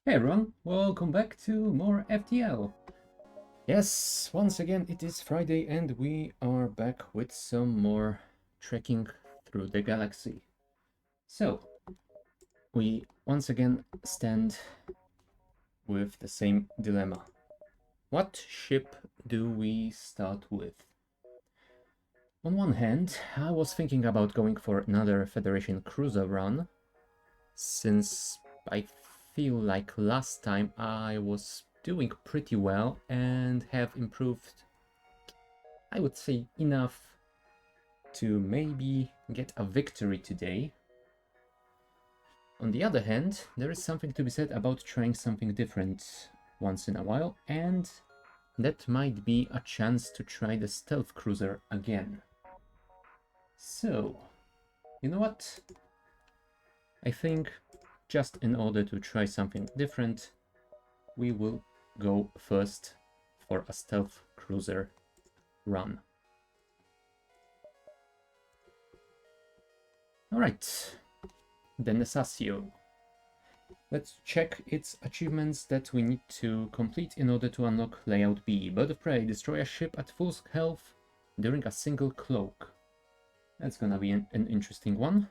Hey everyone, welcome back to more FTL. Yes, once again it is Friday and we are back with some more trekking through the galaxy. So, we once again stand with the same dilemma. What ship do we start with? On one hand, I was thinking about going for another Federation cruiser run, since I feel like last time I was doing pretty well and have improved, I would say, enough to maybe get a victory today. On the other hand, there is something to be said about trying something different once in a while, and that might be a chance to try the stealth cruiser again. So, you know what? I think just in order to try something different, we will go first for a stealth cruiser run. Alright, the Nesasio. Let's check its achievements that we need to complete in order to unlock Layout B. Bird of Prey, destroy a ship at full health during a single cloak. That's gonna be an interesting one.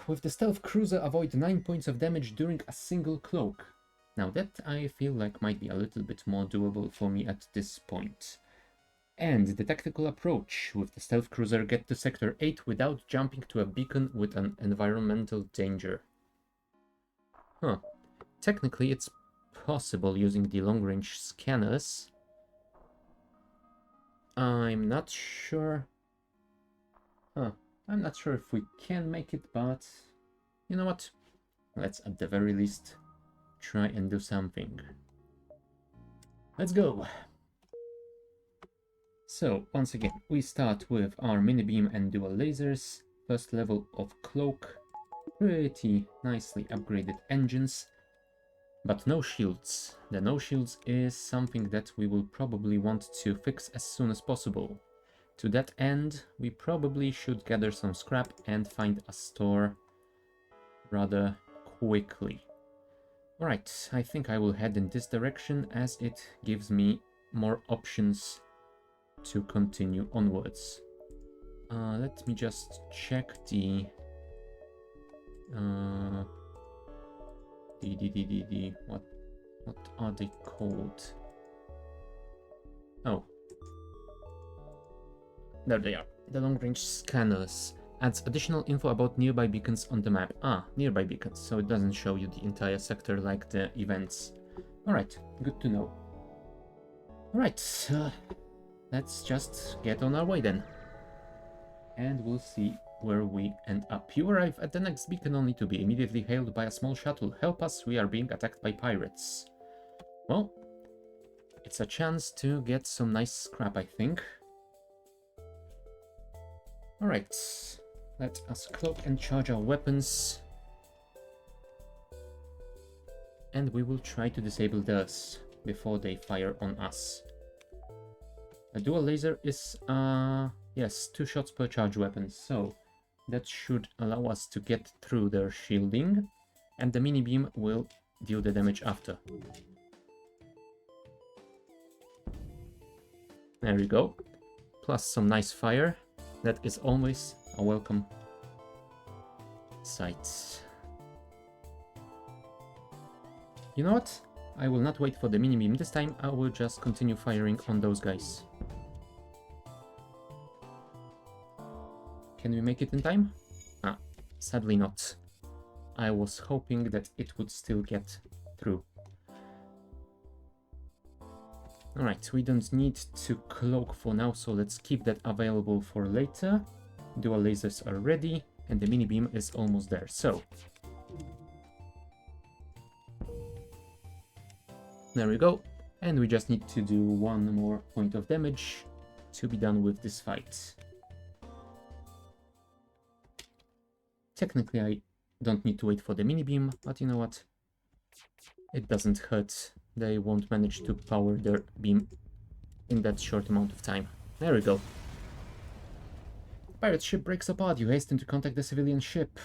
With the stealth cruiser, avoid 9 points of damage during a single cloak. Now that I feel like might be a little bit more doable for me at this point. And the tactical approach. With the stealth cruiser, get to Sector 8 without jumping to a beacon with an environmental danger. Huh. Technically it's possible using the long-range scanners. I'm not sure... I'm not sure if we can make it, but... You know what? Let's at the very least try and do something. Let's go! So, once again, we start with our mini beam and dual lasers. First level of cloak. Pretty nicely upgraded engines. But no shields. The no shields is something that we will probably want to fix as soon as possible. To that end, we probably should gather some scrap and find a store rather quickly. Alright, I think I will head in this direction as it gives me more options to continue onwards. Let me just check the what are they called? Oh, there they are. The long-range scanners adds additional info about nearby beacons on the map. Nearby beacons, so it doesn't show you the entire sector like the events. Alright, good to know. Alright, let's just get on our way then. And we'll see where we end up. You arrive at the next beacon only to be immediately hailed by a small shuttle. Help us, we are being attacked by pirates. Well, it's a chance to get some nice scrap, I think. Alright, let us cloak and charge our weapons. And we will try to disable theirs before they fire on us. A dual laser is, yes, 2 shots per charge weapon, so that should allow us to get through their shielding, and the mini beam will deal the damage after. There we go. Plus some nice fire. That is always a welcome sight. You know what? I will not wait for the mini beam this time, I will just continue firing on those guys. Can we make it in time? Sadly not. I was hoping that it would still get through. Alright, we don't need to cloak for now, so let's keep that available for later. Dual lasers are ready, and the mini beam is almost there, so... There we go, and we just need to do one more point of damage to be done with this fight. Technically, I don't need to wait for the mini beam, but you know what? It doesn't hurt. They won't manage to power their beam in that short amount of time. There we go. Pirate ship breaks apart. You hasten to contact the civilian ship.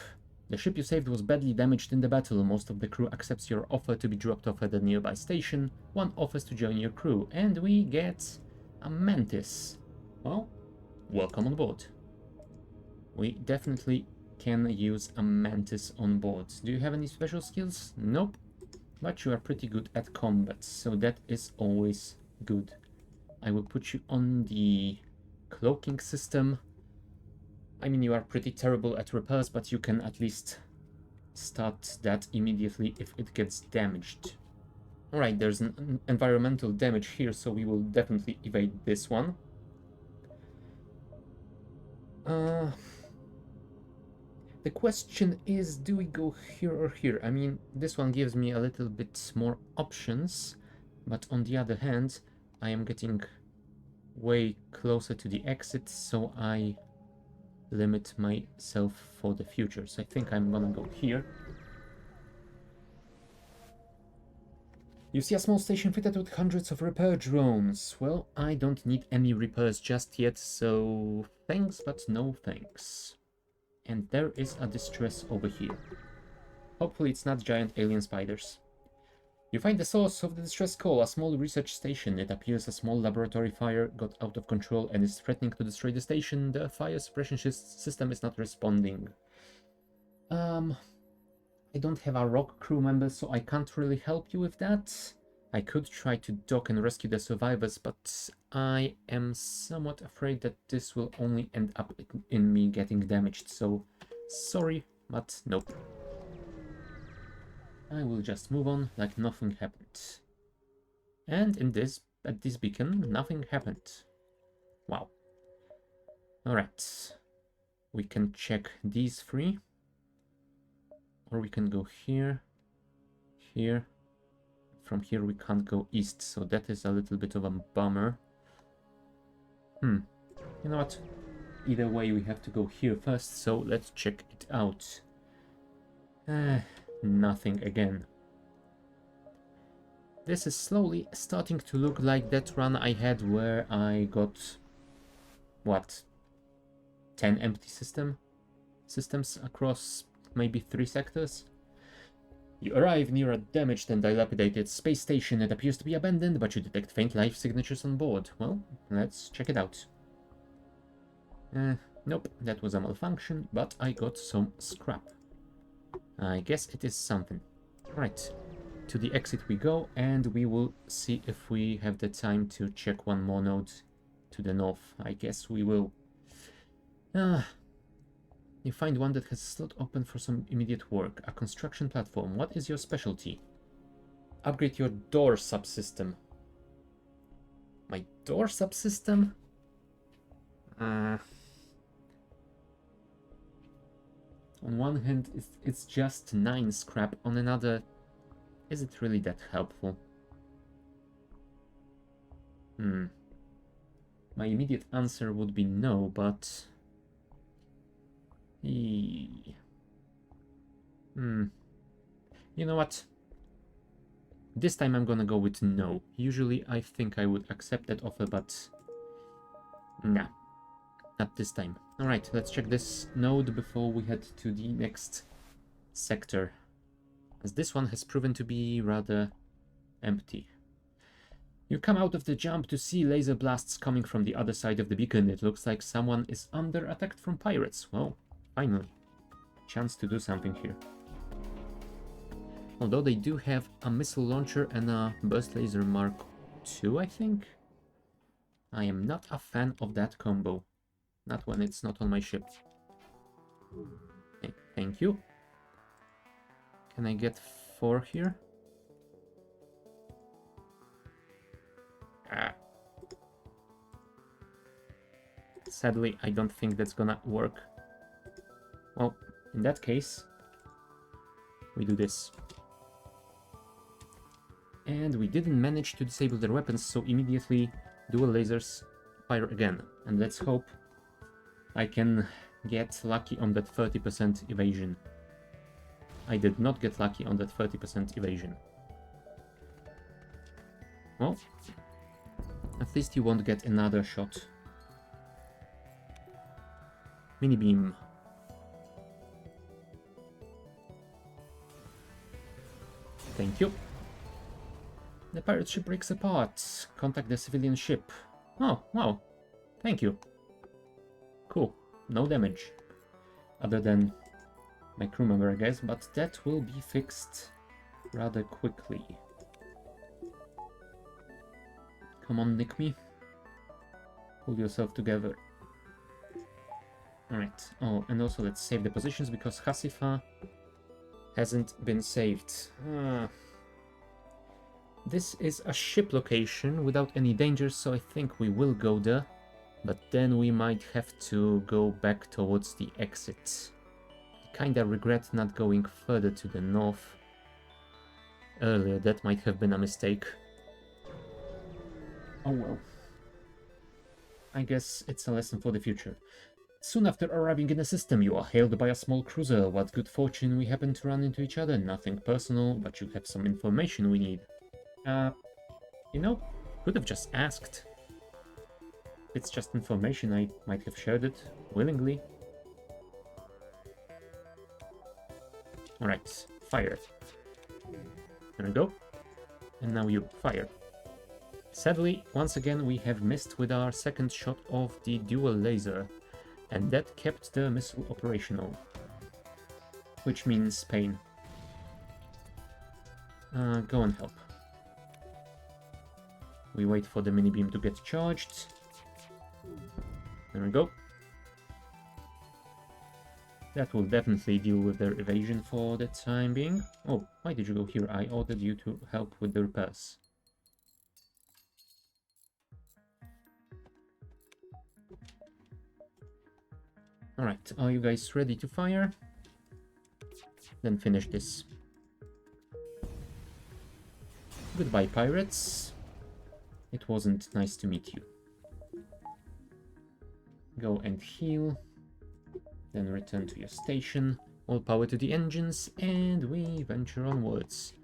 The ship you saved was badly damaged in the battle. Most of the crew accepts your offer to be dropped off at a nearby station. One offers to join your crew, and we get a mantis. Well, welcome on board. We definitely can use a mantis on board. Do you have any special skills? Nope. But you are pretty good at combat, so that is always good. I will put you on the cloaking system. I mean, you are pretty terrible at repairs, but you can at least start that immediately if it gets damaged. Alright, there's an environmental damage here, so we will definitely evade this one. The question is, do we go here or here? I mean, this one gives me a little bit more options, but on the other hand, I am getting way closer to the exit, so I limit myself for the future. So I think I'm gonna go here. You see a small station fitted with hundreds of repair drones. Well, I don't need any repairs just yet, so thanks, but no thanks. And there is a distress over here. Hopefully it's not giant alien spiders. You find the source of the distress call, a small research station. It appears a small laboratory fire got out of control and is threatening to destroy the station. The fire suppression system is not responding. I don't have a rock crew member, so I can't really help you with that. I could try to dock and rescue the survivors, but I am somewhat afraid that this will only end up in me getting damaged, so sorry, but nope. I will just move on like nothing happened. And at this beacon, nothing happened. Wow. Alright. We can check these three. Or we can go here. Here. From here we can't go east, so that is a little bit of a bummer. You know what? Either way, we have to go here first, so let's check it out. Nothing again. This is slowly starting to look like that run I had where I got... what? 10 empty systems across maybe 3 sectors? You arrive near a damaged and dilapidated space station. It appears to be abandoned, but you detect faint life signatures on board. Well, let's check it out. Nope, that was a malfunction, but I got some scrap. I guess it is something. Right, to the exit we go, and we will see if we have the time to check one more node to the north. I guess we will. You find one that has a slot open for some immediate work. A construction platform. What is your specialty? Upgrade your door subsystem. My door subsystem? On one hand, it's just 9 scrap. On another, is it really that helpful? My immediate answer would be no, but... You know what? This time I'm gonna go with no. Usually I think I would accept that offer, but... nah. Not this time. Alright, let's check this node before we head to the next sector, as this one has proven to be rather empty. You come out of the jump to see laser blasts coming from the other side of the beacon. It looks like someone is under attack from pirates. Well, finally. Chance to do something here. Although they do have a missile launcher and a burst laser Mark II, I think. I am not a fan of that combo. Not when it's not on my ship. Okay, thank you. Can I get 4 here? Sadly, I don't think that's gonna work. Well, in that case, we do this. And we didn't manage to disable their weapons, so immediately dual lasers fire again. And let's hope I can get lucky on that 30% evasion. I did not get lucky on that 30% evasion. Well, at least you won't get another shot. Mini beam. Thank you. The pirate ship breaks apart. Contact the civilian ship. Oh, wow. Thank you. Cool. No damage. Other than my crew member, I guess, but that will be fixed rather quickly. Come on, nick me. Pull yourself together. Alright. Oh, and also let's save the positions because Hasifa hasn't been saved. This is a ship location without any danger, so I think we will go there. But then we might have to go back towards the exit. I kinda regret not going further to the north earlier. That might have been a mistake. Oh well. I guess it's a lesson for the future. Soon after arriving in the system, you are hailed by a small cruiser. What good fortune we happen to run into each other. Nothing personal, but you have some information we need. You know, could have just asked. If it's just information, I might have shared it willingly. Alright, fire. There we go. And now you fire. Sadly, once again we have missed with our second shot of the dual laser, and that kept the missile operational. Which means pain. Go and help. We wait for the mini beam to get charged. There we go. That will definitely deal with their evasion for the time being. Oh, why did you go here? I ordered you to help with the repairs. Alright, are you guys ready to fire? Then finish this. Goodbye, pirates. It wasn't nice to meet you. Go and heal. Then return to your station. All power to the engines, and we venture onwards.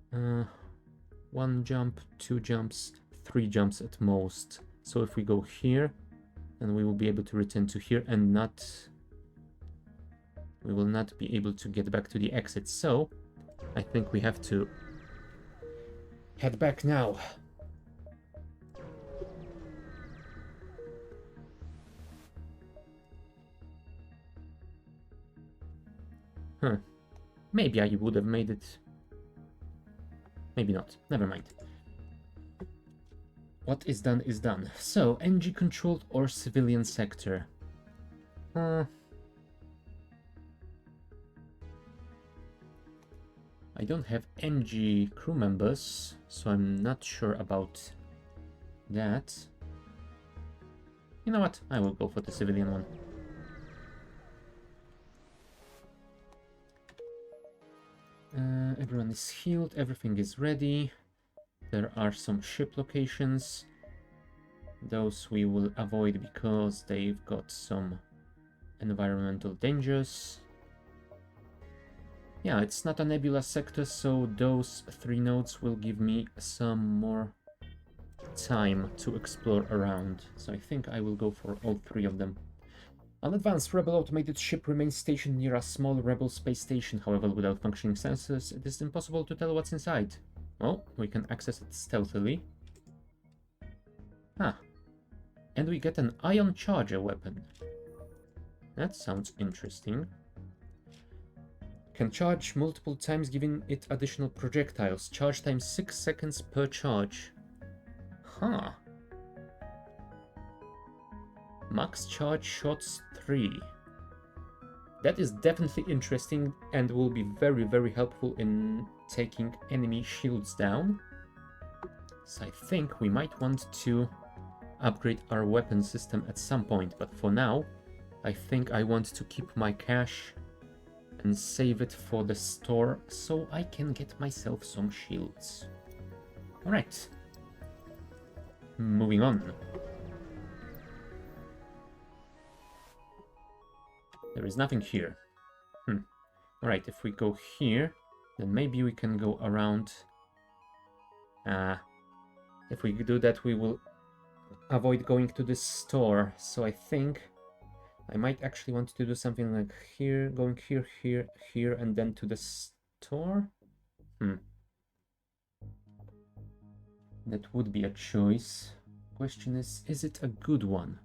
1 jump, 2 jumps, 3 jumps at most. So if we go here, then we will be able to return to here and not... We will not be able to get back to the exit. So I think we have to head back now. Huh. Maybe I would have made it. Maybe not. Never mind. What is done is done. So, NG controlled or civilian sector? I don't have NG crew members, so I'm not sure about that. You know what? I will go for the civilian one. Everyone is healed, everything is ready. There are some ship locations. Those we will avoid because they've got some environmental dangers. Yeah, it's not a nebula sector, so those 3 nodes will give me some more time to explore around. So I think I will go for all 3 of them. An advanced rebel automated ship remains stationed near a small rebel space station. However, without functioning sensors, it is impossible to tell what's inside. Well, we can access it stealthily. Ah. And we get an ion charger weapon. That sounds interesting. Can charge multiple times, giving it additional projectiles. Charge time 6 seconds per charge. Huh. Max charge shots 3. That is definitely interesting and will be very, very helpful in taking enemy shields down. So I think we might want to upgrade our weapon system at some point, but for now, I think I want to keep my cash and save it for the store so I can get myself some shields. Alright. Moving on. There is nothing here. Alright, if we go here, then maybe we can go around. If we do that, we will avoid going to this store. So I think I might actually want to do something like here, going here, here, here, and then to the store. Hmm. That would be a choice. Question is it a good one?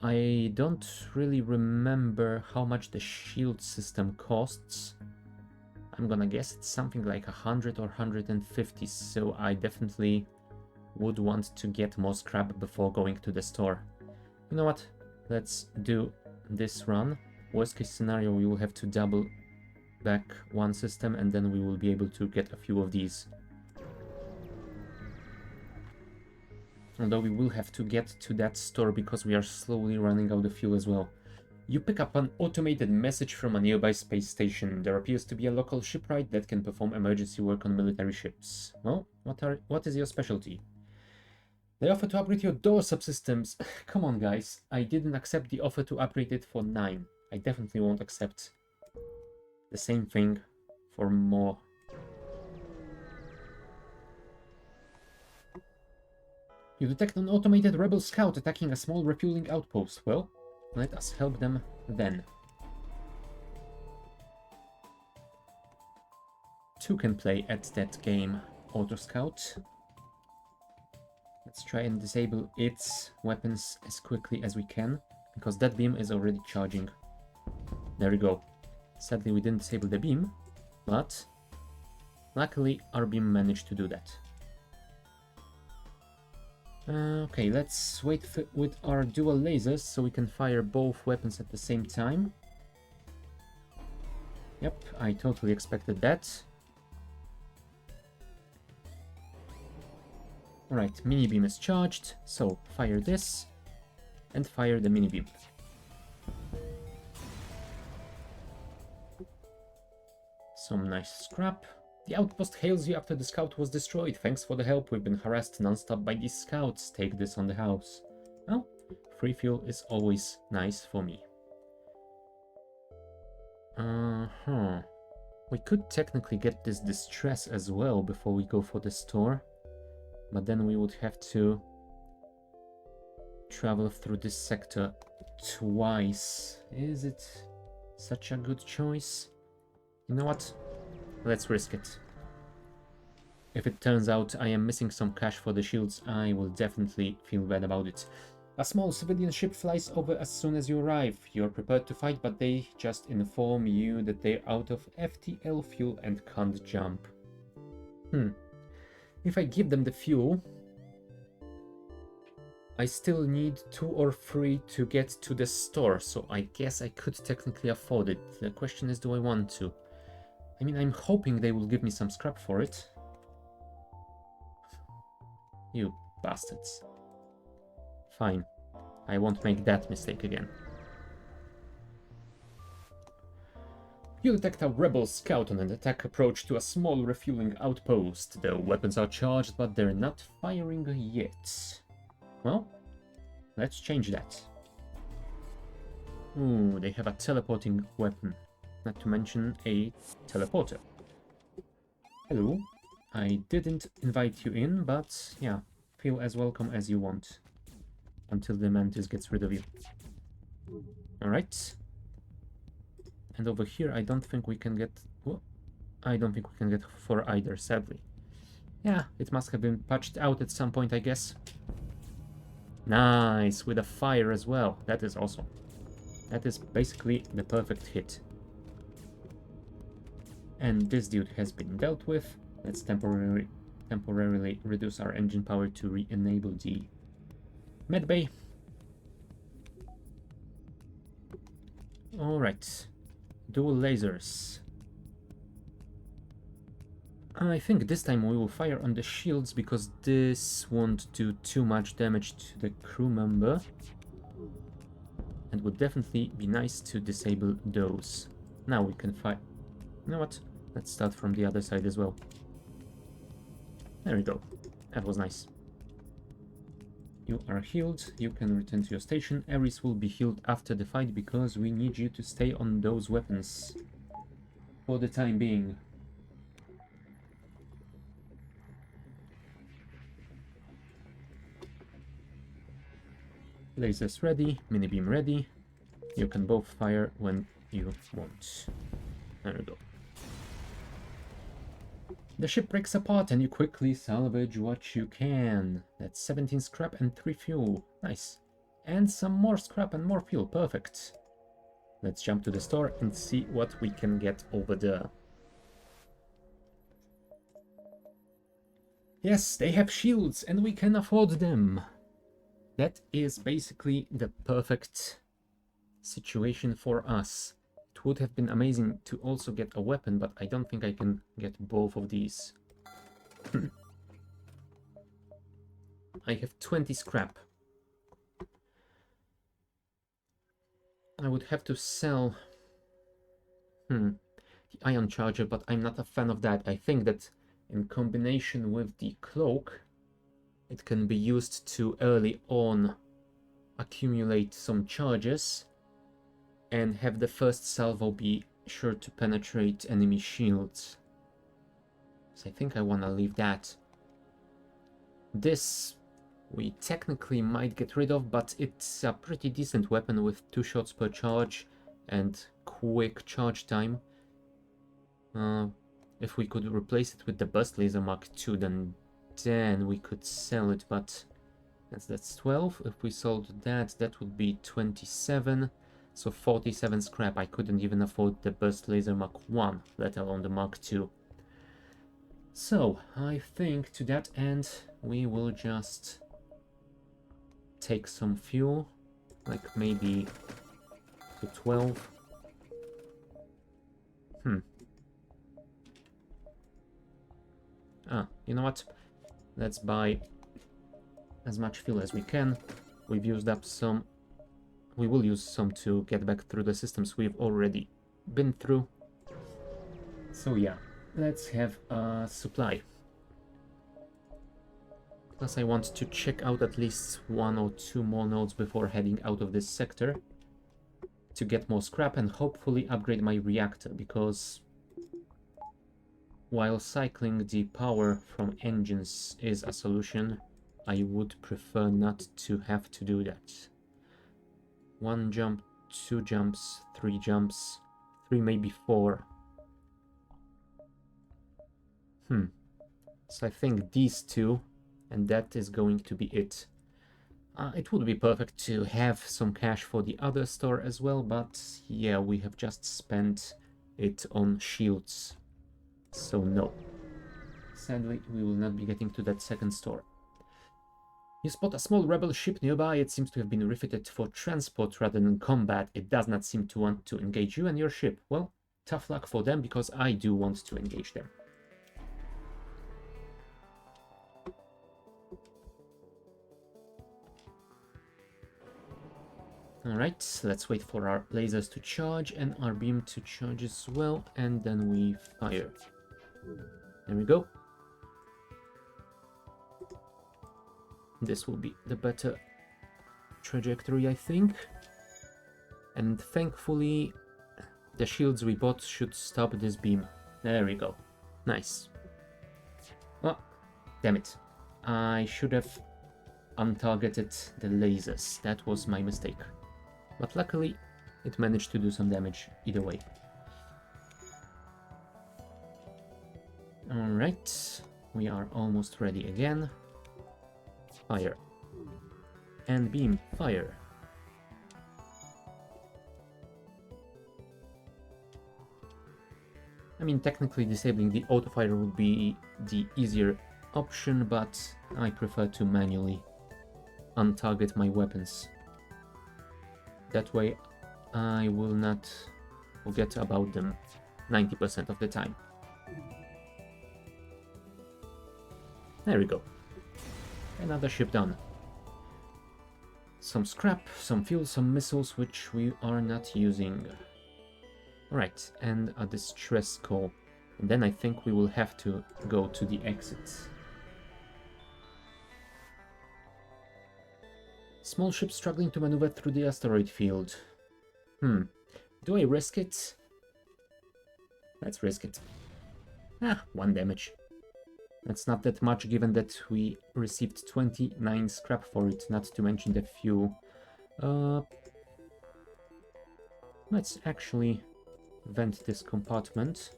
I don't really remember how much the shield system costs. I'm gonna guess it's something like 100 or 150, so I definitely would want to get more scrap before going to the store. You know what? Let's do this run. Worst case scenario, we will have to double back one system and then we will be able to get a few of these. Although we will have to get to that store because we are slowly running out of fuel as well. You pick up an automated message from a nearby space station. There appears to be a local shipwright that can perform emergency work on military ships. Well, what is your specialty? They offer to upgrade your door subsystems. Come on, guys. I didn't accept the offer to upgrade it for 9. I definitely won't accept the same thing for more. You detect an automated rebel scout attacking a small refueling outpost. Well, let us help them then. 2 can play at that game, Auto Scout. Let's try and disable its weapons as quickly as we can, because that beam is already charging. There we go. Sadly, we didn't disable the beam, but luckily our beam managed to do that. Okay, let's wait with our dual lasers so we can fire both weapons at the same time. Yep, I totally expected that. Alright, mini beam is charged, so fire this and fire the mini beam. Some nice scrap. The outpost hails you after the scout was destroyed. Thanks for the help. We've been harassed non-stop by these scouts. Take this on the house. Well, free fuel is always nice for me. We could technically get this distress as well before we go for the store. But then we would have to travel through this sector twice. Is it such a good choice? You know what? Let's risk it. If it turns out I am missing some cash for the shields, I will definitely feel bad about it. A small civilian ship flies over as soon as you arrive. You're prepared to fight, but they just inform you that they're out of FTL fuel and can't jump. If I give them the fuel, I still need 2 or 3 to get to the store, so I guess I could technically afford it. The question is, do I want to? I mean, I'm hoping they will give me some scrap for it. You bastards. Fine. I won't make that mistake again. You detect a rebel scout on an attack approach to a small refueling outpost. The weapons are charged, but they're not firing yet. Well, let's change that. Ooh, they have a teleporting weapon. Not to mention a teleporter. Hello. I didn't invite you in, but yeah, feel as welcome as you want. Until the mantis gets rid of you. Alright. And over here, I don't think we can get... Well, I don't think we can get 4 either, sadly. Yeah, it must have been patched out at some point, I guess. Nice, with a fire as well. That is awesome. That is basically the perfect hit. And this dude has been dealt with. Let's temporarily reduce our engine power to re-enable the medbay. Alright. Dual lasers. I think this time we will fire on the shields because this won't do too much damage to the crew member. And would definitely be nice to disable those. Now we can fire. You know what? Let's start from the other side as well. There we go. That was nice. You are healed. You can return to your station. Ares will be healed after the fight because we need you to stay on those weapons for the time being. Lasers ready, mini-beam ready. You can both fire when you want. There we go. The ship breaks apart and you quickly salvage what you can. That's 17 scrap and 3 fuel. Nice. And some more scrap and more fuel. Perfect. Let's jump to the store and see what we can get over there. Yes, they have shields and we can afford them. That is basically the perfect situation for us. It would have been amazing to also get a weapon, but I don't think I can get both of these. I have 20 scrap. I would have to sell the ion charger, but I'm not a fan of that. I think that in combination with the cloak, it can be used to early on accumulate some charges and have the first salvo be sure to penetrate enemy shields. So I think I want to leave that. This we technically might get rid of, but it's a pretty decent weapon with 2 shots per charge and quick charge time. If we could replace it with the Burst Laser Mark II, then we could sell it, but that's 12. If we sold that, that would be 27. So 47 scrap. I couldn't even afford the Burst Laser Mark I, let alone the Mark II. So I think to that end, we will just take some fuel, like maybe to 12. You know what? Let's buy as much fuel as we can. We've used up some. We will use some to get back through the systems we've already been through. So yeah, let's have a supply. Plus I want to check out at least 1 or 2 more nodes before heading out of this sector to get more scrap and hopefully upgrade my reactor, because while cycling the power from engines is a solution, I would prefer not to have to do that. 1 jump, 2 jumps, 3 jumps, 3 maybe 4. So I think these 2, and that is going to be it. It would be perfect to have some cash for the other store as well, but yeah, we have just spent it on shields. So no. Sadly, we will not be getting to that second store. You spot a small rebel ship nearby. It seems to have been refitted for transport rather than combat. It does not seem to want to engage you and your ship. Well, tough luck for them, because I do want to engage them. Alright, let's wait for our lasers to charge and our beam to charge as well, and then we fire. There we go. This will be the better trajectory, I think. And thankfully, the shields we bought should stop this beam. There we go. Nice. Oh, damn it. I should have untargeted the lasers. That was my mistake. But luckily, it managed to do some damage either way. Alright, we are almost ready again. Fire. And beam, fire. I mean, technically disabling the autofire would be the easier option, but I prefer to manually untarget my weapons. That way I will not forget about them 90% of the time. There we go. Another ship done. Some scrap, some fuel, some missiles, which we are not using. Right, and a distress call. And then I think we will have to go to the exit. Small ship struggling to maneuver through the asteroid field. Do I risk it? Let's risk it. 1 damage. That's not that much, given that we received 29 scrap for it, not to mention the fuel. Let's actually vent this compartment.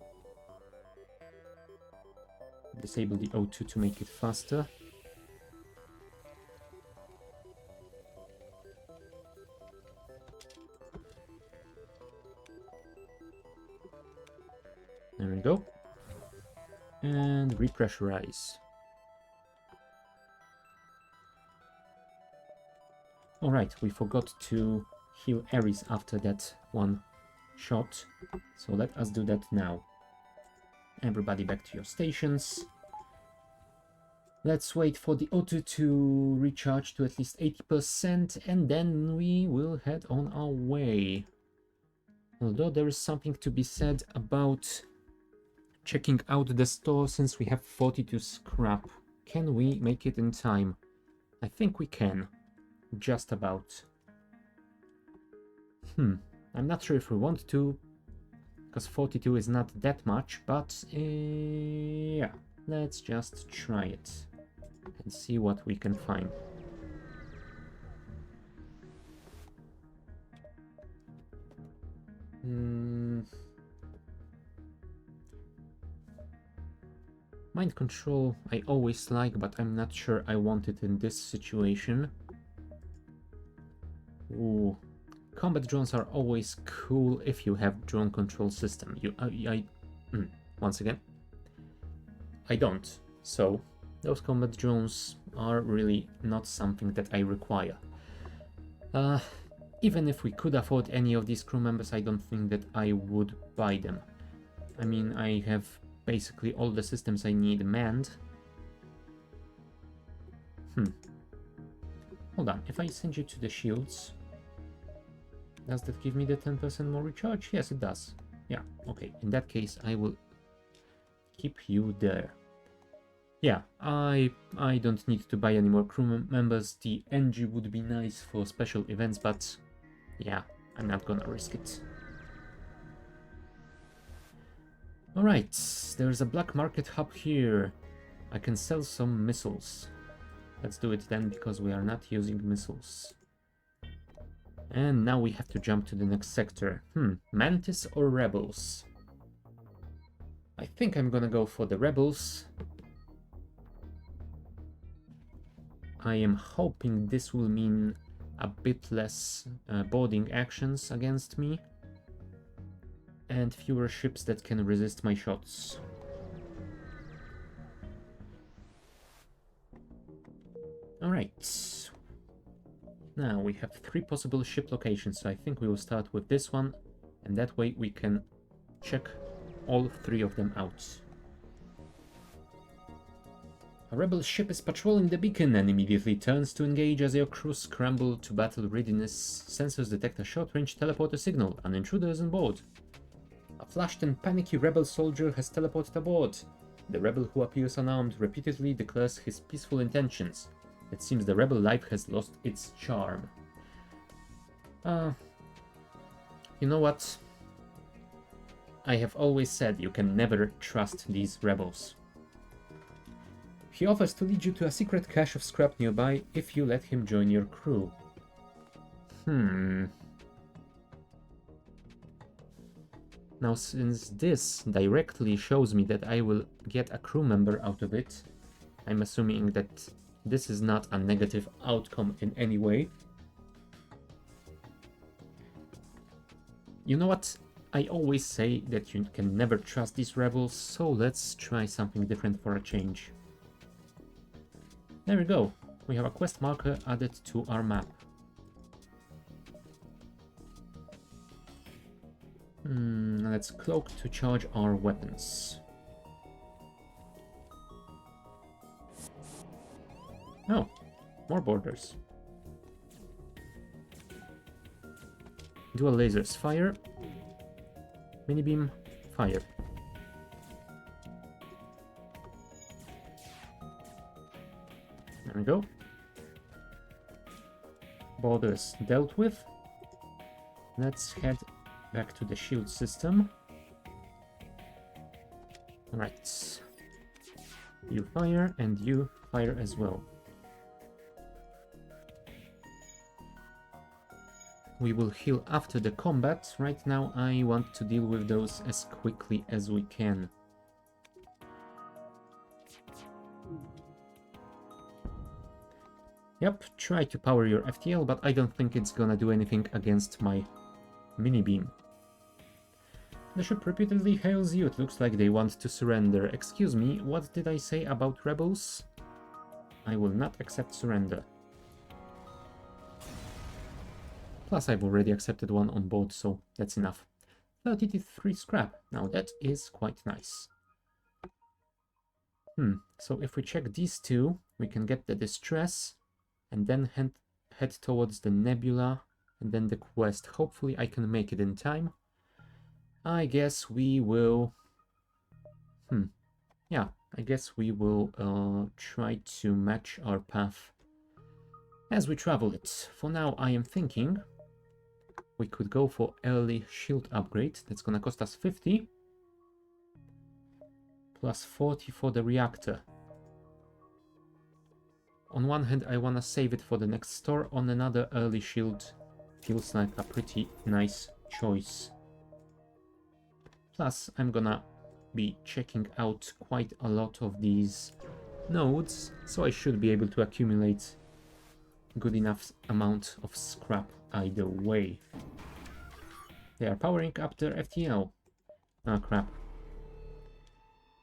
disable the O2 to make it faster. There we go. And repressurize. Alright, we forgot to heal Ares after that one shot, so let us do that now. Everybody back to your stations. Let's wait for the O2 to recharge to at least 80%, and then we will head on our way. Although there is something to be said about checking out the store since we have 42 scrap. Can we make it in time? I think we can. Just about. I'm not sure if we want to, because 42 is not that much, but yeah, let's just try it and see what we can find. Mind control I always like, but I'm not sure I want it in this situation. Ooh. Combat drones are always cool if you have drone control system. Once again, I don't. So those combat drones are really not something that I require. Even if we could afford any of these crew members, I don't think that I would buy them. I mean, I have basically all the systems I need manned. Hold on, if I send you to the shields, does that give me the 10% more recharge? Yes, it does. Yeah, okay. In that case, I will keep you there. Yeah, I don't need to buy any more crew members. The NG would be nice for special events, but yeah, I'm not gonna risk it. Alright, there's a black market hub here. I can sell some missiles. Let's do it then, because we are not using missiles. And now we have to jump to the next sector. Mantis or Rebels? I think I'm gonna go for the Rebels. I am hoping this will mean a bit less boarding actions against me, and fewer ships that can resist my shots. Alright. Now we have 3 possible ship locations, so I think we will start with this one, and that way we can check all 3 of them out. A rebel ship is patrolling the beacon and immediately turns to engage as your crew scramble to battle readiness. Sensors detect a short-range teleporter signal. An intruder is on board. A flushed and panicky rebel soldier has teleported aboard. The rebel, who appears unarmed, repeatedly declares his peaceful intentions. It seems the rebel life has lost its charm. You know what? I have always said you can never trust these rebels. He offers to lead you to a secret cache of scrap nearby if you let him join your crew. Now, since this directly shows me that I will get a crew member out of it, I'm assuming that this is not a negative outcome in any way. You know what? I always say that you can never trust these rebels, so let's try something different for a change. There we go. We have a quest marker added to our map. Let's cloak to charge our weapons. Oh, more borders. Dual lasers, fire. Mini beam, fire. There we go. Borders dealt with. Let's head back to the shield system. Alright. You fire and you fire as well. We will heal after the combat. Right now I want to deal with those as quickly as we can. Yep, try to power your FTL, but I don't think it's gonna do anything against my mini beam. The ship repeatedly hails you. It looks like they want to surrender. Excuse me, what did I say about rebels? I will not accept surrender. Plus, I've already accepted one on board, so that's enough. 33 scrap. Now that is quite nice. So if we check these two, we can get the distress, and then head towards the nebula, and then the quest. Hopefully I can make it in time. I guess we will... Yeah, I guess we will try to match our path as we travel it. For now, I am thinking we could go for early shield upgrade. That's gonna cost us 50. Plus 40 for the reactor. On one hand, I wanna save it for the next store. On another, early shield feels like a pretty nice choice. Plus, I'm gonna be checking out quite a lot of these nodes, so I should be able to accumulate good enough amount of scrap either way. They are powering up their FTL. Ah, crap.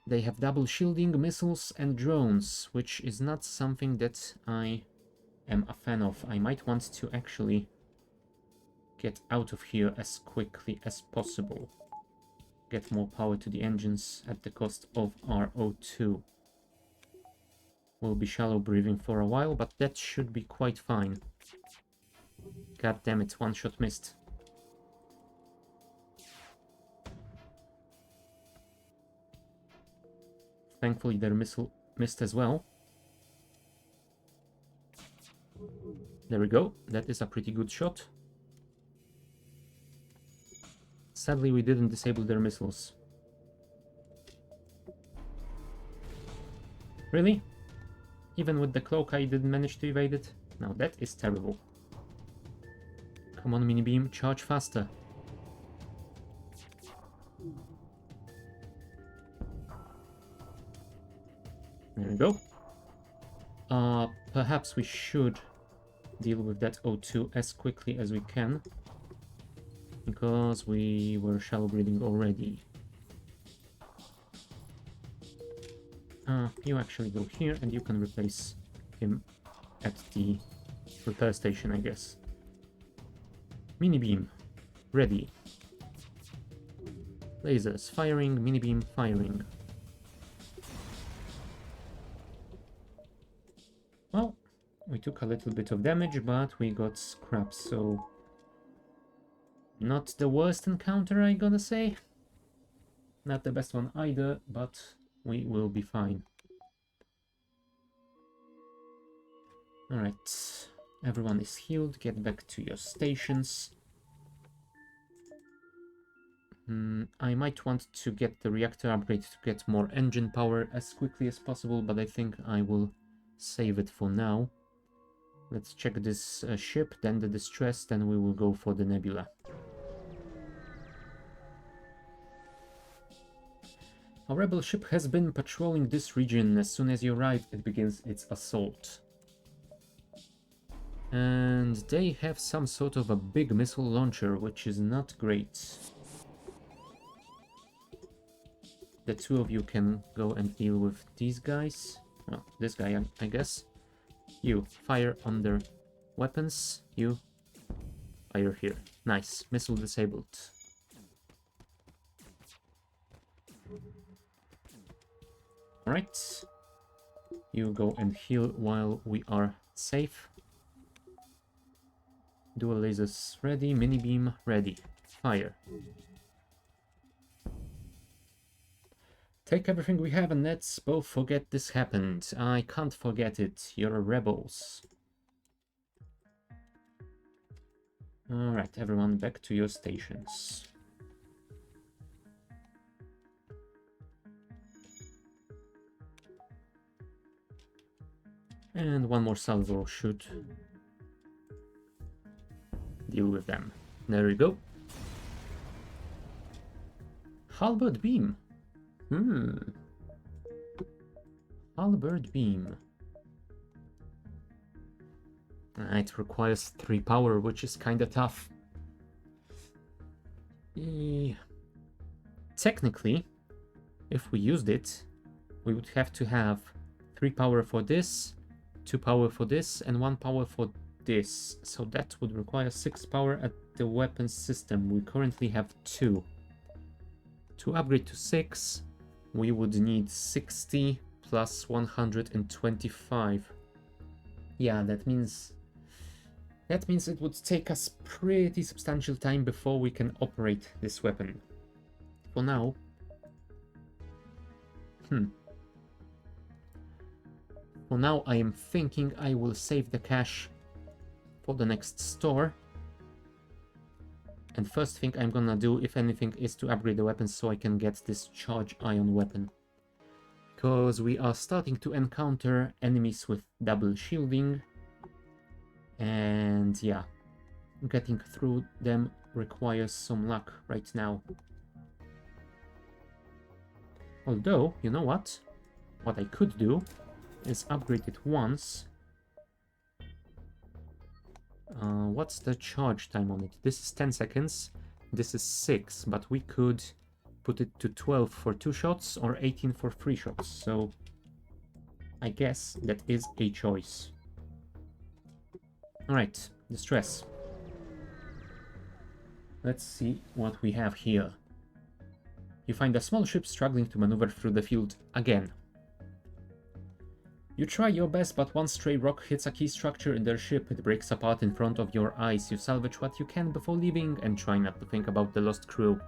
They have double shielding, missiles, and drones, which is not something that I am a fan of. I might want to actually get out of here as quickly as possible. Get more power to the engines at the cost of our O2. We'll be shallow breathing for a while, but that should be quite fine. God damn it, one shot missed. Thankfully their missile missed as well. There we go, that is a pretty good shot. Sadly we didn't disable their missiles. Really? Even with the cloak I didn't manage to evade it? Now that is terrible. Come on, mini-beam, charge faster. There we go. Perhaps we should deal with that O2 as quickly as we can, because we were shallow breathing already. You actually go here, and you can replace him at the repair station, I guess. Mini-beam, ready. Lasers firing, mini-beam firing. Well, we took a little bit of damage, but we got scrap, so... Not the worst encounter, I gotta say. Not the best one either, but we will be fine. Alright, everyone is healed, get back to your stations. I might want to get the reactor upgrade to get more engine power as quickly as possible, but I think I will save it for now. Let's check this ship, then the distress, then we will go for the nebula. A rebel ship has been patrolling this region. As soon as you arrive, it begins its assault. And they have some sort of a big missile launcher, which is not great. The two of you can go and deal with these guys. Well, this guy, I guess. You, fire on their weapons. You, fire here. Nice, missile disabled. Alright. You go and heal while we are safe. Dual lasers ready, mini beam ready. Fire. Take everything we have and let's both forget this happened. I can't forget it. You're rebels. Alright, everyone back to your stations. And one more salvo should deal with them. There we go. Halberd beam. Halberd beam. It requires 3 power, which is kinda tough. Technically, if we used it, we would have to have 3 power for this, 2 power for this, and 1 power for this. So that would require 6 power at the weapon system. We currently have 2. To upgrade to 6, we would need 60 plus 125. Yeah, that means it would take us pretty substantial time before we can operate this weapon. For now... For now, I am thinking I will save the cash for the next store. And first thing I'm gonna do, if anything, is to upgrade the weapon so I can get this charge ion weapon. Because we are starting to encounter enemies with double shielding. And yeah, getting through them requires some luck right now. Although, you know what? What I could do is upgrade it once. What's the charge time on it? This is 10 seconds, this is 6, but we could put it to 12 for 2 shots or 18 for 3 shots, so I guess that is a choice. Alright, distress. Let's see what we have here. You find a small ship struggling to maneuver through the field again. You try your best, but one stray rock hits a key structure in their ship. It breaks apart in front of your eyes. You salvage what you can before leaving and try not to think about the lost crew.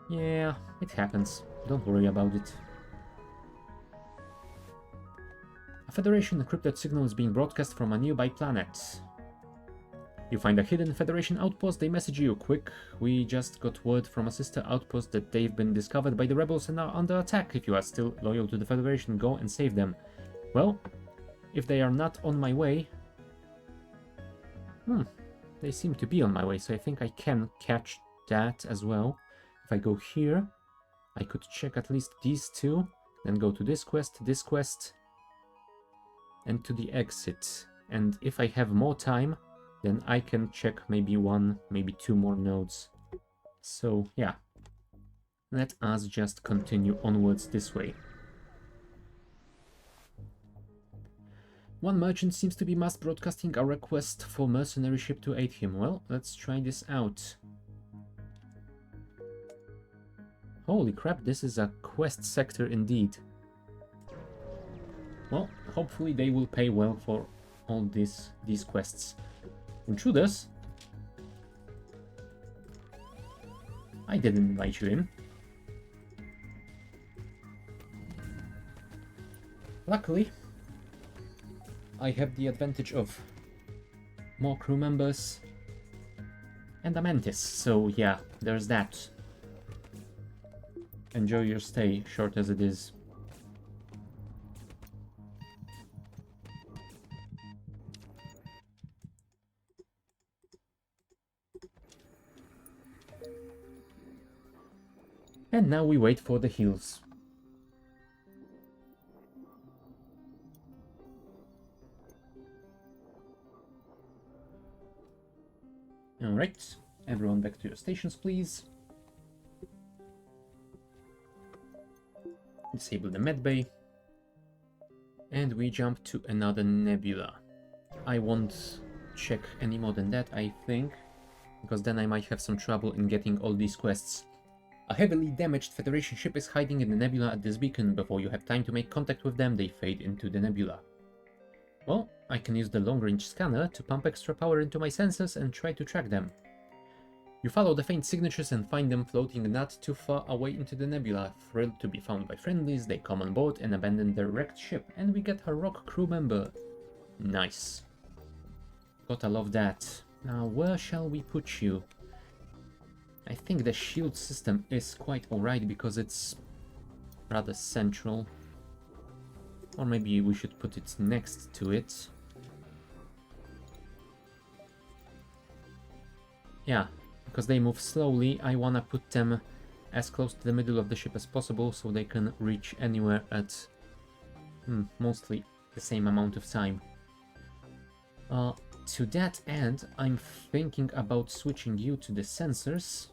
Yeah, it happens. Don't worry about it. A Federation encrypted signal is being broadcast from a nearby planet. You find a hidden Federation outpost, they message you, quick, we just got word from a sister outpost that they've been discovered by the rebels and are under attack. If you are still loyal to the Federation, go and save them. Well, if they are not on my way... they seem to be on my way, so I think I can catch that as well. If I go here, I could check at least these two, then go to this quest, and to the exit. And if I have more time, then I can check maybe 1, maybe 2 more nodes. So, yeah. Let us just continue onwards this way. One merchant seems to be mass broadcasting a request for mercenary ship to aid him. Well, let's try this out. Holy crap, this is a quest sector indeed. Well, hopefully they will pay well for all these quests. Intruders? I didn't invite you in. Luckily, I have the advantage of more crew members and a mantis, so yeah, there's that. Enjoy your stay, short as it is. And now we wait for the heals. Alright, everyone back to your stations, please. Disable the medbay. And we jump to another nebula. I won't check any more than that, I think, because then I might have some trouble in getting all these quests. A heavily damaged Federation ship is hiding in the nebula at this beacon. Before you have time to make contact with them, they fade into the nebula. Well, I can use the long-range scanner to pump extra power into my sensors and try to track them. You follow the faint signatures and find them floating not too far away into the nebula. Thrilled to be found by friendlies, they come on board and abandon their wrecked ship, and we get a rock crew member. Nice. Gotta love that. Now, where shall we put you? I think the shield system is quite alright because it's rather central. Or maybe we should put it next to it. Yeah, because they move slowly, I wanna put them as close to the middle of the ship as possible so they can reach anywhere at mostly the same amount of time. Uh, to that end, I'm thinking about switching you to the sensors,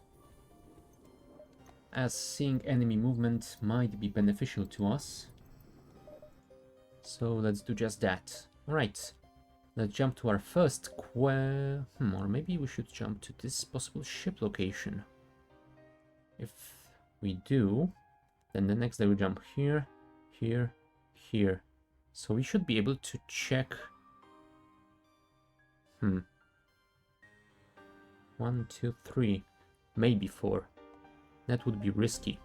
as seeing enemy movement might be beneficial to us. So let's do just that. Alright, let's jump to our first or maybe we should jump to this possible ship location. If we do, then the next day we jump here, here, here. So we should be able to check... 1, 2, 3, maybe 4. That would be risky.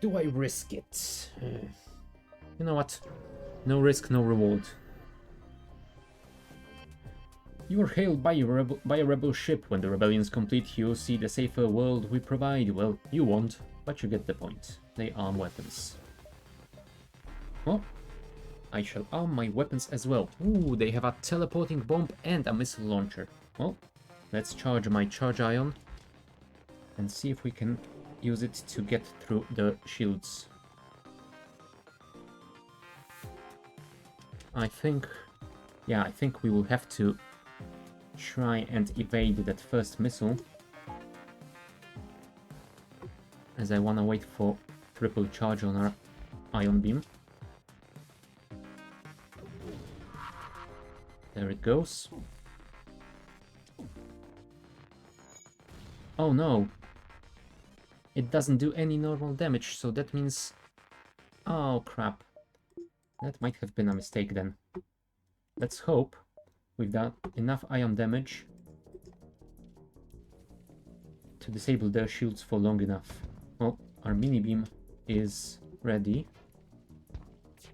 Do I risk it? You know what? No risk, no reward. You are hailed by a rebel ship. When the rebellion's complete, you'll see the safer world we provide. Well, you won't, but you get the point. They arm weapons. Well, I shall arm my weapons as well. Ooh, they have a teleporting bomb and a missile launcher. Well, let's charge my charge ion and see if we can use it to get through the shields. I think we will have to try and evade that first missile, as I wanna wait for triple charge on our ion beam. There it goes. Oh no! It doesn't do any normal damage, so that means... Oh crap. That might have been a mistake then. Let's hope we've done enough ion damage to disable their shields for long enough. Well, our mini beam is ready.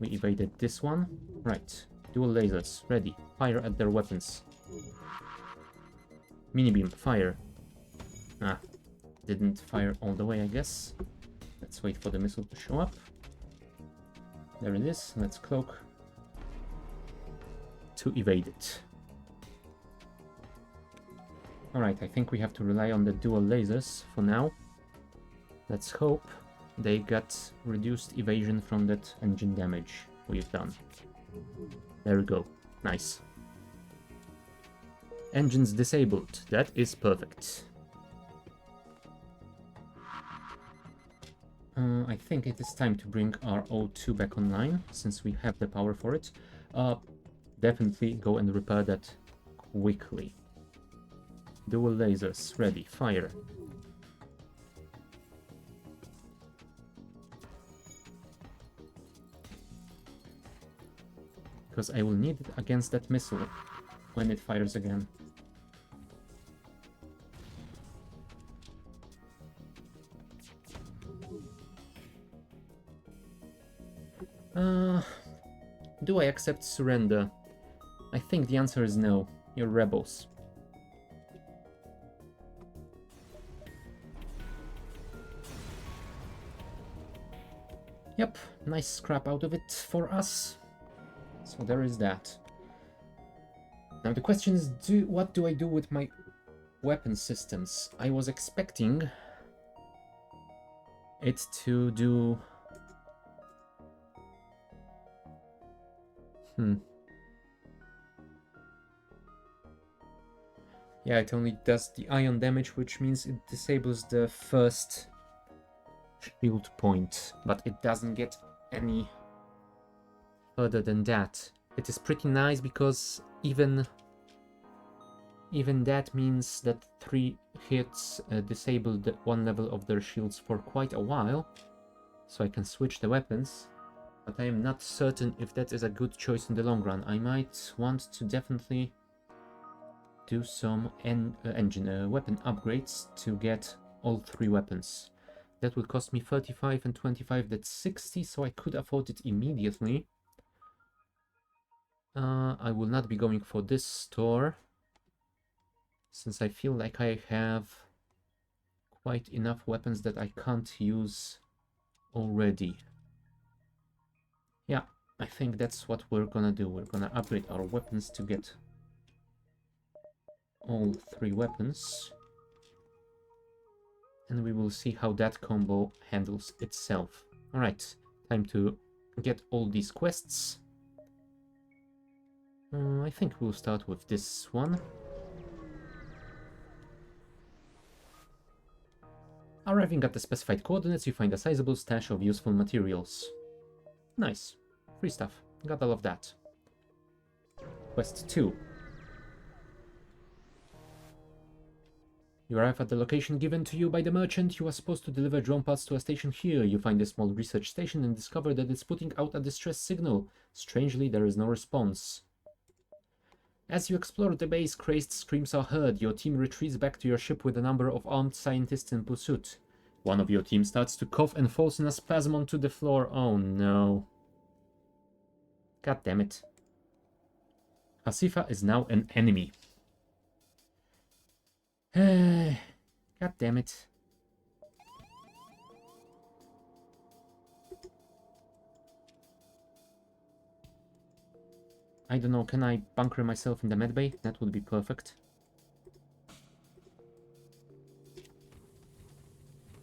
We evaded this one. Right. Dual lasers, ready. Fire at their weapons. Mini beam, fire. Ah, didn't fire all the way, I guess. Let's wait for the missile to show up. There it is. Let's cloak to evade it. Alright, I think we have to rely on the dual lasers for now. Let's hope they got reduced evasion from that engine damage we've done. There we go. Nice. Engines disabled. That is perfect. I think it is time to bring our O2 back online, since we have the power for it. Definitely go and repair that quickly. Dual lasers, ready, fire. Because I will need it against that missile when it fires again. Do I accept surrender? I think the answer is no. You're rebels. Yep, nice scrap out of it for us. So there is that. Now the question is, what do I do with my weapon systems? I was expecting it to do... Yeah, it only does the ion damage, which means it disables the first shield point, but it doesn't get any further than that. It is pretty nice because even that means that 3 hits disable the 1 level of their shields for quite a while, so I can switch the weapons, but I am not certain if that is a good choice in the long run. I might want to definitely do some weapon upgrades to get all 3 weapons. That would cost me 35 and 25, that's 60, so I could afford it immediately. I will not be going for this store, since I feel like I have quite enough weapons that I can't use already. Yeah, I think that's what we're gonna do. We're gonna upgrade our weapons to get all 3 weapons. And we will see how that combo handles itself. Alright, time to get all these quests. I think we'll start with this one. Arriving at the specified coordinates, you find a sizable stash of useful materials. Nice. Free stuff. Gotta love that. Quest 2. You arrive at the location given to you by the merchant. You are supposed to deliver drone parts to a station here. You find a small research station and discover that it's putting out a distress signal. Strangely, there is no response. As you explore the base, crazed screams are heard. Your team retreats back to your ship with a number of armed scientists in pursuit. One of your team starts to cough and falls in a spasm onto the floor. Oh no. God damn it. Hasifa is now an enemy. God damn it. I don't know, can I bunker myself in the medbay? That would be perfect.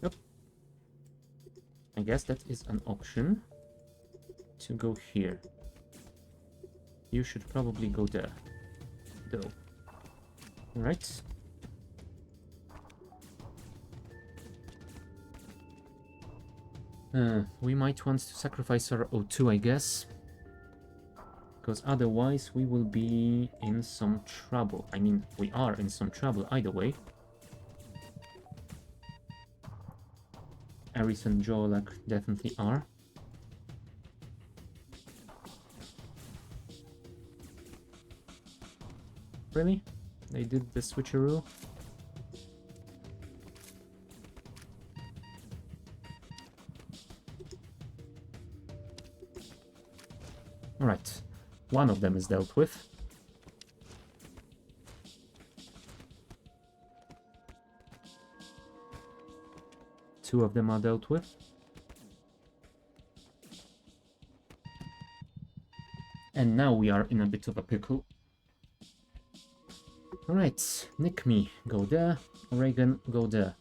Yep. I guess that is an option. To go here. You should probably go there. Though. Alright. We might want to sacrifice our O2, I guess. Because otherwise we will be in some trouble. I mean, we are in some trouble either way. Aris and Jolak definitely are. Really? They did the switcheroo? Alright. One of them is dealt with. Two of them are dealt with. And now we are in a bit of a pickle. Alright, Nick me, go there. Reagan, go there.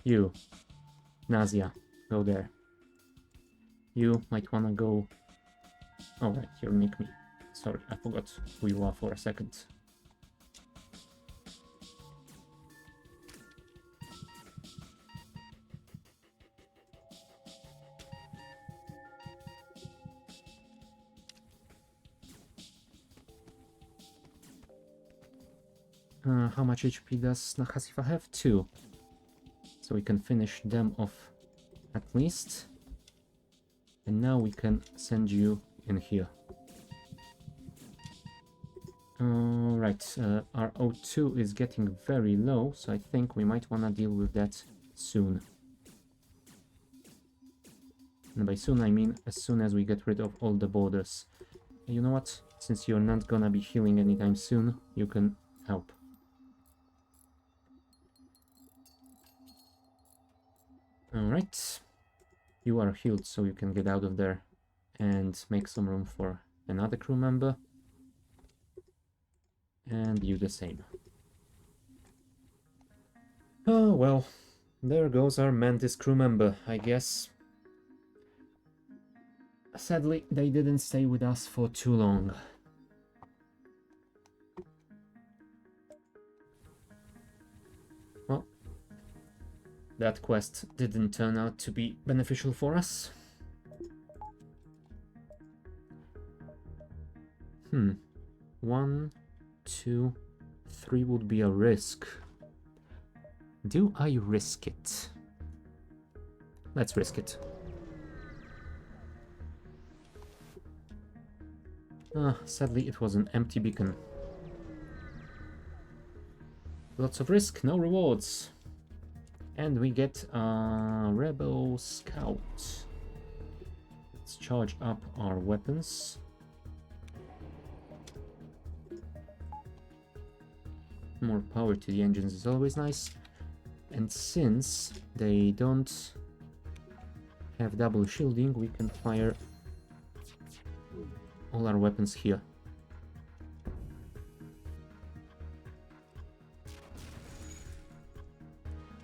You, Nazia, go there. You might wanna go... Alright, you're Nick me. Sorry, I forgot who you are for a second. How much HP does Hasifa have? 2. So we can finish them off at least. And now we can send you in here. Alright, our O2 is getting very low, so I think we might want to deal with that soon. And by soon I mean as soon as we get rid of all the borders. You know what? Since you're not gonna be healing anytime soon, you can help. Alright. You are healed, so you can get out of there and make some room for another crew member. And you the same. Oh, well. There goes our Mantis crew member, I guess. Sadly, they didn't stay with us for too long. Well, that quest didn't turn out to be beneficial for us. 1, 2, 3 would be a risk. Do I risk it? Let's risk it. Sadly, it was an empty beacon. Lots of risk, no rewards. And we get a Rebel Scout. Let's charge up our weapons. More power to the engines is always nice. And since they don't have double shielding, we can fire all our weapons here.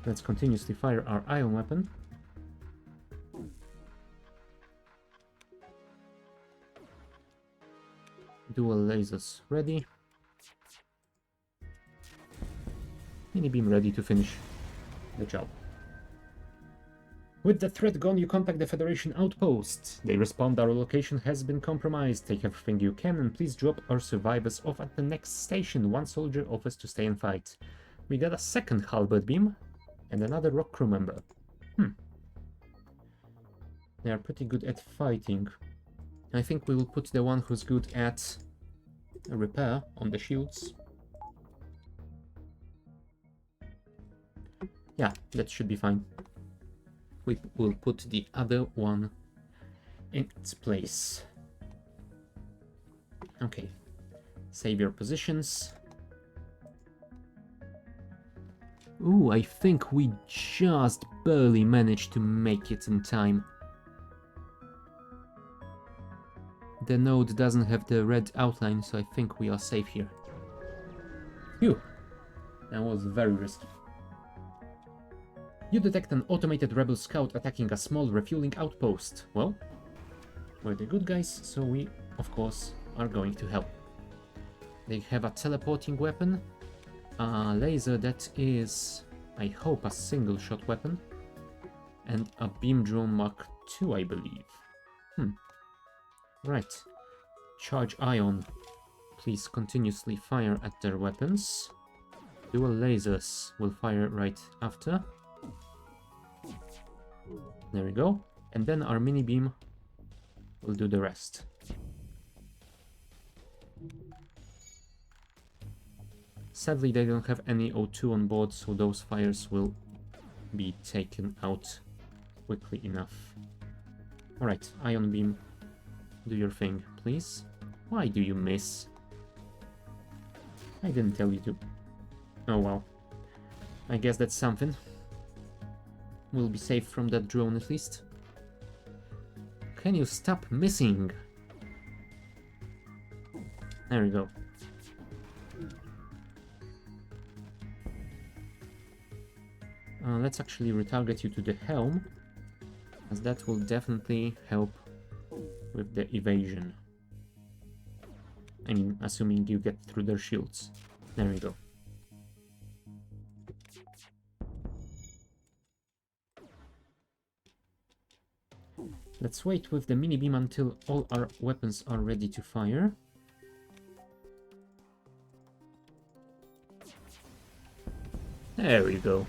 Let's continuously fire our ion weapon. Dual lasers ready. Mini beam ready to finish the job. With the threat gone, you contact the Federation outpost. They respond, our location has been compromised. Take everything you can and please drop our survivors off at the next station. One soldier offers to stay and fight. We got a second halberd beam and another rock crew member. They are pretty good at fighting. I think we will put the one who's good at repair on the shields. Yeah, that should be fine. We will put the other one in its place. Okay, save your positions. Ooh, I think we just barely managed to make it in time. The node doesn't have the red outline, so I think we are safe here. Phew, that was very risky. You detect an automated rebel scout attacking a small refueling outpost. Well, we're the good guys, so we, of course, are going to help. They have a teleporting weapon, a laser that is, I hope, a single-shot weapon, and a beam drone Mark II, I believe. Right. Charge ion. Please continuously fire at their weapons. Dual lasers will fire right after. There we go. And then our mini beam will do the rest. Sadly, they don't have any O2 on board, so those fires will be taken out quickly enough. Alright, ion beam, do your thing, please. Why do you miss? I didn't tell you to. Oh well. I guess that's something. We'll be safe from that drone at least. Can you stop missing? There we go. Let's actually retarget you to the helm, as that will definitely help with the evasion. I mean, assuming you get through their shields. There we go. Let's wait with the mini beam until all our weapons are ready to fire. There we go.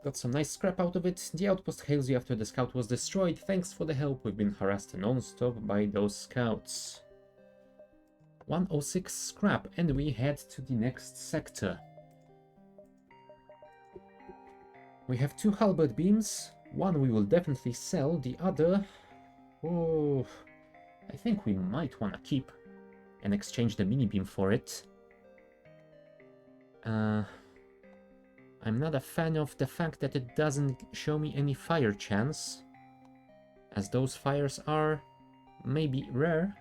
Got some nice scrap out of it. The outpost hails you after the scout was destroyed. Thanks for the help. We've been harassed non-stop by those scouts. 106 scrap, and we head to the next sector. We have 2 halberd beams. One we will definitely sell. The other... oh, I think we might want to keep and exchange the mini beam for it. I'm not a fan of the fact that it doesn't show me any fire chance, as those fires are maybe rare,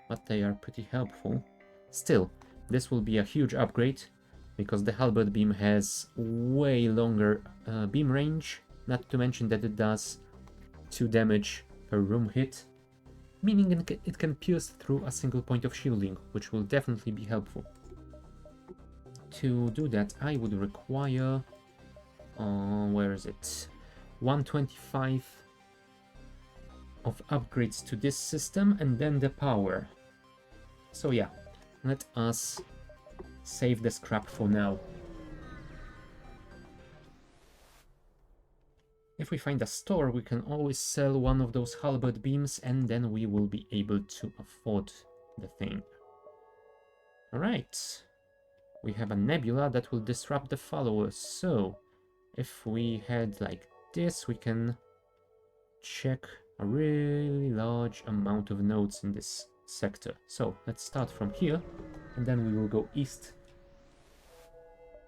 but they are pretty helpful. Still, this will be a huge upgrade, because the halberd beam has way longer beam range, not to mention that it does 2 damage per room hit, meaning it can pierce through a single point of shielding, which will definitely be helpful. To do that, I would require, where is it? 125 of upgrades to this system, and then the power. So yeah, let us save the scrap for now. If we find a store, we can always sell one of those halberd beams, and then we will be able to afford the thing. Alright. We have a nebula that will disrupt the followers, so if we head like this, we can check a really large amount of nodes in this sector. So let's start from here, and then we will go east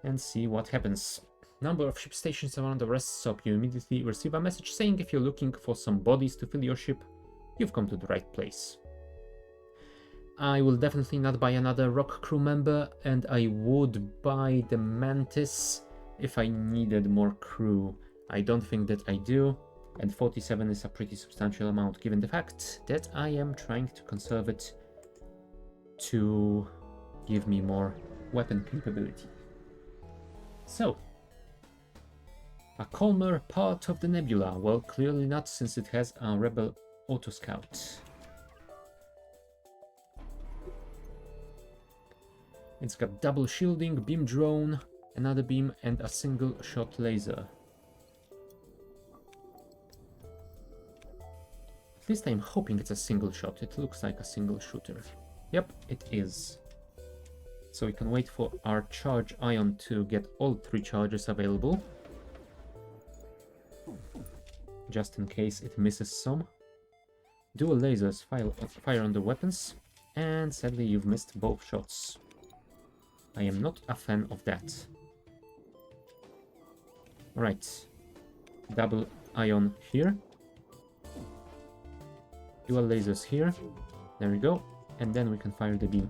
and see what happens. Number of ship stations around the rest stop. You immediately receive a message saying if you're looking for some bodies to fill your ship, you've come to the right place. I will definitely not buy another rock crew member, and I would buy the Mantis if I needed more crew. I don't think that I do. And 47 is a pretty substantial amount, given the fact that I am trying to conserve it to give me more weapon capability. So, a calmer part of the nebula. Well, clearly not, since it has a rebel autoscout. It's got double shielding, beam drone, another beam, and a single shot laser. At least I'm hoping it's a single shot. It looks like a single shooter. Yep, it is. So we can wait for our charge ion to get all 3 charges available, just in case it misses some. Dual lasers fire on the weapons, and sadly you've missed both shots. I am not a fan of that. Alright, double ion here, dual lasers here, there we go, and then we can fire the beam.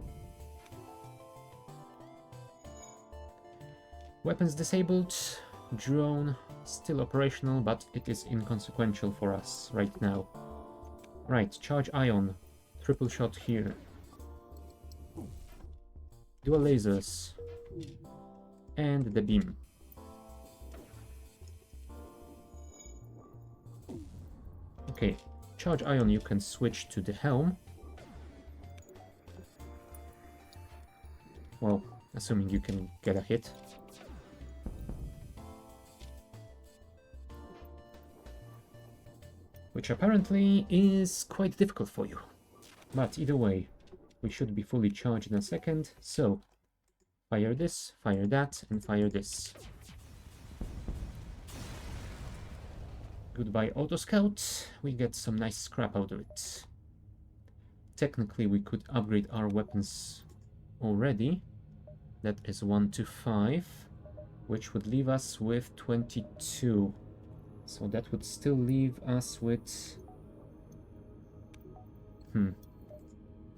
Weapons disabled, drone still operational, but it is inconsequential for us right now. Right, charge ion, triple shot here. Dual lasers, and the beam. Okay, charge ion you can switch to the helm. Well, assuming you can get a hit. Which apparently is quite difficult for you. But either way, we should be fully charged in a second, so fire this, fire that, and fire this. Goodbye autoscout, we get some nice scrap out of it. Technically we could upgrade our weapons already. That is 1 to 5, which would leave us with 22. So that would still leave us with... It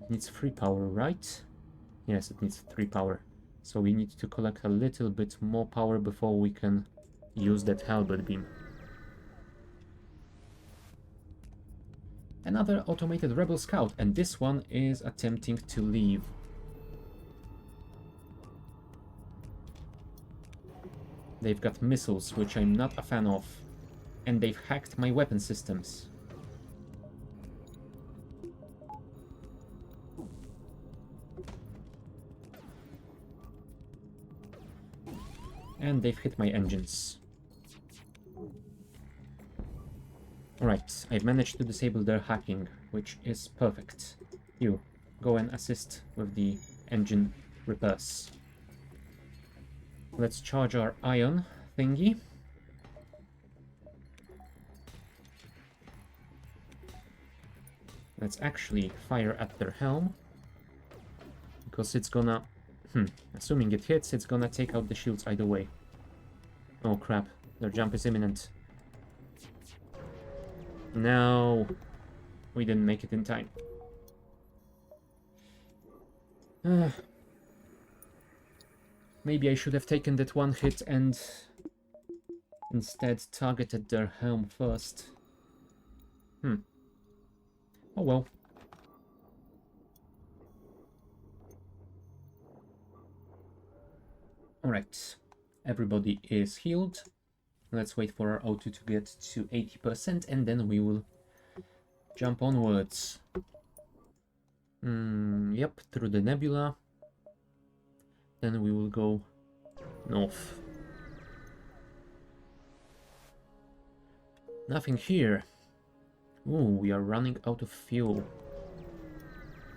needs 3 power, right? Yes, it needs 3 power. So we need to collect a little bit more power before we can use that halberd beam. Another automated rebel scout, and this one is attempting to leave. They've got missiles, which I'm not a fan of. And they've hacked my weapon systems. And they've hit my engines. Alright, I've managed to disable their hacking, which is perfect. You, go and assist with the engine repairs. Let's charge our ion thingy. Let's actually fire at their helm, because it's gonna... assuming it hits, it's gonna take out the shields either way. Oh crap, their jump is imminent. No, we didn't make it in time. Maybe I should have taken that one hit and instead targeted their helm first. Oh well. Alright, everybody is healed. Let's wait for our O2 to get to 80% and then we will jump onwards. Yep, through the nebula. Then we will go north. Nothing here. Ooh, we are running out of fuel.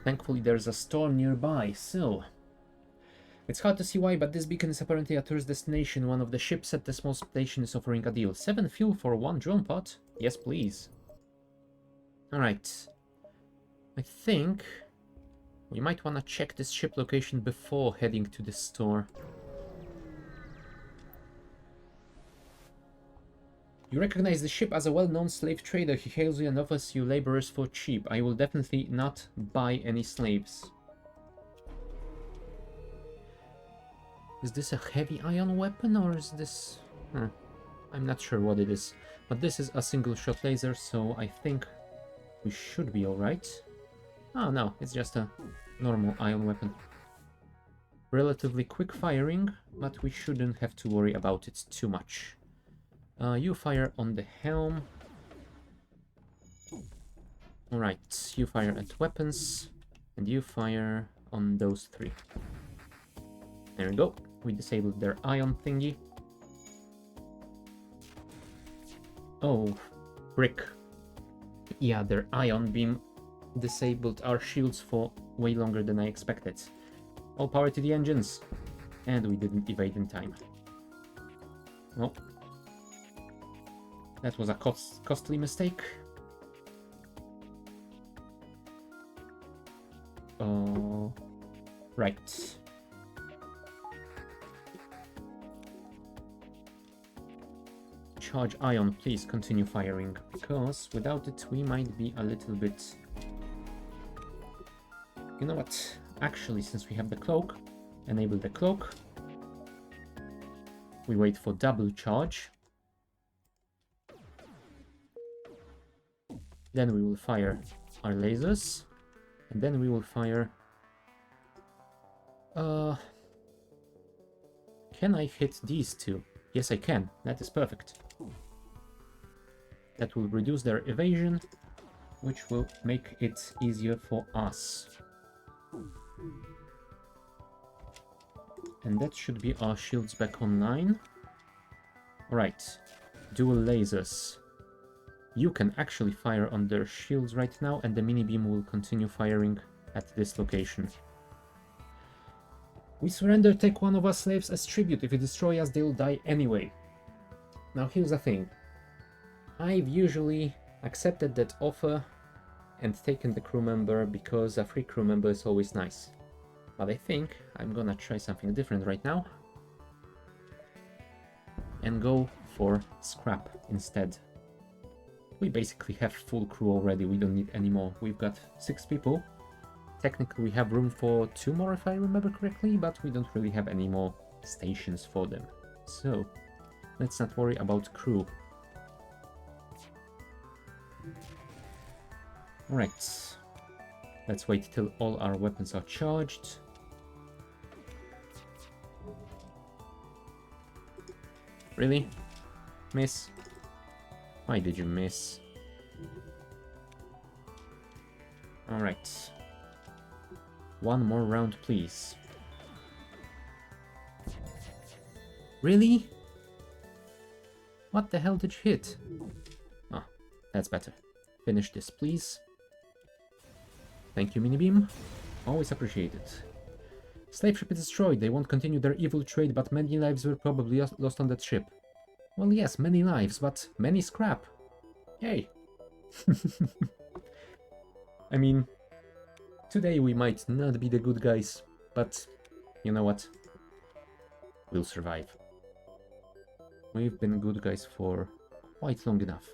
Thankfully there's a storm nearby, so... It's hard to see why, but this beacon is apparently a tourist destination. One of the ships at the small station is offering a deal. 7 fuel for 1 drone pod? Yes, please. Alright. I think we might want to check this ship location before heading to the store. You recognize the ship as a well-known slave trader. He hails you and offers you laborers for cheap. I will definitely not buy any slaves. Is this a heavy ion weapon or is this... I'm not sure what it is. But this is a single shot laser, so I think we should be alright. Oh no, it's just a normal ion weapon. Relatively quick firing, but we shouldn't have to worry about it too much. You fire on the helm. Alright, you fire at weapons, and you fire on those three. There we go, we disabled their ion thingy. Oh, brick. Yeah, their ion beam disabled our shields for way longer than I expected. All power to the engines. And we didn't evade in time. Well, that was a costly mistake. Right. Charge ion, please continue firing, because without it we might be a little bit... You know what? Actually, since we have the cloak, enable the cloak. We wait for double charge. Then we will fire our lasers. And then we will fire... Can I hit these two? Yes, I can. That is perfect. That will reduce their evasion, which will make it easier for us. And that should be our shields back online. Alright, dual lasers. You can actually fire on their shields right now, and the mini beam will continue firing at this location. We surrender, take one of our slaves as tribute. If you destroy us, they'll die anyway. Now here's the thing. I've usually accepted that offer and taken the crew member because a free crew member is always nice. But I think I'm gonna try something different right now. And go for scrap instead. We basically have full crew already, we don't need any more. We've got 6 people. Technically we have room for 2 more if I remember correctly, but we don't really have any more stations for them. So, let's not worry about crew. Alright. Let's wait till all our weapons are charged. Really? Miss? Why did you miss? Alright. One more round, please. Really? What the hell did you hit? Ah, that's better. Finish this, please. Thank you, Minibeam. Always appreciated. Slave ship is destroyed. They won't continue their evil trade, but many lives were probably lost on that ship. Well, yes, many lives, but many scrap. Yay. I mean, today we might not be the good guys, but you know what? We'll survive. We've been good guys for quite long enough.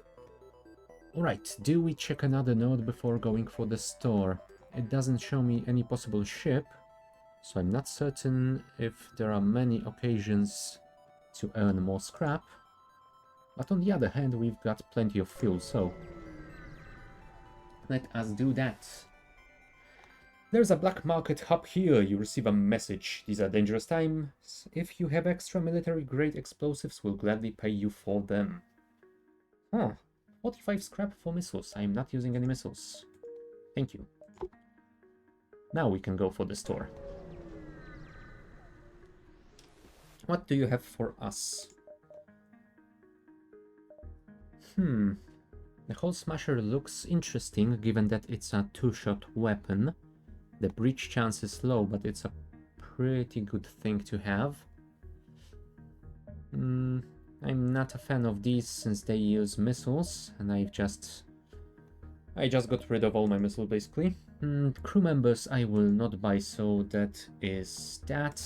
Alright, do we check another node before going for the store? It doesn't show me any possible ship, so I'm not certain if there are many occasions to earn more scrap. But on the other hand, we've got plenty of fuel, so let us do that. There's a black market hub here. You receive a message. These are dangerous times. If you have extra military-grade explosives, we'll gladly pay you for them. Huh. 45 scrap for missiles. I am not using any missiles. Thank you. Now we can go for the store. What do you have for us? The Hull Smasher looks interesting, given that it's a 2-shot weapon. The breach chance is low, but it's a pretty good thing to have. I'm not a fan of these since they use missiles, and I just got rid of all my missiles basically. Crew members I will not buy, so that is that.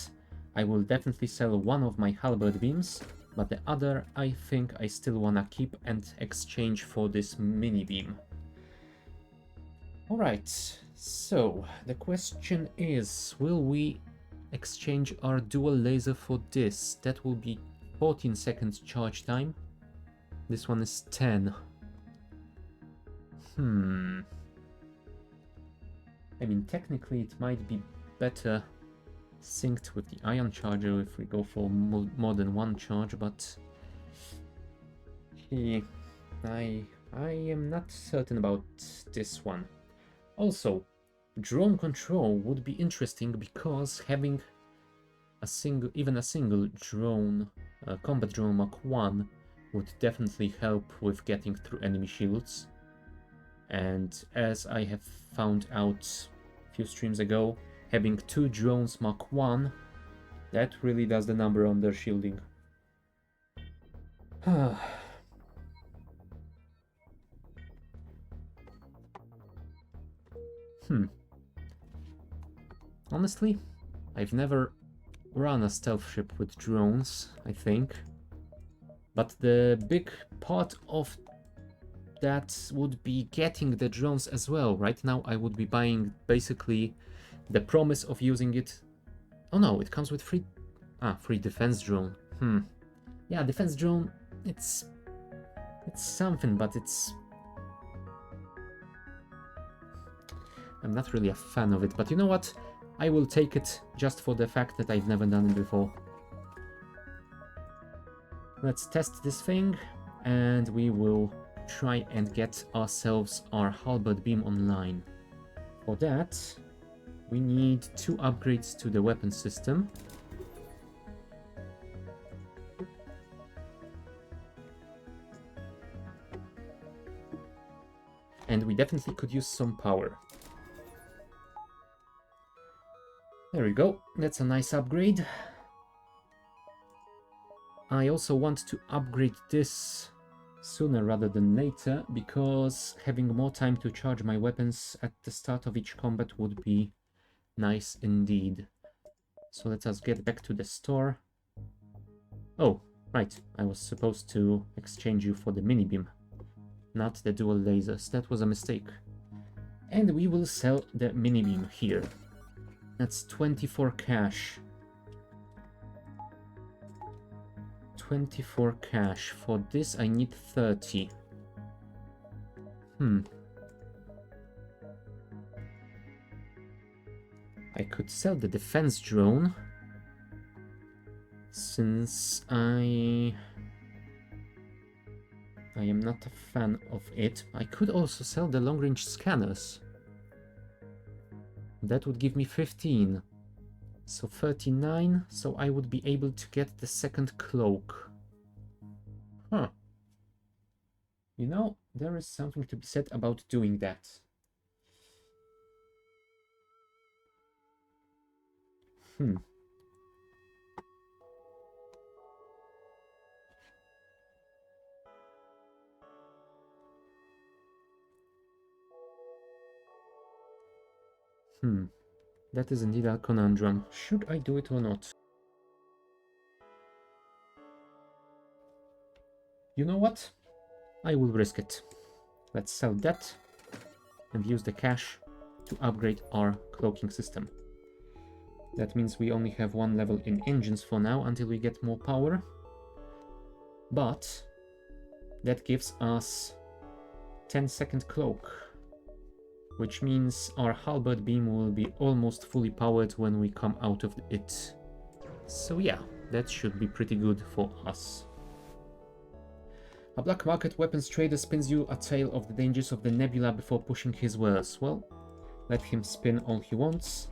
I will definitely sell one of my halberd beams, but the other I think I still wanna keep and exchange for this mini beam. Alright, so the question is, will we exchange our dual laser for this? That will be 14 seconds charge time. This one is 10. I mean, technically it might be better synced with the ion charger if we go for more than one charge, but I am not certain about this one. Also, drone control would be interesting because having even a single drone, combat drone Mach 1, would definitely help with getting through enemy shields. And as I have found out a few streams ago, having 2 drones Mach 1, that really does the number on their shielding. Honestly, I've never run a stealth ship with drones, I think. But the big part of that would be getting the drones as well. Right now I would be buying basically the promise of using it. Oh no, it comes with free defense drone. Yeah, defense drone, it's something, but I'm not really a fan of it, but you know what? I will take it just for the fact that I've never done it before. Let's test this thing, and we will try and get ourselves our halberd beam online. For that, we need 2 upgrades to the weapon system. And we definitely could use some power. There we go, that's a nice upgrade. I also want to upgrade this sooner rather than later, because having more time to charge my weapons at the start of each combat would be nice indeed. So let us get back to the store. Oh, right, I was supposed to exchange you for the mini beam, not the dual lasers. That was a mistake. And we will sell the mini beam here. That's 24 cash. 24 cash. For this I need 30. I could sell the defense drone, since I am not a fan of it. I could also sell the long-range scanners. That would give me 15. So 39, so I would be able to get the second cloak. You know, there is something to be said about doing that. That is indeed a conundrum. Should I do it or not? You know what? I will risk it. Let's sell that and use the cash to upgrade our cloaking system. That means we only have 1 level in engines for now until we get more power. But that gives us 10-second cloak, which means our halberd beam will be almost fully powered when we come out of it. So yeah, that should be pretty good for us. A black market weapons trader spins you a tale of the dangers of the nebula before pushing his wares. Well, let him spin all he wants.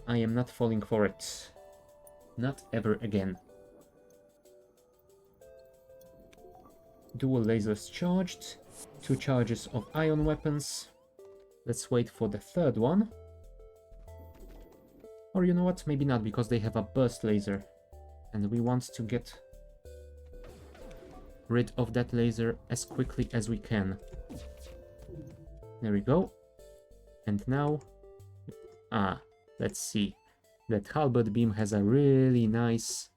I am not falling for it. Not ever again. Dual lasers charged. 2 charges of ion weapons. Let's wait for the third one. Or you know what, maybe not, because they have a burst laser. And we want to get rid of that laser as quickly as we can. There we go. And now... let's see. That halberd beam has a really nice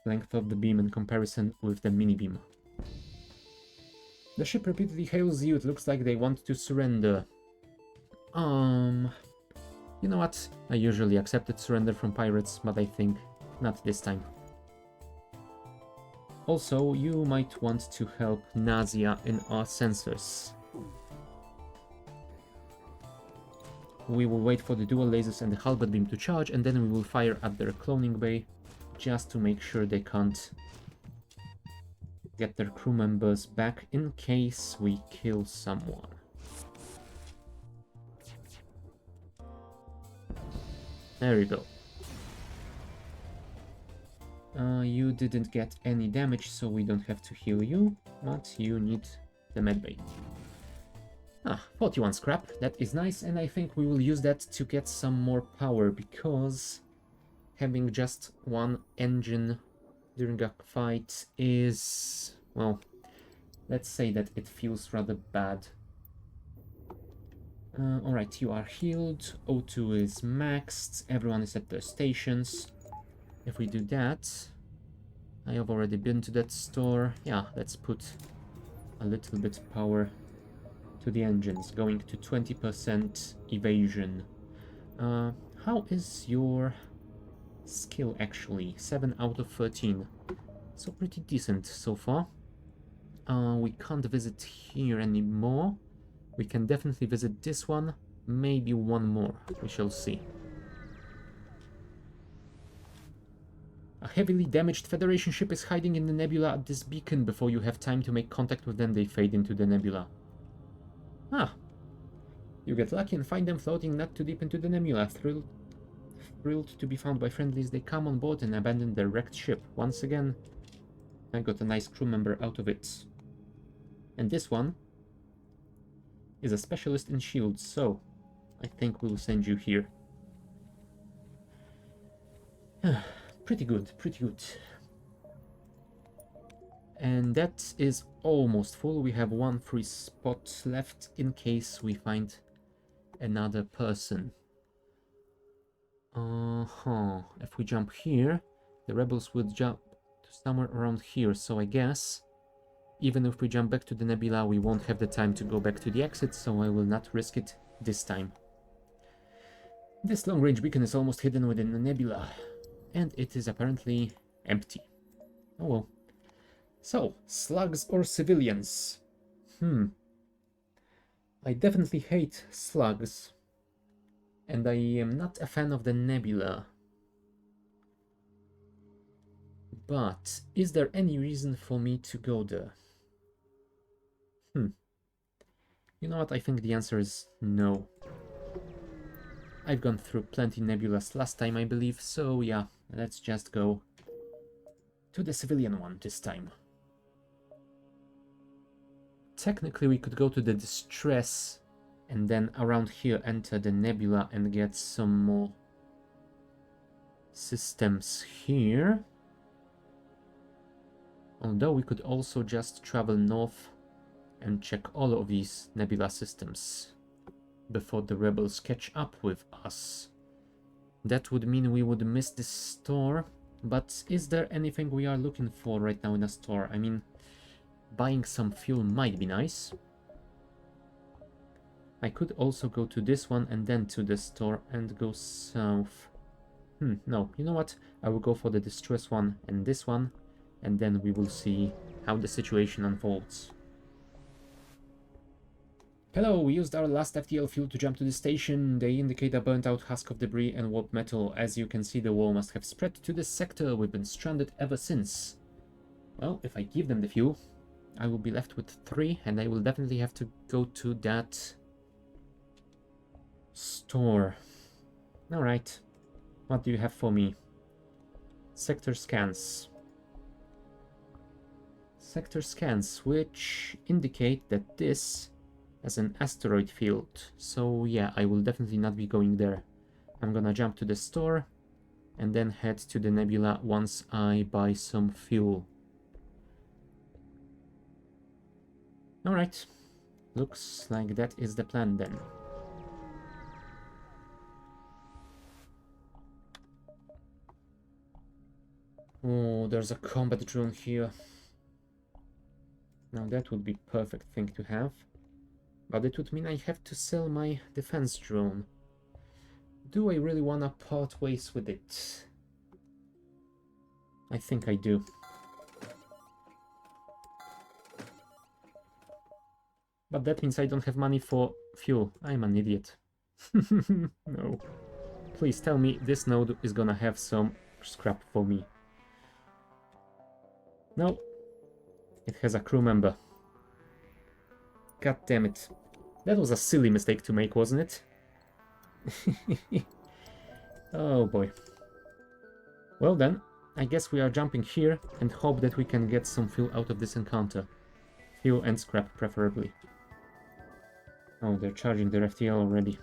length of the beam in comparison with the mini beam. The ship repeatedly hails you. It looks like they want to surrender. You know what? I usually accepted surrender from pirates, but I think not this time. Also, you might want to help Nazia in our sensors. We will wait for the dual lasers and the halberd beam to charge, and then we will fire at their cloning bay, just to make sure they can't get their crew members back in case we kill someone. There you go. You didn't get any damage, so we don't have to heal you, but you need the medbay. 41 scrap, that is nice, and I think we will use that to get some more power, because having just one engine during a fight is, well, let's say that it feels rather bad. Alright, you are healed, O2 is maxed, everyone is at their stations. If we do that, I have already been to that store. Yeah, let's put a little bit power to the engines, going to 20% evasion. How is your skill actually? 7 out of 13. So pretty decent so far. We can't visit here anymore. We can definitely visit this one, maybe one more, we shall see. A heavily damaged Federation ship is hiding in the nebula at this beacon. Before you have time to make contact with them, they fade into the nebula. You get lucky and find them floating not too deep into the nebula. Thrilled to be found by friendlies, they come on board and abandon their wrecked ship. Once again, I got a nice crew member out of it. And this one is a specialist in shields, so I think we'll send you here. Pretty good, pretty good. And that is almost full. We have one free spot left in case we find another person. If we jump here, the rebels would jump to somewhere around here, so I guess even if we jump back to the nebula, we won't have the time to go back to the exit, so I will not risk it this time. This long-range beacon is almost hidden within the nebula, and it is apparently empty. Oh well. So, slugs or civilians? I definitely hate slugs, and I am not a fan of the nebula. But is there any reason for me to go there? You know what, I think the answer is no. I've gone through plenty nebulas last time, I believe, so yeah, let's just go to the civilian one this time. Technically we could go to the distress and then around here enter the nebula and get some more systems here. Although we could also just travel north and check all of these nebula systems before the rebels catch up with us. That would mean we would miss this store, but is there anything we are looking for right now in a store? I mean, buying some fuel might be nice. I could also go to this one and then to the store and go south. No, you know what? I will go for the distress one and this one, and then we will see how the situation unfolds. Hello, we used our last FTL fuel to jump to the station. They indicate a burnt out husk of debris and warped metal. As you can see, the war must have spread to this sector. We've been stranded ever since. Well, if I give them the fuel, I will be left with 3, and I will definitely have to go to that store. Alright, what do you have for me? Sector scans. Sector scans, which indicate that this has an asteroid field. So yeah, I will definitely not be going there. I'm gonna jump to the store and then head to the nebula once I buy some fuel. Alright, looks like that is the plan then. Oh, there's a combat drone here. Now that would be perfect thing to have. But it would mean I have to sell my defense drone. Do I really wanna part ways with it? I think I do. But that means I don't have money for fuel. I'm an idiot. No. Please tell me this node is gonna have some scrap for me. No. It has a crew member. God damn it. That was a silly mistake to make, wasn't it? Oh boy. Well then, I guess we are jumping here and hope that we can get some fuel out of this encounter. Fuel and scrap, preferably. Oh, they're charging their FTL already.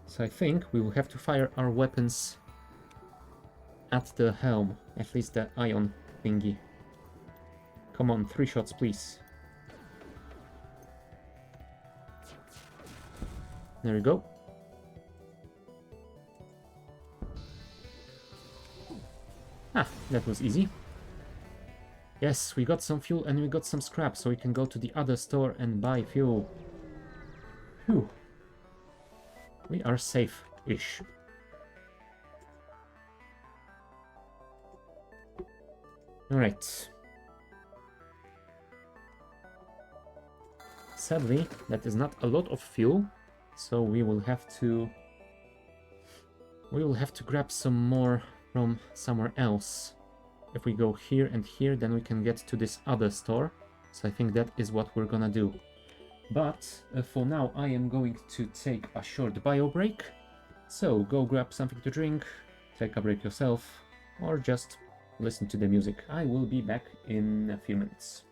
So I think we will have to fire our weapons at the helm, at least the ion thingy. Come on, 3 shots, please. There we go. Ah, that was easy. Yes, we got some fuel and we got some scrap, so we can go to the other store and buy fuel. Phew. We are safe-ish. Alright. Sadly, that is not a lot of fuel, so we will have to grab some more from somewhere else. If we go here and here, then we can get to this other store. So I think that is what we're gonna do. But for now, I am going to take a short bio break. So go grab something to drink, take a break yourself, or just listen to the music. I will be back in a few minutes.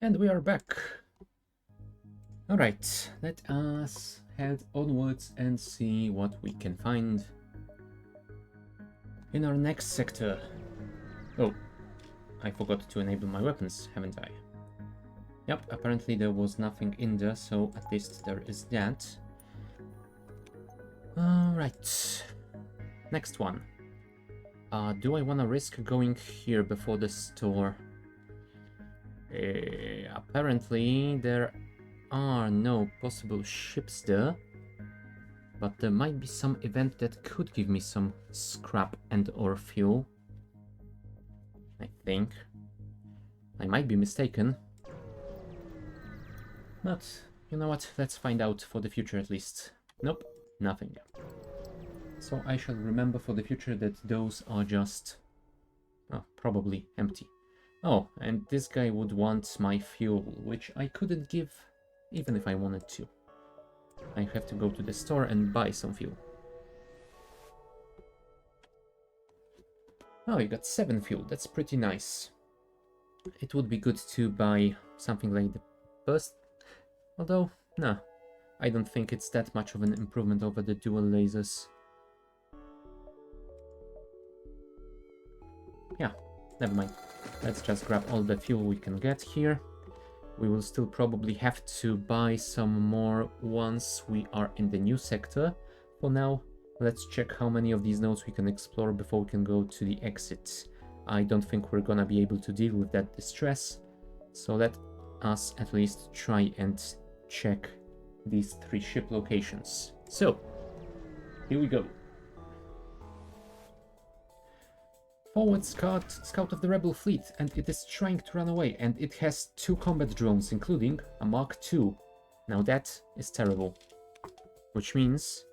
And we are back. Alright, let us head onwards and see what we can find in our next sector. Oh, I forgot to enable my weapons, haven't I? Yep, apparently there was nothing in there, so at least there is that. Alright, next one. Do I want to risk going here before the store? Apparently there are no possible ships there, but there might be some event that could give me some scrap and or fuel. I think. I might be mistaken. But, you know what, let's find out for the future at least. Nope, nothing. So I shall remember for the future that those are just... oh, probably empty. Oh, and this guy would want my fuel, which I couldn't give even if I wanted to. I have to go to the store and buy some fuel. Oh, you got 7 fuel, that's pretty nice. It would be good to buy something like the burst, although, no, I don't think it's that much of an improvement over the dual lasers. Yeah, never mind. Let's just grab all the fuel we can get here. We will still probably have to buy some more once we are in the new sector. For now, let's check how many of these nodes we can explore before we can go to the exit. I don't think we're gonna be able to deal with that distress, so let us at least try and check these 3 ship locations. So, here we go. Forward scout of the rebel fleet, and it is trying to run away, and it has 2 combat drones, including a Mark II. Now that is terrible. Which means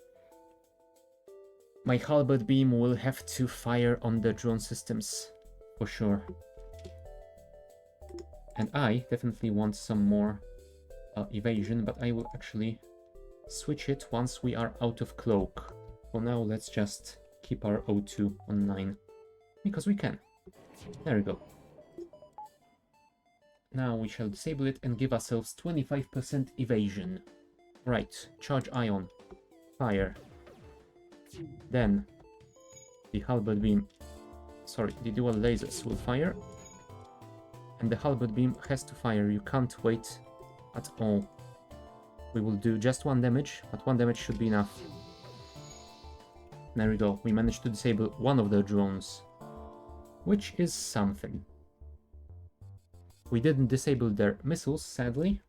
my halberd beam will have to fire on the drone systems, for sure. And I definitely want some more evasion, but I will actually switch it once we are out of cloak. For now, let's just keep our O2 on 9. Because we can. There we go. Now we shall disable it and give ourselves 25% evasion. Right, charge ion. Fire. Then the halberd beam, sorry, the dual lasers will fire. And the halberd beam has to fire, you can't wait at all. We will do just 1 damage, but 1 damage should be enough. There we go, we managed to disable one of the drones. Which is something. We didn't disable their missiles, sadly.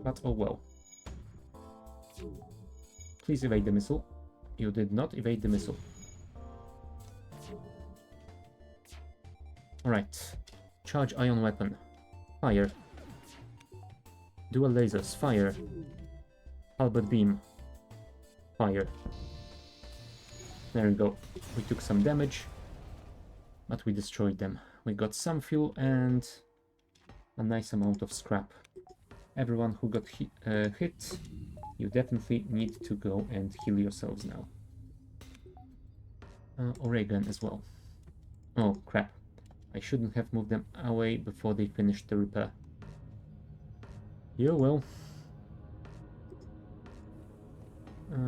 But oh well. Please evade the missile. You did not evade the missile. Alright. Charge ion weapon. Fire. Dual lasers. Fire. Halberd beam. Fire. There we go. We took some damage. But we destroyed them. We got some fuel and a nice amount of scrap. Everyone who got hit, you definitely need to go and heal yourselves now. Oregon as well. Oh crap. I shouldn't have moved them away before they finished the repair. You will.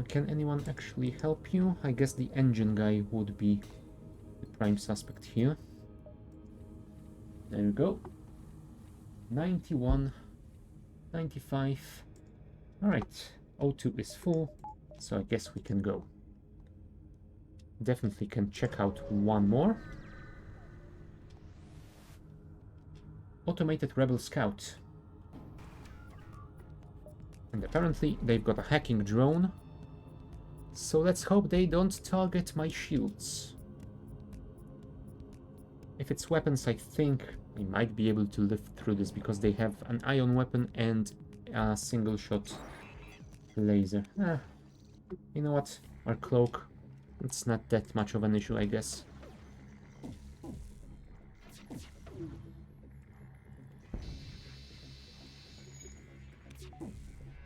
Can anyone actually help you? I guess the engine guy would be the prime suspect here. There we go. 91, 95. Alright, O2 is full, so I guess we can go. Definitely can check out one more. Automated Rebel Scout. And apparently they've got a hacking drone. So let's hope they don't target my shields. If it's weapons, I think I might be able to live through this because they have an ion weapon and a single shot laser. You know what? Our cloak, it's not that much of an issue, I guess.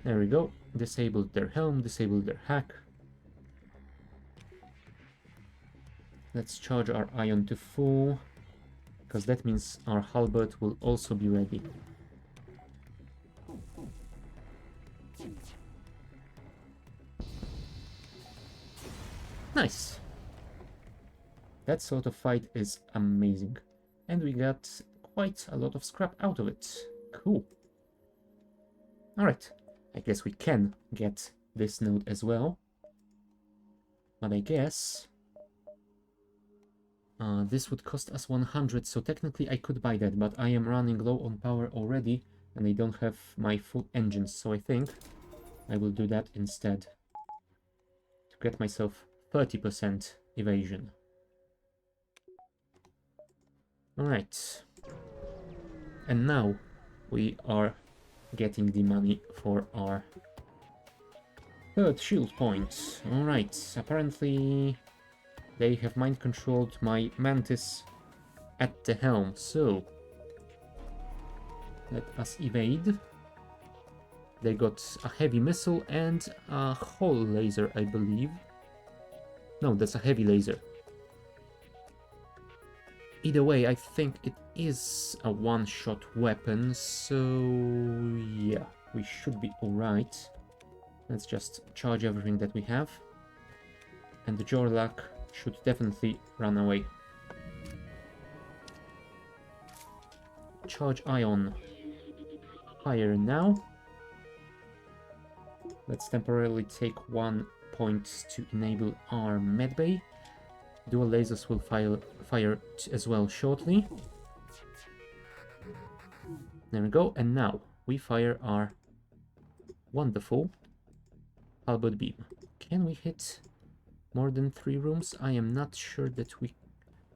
There we go. Disabled their helm, disabled their hack. Let's charge our ion to full. because that means our halberd will also be ready. Nice! That sort of fight is amazing. And we got quite a lot of scrap out of it. Cool. Alright, I guess we can get this node as well. But I guess this would cost us 100, so technically I could buy that, but I am running low on power already, and I don't have my full engines, so I think I will do that instead to get myself 30% evasion. Alright. And now we are getting the money for our third shield point. Alright, apparently they have mind-controlled my Mantis at the helm, so let us evade. They got a heavy missile and a hull laser, I believe. No, that's a heavy laser. Either way, I think it is a one-shot weapon, so yeah, we should be alright. Let's just charge everything that we have. And the Jorlak should definitely run away. Charge ion. Fire now. Let's temporarily take 1 point to enable our medbay. Dual lasers will fire as well shortly. There we go, and now we fire our wonderful halberd beam. Can we hit more than 3 rooms? I am not sure that we...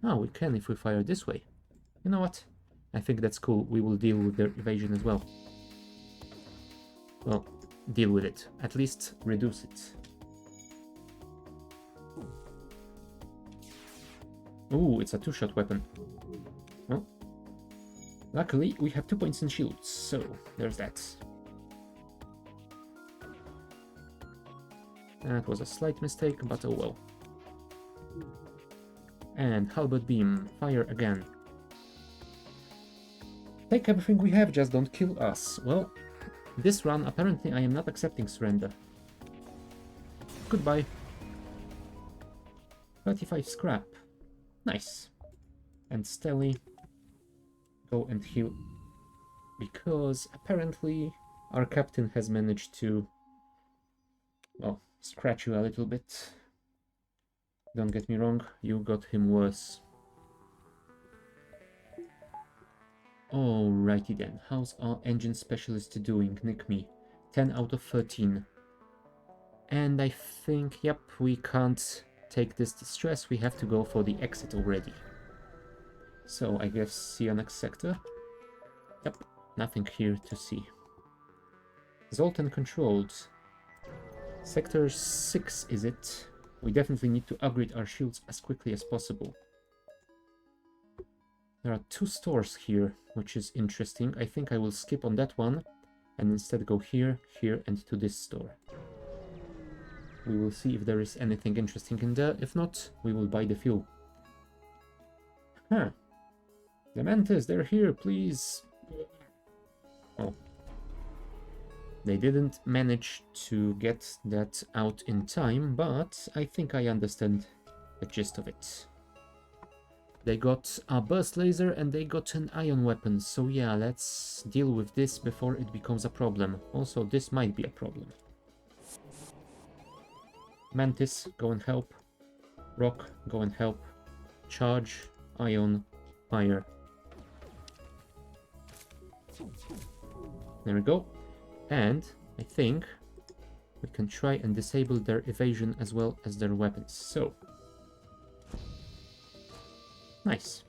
No, we can if we fire this way. You know what? I think that's cool. We will deal with their evasion as well. Well, deal with it. At least reduce it. Ooh, it's a 2-shot weapon. Well, luckily we have 2 points in shields, so there's that. That was a slight mistake, but oh well. And halberd beam, fire again. Take everything we have, just don't kill us. Well, this run apparently I am not accepting surrender. Goodbye. 35 scrap. Nice. And Stelly, go and heal, because apparently our captain has managed to, well, scratch you a little bit. Don't get me wrong, you got him worse. Alrighty then, how's our engine specialist doing? Nick me. 10 out of 13. And I think, yep, we can't take this distress, we have to go for the exit already. So I guess see you next sector. Yep, nothing here to see. Zoltan controlled. Sector 6 is it? We definitely need to upgrade our shields as quickly as possible. There are 2 stores here, which is interesting. I think I will skip on that one and instead go here, here, and to this store. We will see if there is anything interesting in there. If not, we will buy the fuel. Huh. The Mantis, they're here, please. Oh. They didn't manage to get that out in time, but I think I understand the gist of it. They got a burst laser and they got an ion weapon, so yeah, let's deal with this before it becomes a problem. Also, this might be a problem. Mantis, go and help. Rock, go and help. Charge, ion, fire. There we go. And I think we can try and disable their evasion as well as their weapons. So, nice.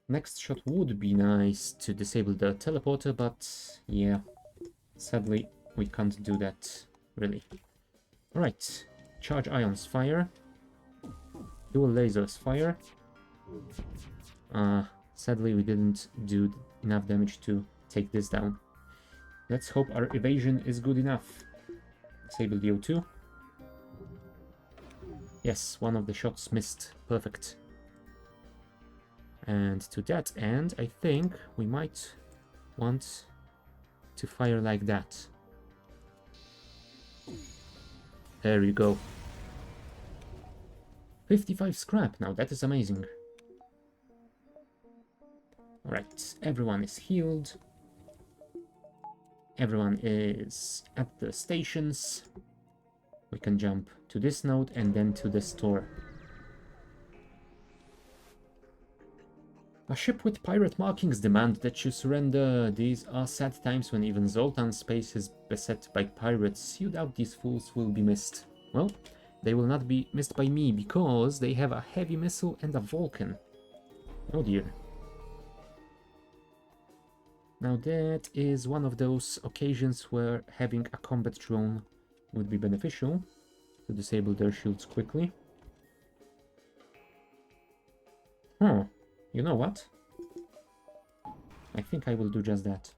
Next shot would be nice to disable the teleporter, but yeah, sadly we can't do that, really. Alright, charge ions, fire. Dual lasers, fire. Sadly we didn't do enough damage to take this down. Let's hope our evasion is good enough. Disable the O2. Yes, one of the shots missed. Perfect. And to that end, I think we might want to fire like that. There you go. 55 scrap now, that is amazing. Alright, everyone is healed. Everyone is at the stations. We can jump to this node and then to the store. A ship with pirate markings demand that you surrender. These are sad times when even Zoltan's space is beset by pirates. You doubt these fools will be missed. Well, they will not be missed by me because they have a heavy missile and a Vulcan. Oh dear. Now that is one of those occasions where having a combat drone would be beneficial to disable their shields quickly. Huh. You know what? I think I will do just that.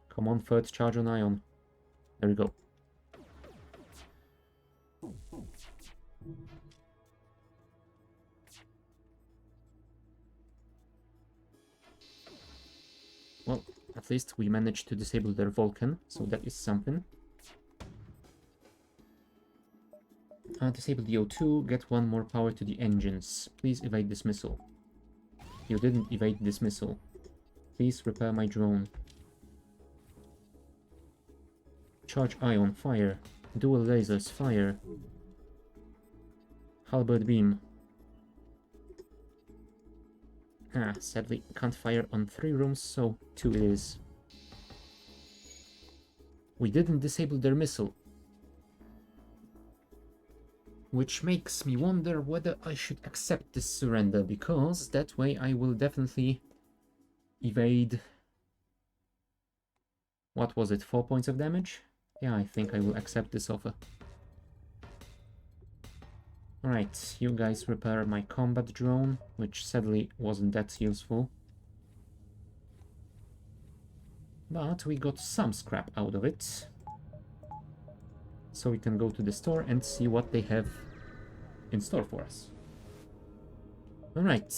Come on, third charge on Ion. There we go. Well, at least we managed to disable their Vulcan, so that is something. Disable the O2, get one more power to the engines. Please evade this missile. You didn't evade this missile. Please repair my drone. Charge Ion, fire. Dual lasers, fire. Halberd beam. Sadly, can't fire on 3 rooms, so 2 it is. We didn't disable their missile. Which makes me wonder whether I should accept this surrender, because that way I will definitely evade... What was it, 4 points of damage? Yeah, I think I will accept this offer. Alright, you guys repair my combat drone, which sadly wasn't that useful. But we got some scrap out of it. So we can go to the store and see what they have in store for us. Alright,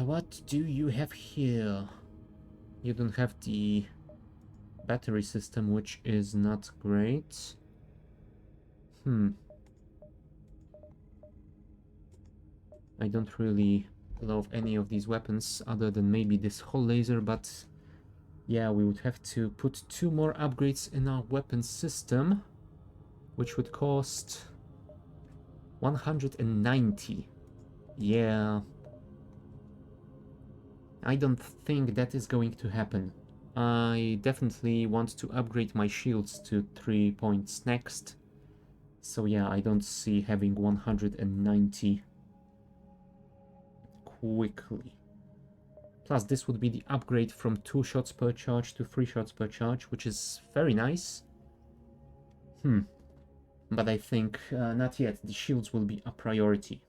what do you have here? You don't have the battery system, which is not great. I don't really love any of these weapons other than maybe this hull laser, but yeah, we would have to put 2 more upgrades in our weapon system, which would cost 190. Yeah. I don't think that is going to happen. I definitely want to upgrade my shields to 3 points next. So yeah, I don't see having 190 quickly. Plus, this would be the upgrade from 2 shots per charge to 3 shots per charge, which is very nice. But I think not yet. The shields will be a priority.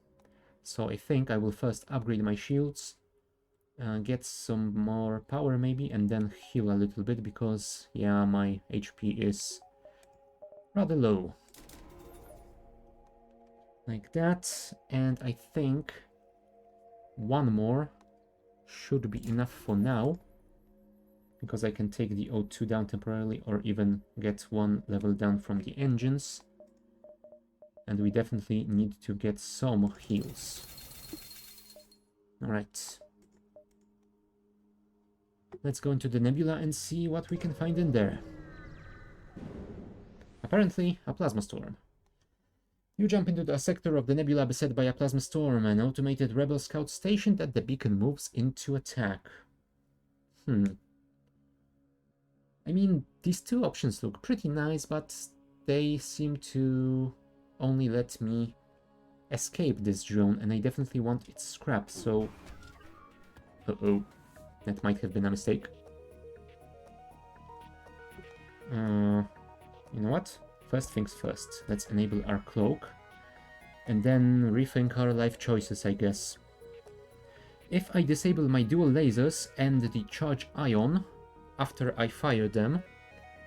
So I think I will first upgrade my shields, get some more power maybe, and then heal a little bit, because yeah, my HP is rather low. Like that, and I think 1 more should be enough for now, because I can take the O2 down temporarily, or even get 1 level down from the engines. And we definitely need to get some heals. Alright. Let's go into the nebula and see what we can find in there. Apparently, a plasma storm. You jump into a sector of the nebula beset by a plasma storm. An automated rebel scout stationed at the beacon moves into attack. I mean, these 2 options look pretty nice, but they seem to only let me escape this drone, and I definitely want its scrap, so... Uh-oh. That might have been a mistake. You know what? First things first. Let's enable our cloak. And then rethink our life choices, I guess. If I disable my dual lasers and the charge ion after I fire them,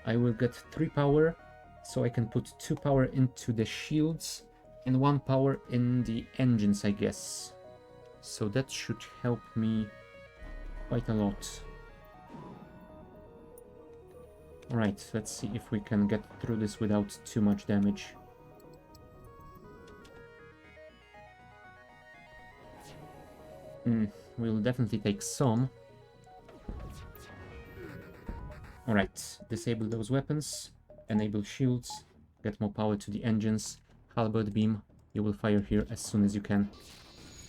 I will get 3 power, so I can put 2 power into the shields and 1 power in the engines, I guess. So that should help me quite a lot. Alright, let's see if we can get through this without too much damage. We'll definitely take some. Alright, disable those weapons, enable shields, get more power to the engines. Halberd beam, you will fire here as soon as you can.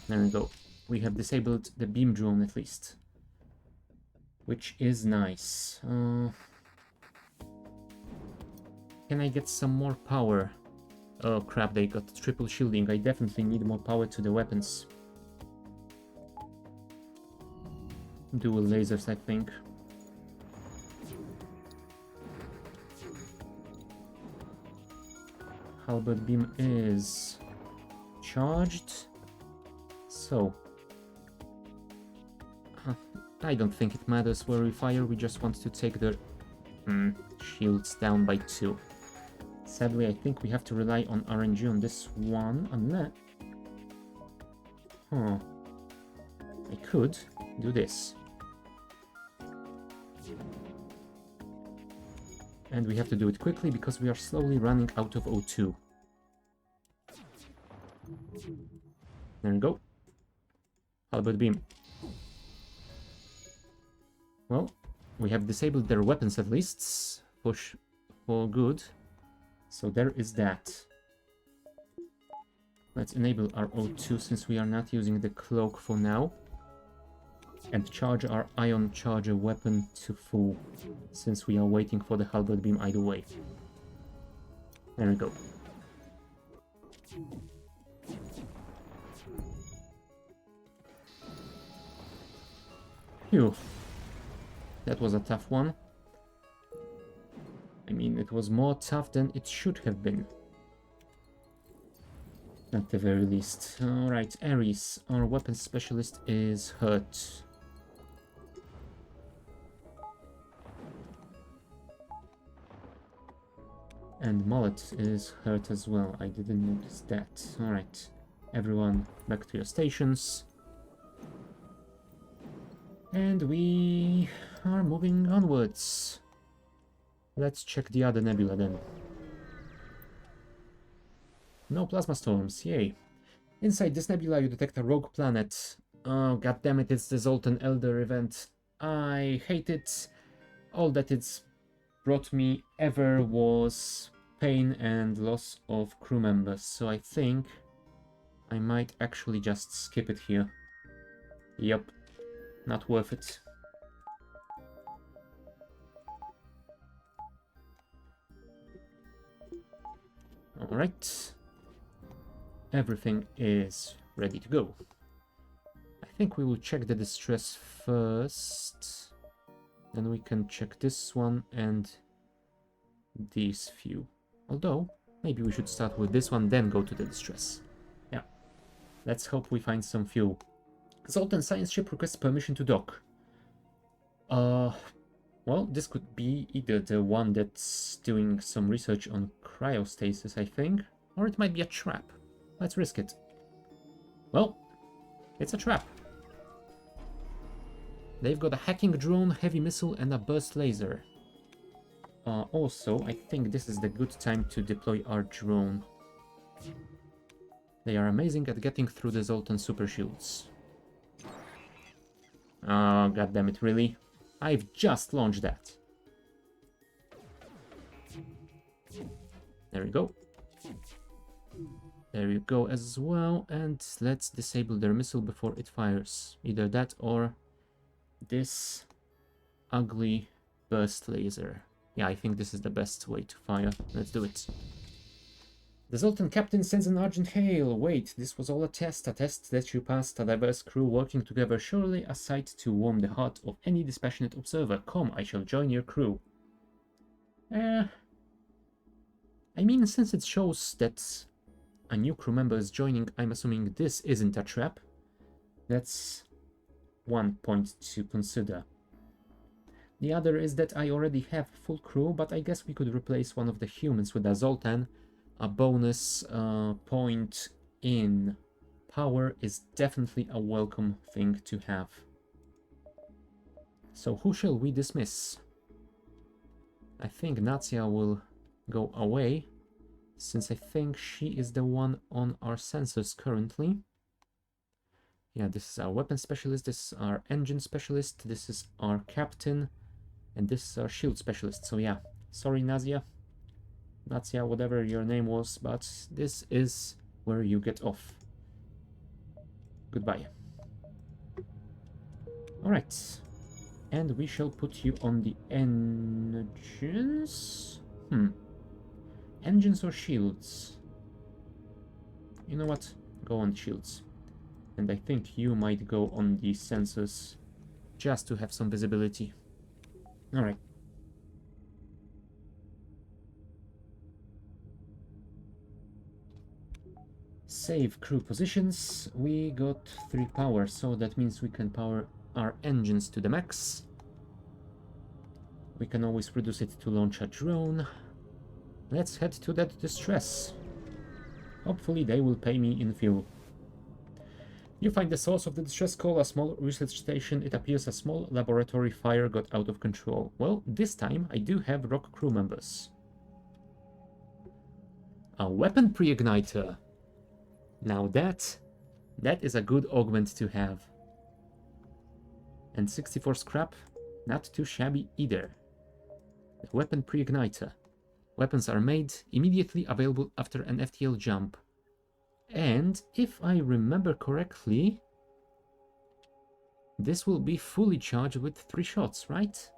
There we go. We have disabled the beam drone at least, which is nice. Can I get some more power? Oh crap, they got triple shielding. I definitely need more power to the weapons. Dual lasers, I think. Halberd beam is charged. So I don't think it matters where we fire, we just want to take the shields down by 2. Sadly, I think we have to rely on RNG on this one, unless... I could do this. And we have to do it quickly because we are slowly running out of O2. There we go. Halberd beam. Well, we have disabled their weapons at least, for good. So there is that. Let's enable our O2 since we are not using the cloak for now. And charge our ion charger weapon to full, since we are waiting for the halberd beam either way. There we go. Phew. That was a tough one. I mean, it was more tough than it should have been. At the very least. Alright, Ares, our weapons specialist, is hurt. And Mullet is hurt as well. I didn't notice that. Alright, everyone back to your stations. And we are moving onwards. Let's check the other nebula then. No plasma storms, yay. Inside this nebula you detect a rogue planet. Oh goddammit, it's the Zoltan Elder event. I hate it. All that it's brought me ever was pain and loss of crew members, so I think I might actually just skip it here. Yup, not worth it. Alright. Everything is ready to go. I think we will check the distress first. Then we can check this one and these few. Although, maybe we should start with this one, then go to the distress. Yeah. Let's hope we find some fuel. Zoltan science ship requests permission to dock. Well, this could be either the one that's doing some research on cryostasis, I think, or it might be a trap. Let's risk it. Well, it's a trap. They've got a hacking drone, heavy missile, and a burst laser. Also, I think this is the good time to deploy our drone. They are amazing at getting through the Zoltan super shields. Oh, goddammit, really? I've just launched that. There we go. There you go as well, and let's disable their missile before it fires. Either that or this ugly burst laser. Yeah, I think this is the best way to fire. Let's do it. The Zoltan captain sends an urgent hail. Wait, this was all a test that you passed, a diverse crew working together, surely a sight to warm the heart of any dispassionate observer. Come, I shall join your crew. I mean, since it shows that a new crew member is joining, I'm assuming this isn't a trap. That's one point to consider. The other is that I already have full crew, but I guess we could replace one of the humans with a Zoltan. a bonus point in power is definitely a welcome thing to have. So who shall we dismiss? I think Natia will go away, since I think she is the one on our sensors currently. Yeah, this is our weapon specialist, this is our engine specialist, this is our captain, and this is our shield specialist. So yeah, sorry Natia, whatever your name was, but this is where you get off. Goodbye. Alright. And we shall put you on the engines? Engines or shields? You know what? Go on the shields. And I think you might go on the sensors just to have some visibility. Alright. Save crew positions. We got 3 power, so that means we can power our engines to the max. We can always reduce it to launch a drone. Let's head to that distress. Hopefully they will pay me in fuel. You find the source of the distress call, a small research station. It appears a small laboratory fire got out of control. Well, this time I do have rock crew members. A weapon pre-igniter. Now that is a good augment to have. And 64 scrap, not too shabby either. The weapon pre-igniter. Weapons are made immediately available after an FTL jump. And if I remember correctly, this will be fully charged with 3 shots, right?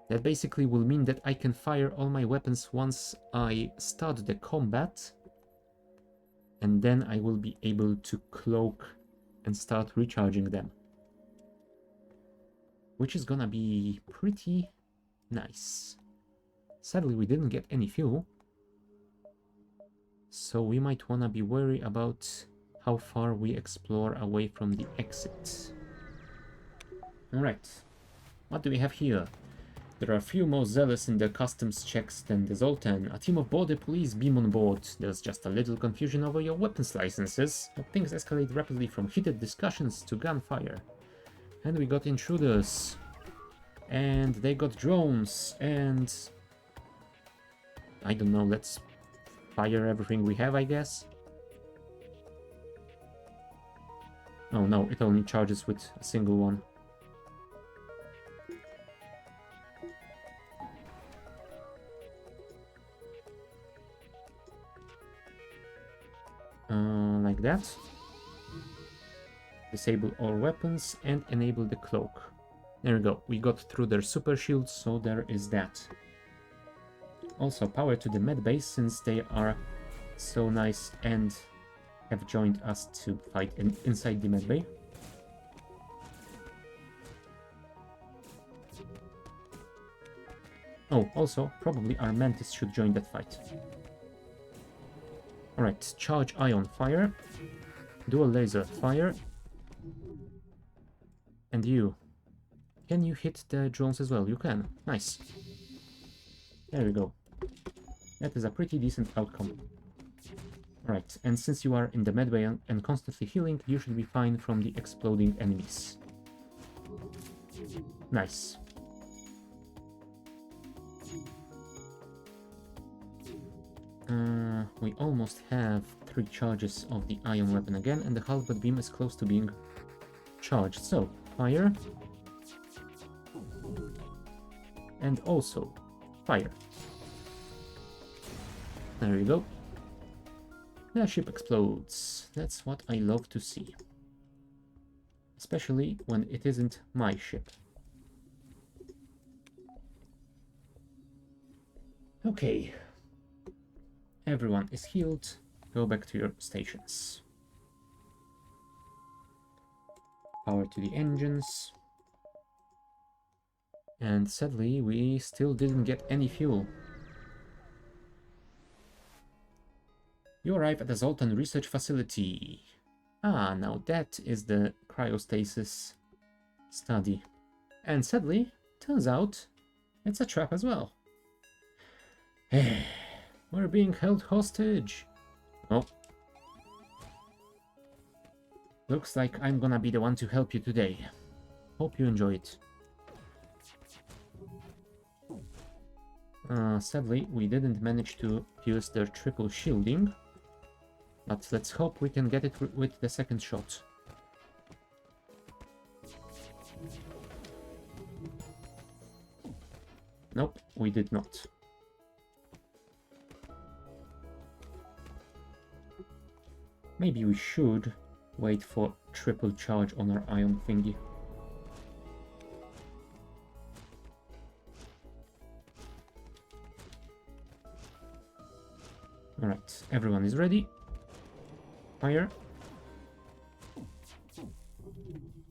That basically will mean that I can fire all my weapons once I start the combat. And then I will be able to cloak and start recharging them. Which is gonna be pretty nice. Sadly, we didn't get any fuel. So we might wanna be wary about how far we explore away from the exit. Alright, what do we have here? There are a few more zealous in their customs checks than the Zoltan. A team of border police beam on board. There's just a little confusion over your weapons licenses, but things escalate rapidly from heated discussions to gunfire. And we got intruders. And they got drones, and... I don't know, let's fire everything we have, I guess? Oh no, it only charges with a single one. Like that. Disable all weapons and enable the cloak. There we go, we got through their super shields, so there is that. Also power to the med base, since they are so nice and have joined us to fight inside the med bay. Oh, also, probably our Mantis should join that fight. Alright, charge ion fire, dual laser fire, and you. Can you hit the drones as well? You can. Nice. There we go. That is a pretty decent outcome. Alright, and since you are in the medbay and constantly healing, you should be fine from the exploding enemies. Nice. We almost have 3 charges of the ion weapon again, and the halberd beam is close to being charged. So, fire. And also, fire. There we go. The ship explodes. That's what I love to see. Especially when it isn't my ship. Okay. Everyone is healed. Go back to your stations. Power to the engines. And sadly, we still didn't get any fuel. You arrive at the Zoltan research facility. Ah, now that is the cryostasis study. And sadly, turns out, it's a trap as well. We're being held hostage. Oh. Looks like I'm gonna be the one to help you today. Hope you enjoy it. Sadly, we didn't manage to use their triple shielding. But let's hope we can get it with the second shot. Nope, we did not. Maybe we should wait for triple charge on our ion thingy. Alright, everyone is ready. Fire.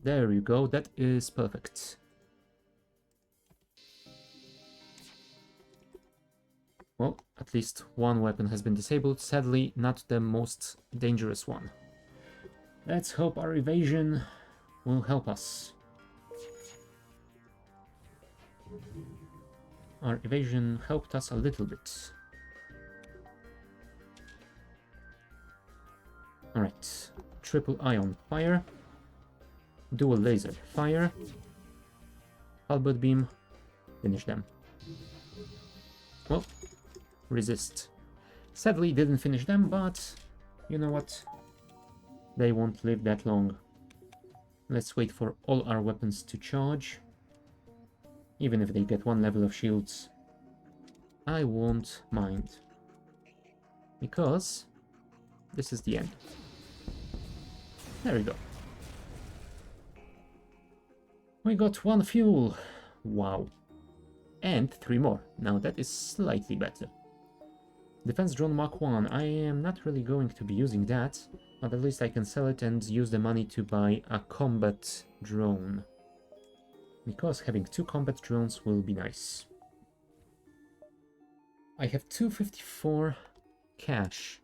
There you go, that is perfect. Well, at least one weapon has been disabled, sadly not the most dangerous one. Let's hope our evasion will help us. Our evasion helped us a little bit. Alright, triple ion, fire. Dual laser, fire. Halberd beam, finish them. Well, resist. Sadly didn't finish them, but you know what? They won't live that long. Let's wait for all our weapons to charge. Even if they get one level of shields, I won't mind. Because this is the end. There we go. We got 1 fuel. Wow. And 3 more. Now that is slightly better. Defense drone Mark 1. I am not really going to be using that, but at least I can sell it and use the money to buy a combat drone. Because having 2 combat drones will be nice. I have 254 cash.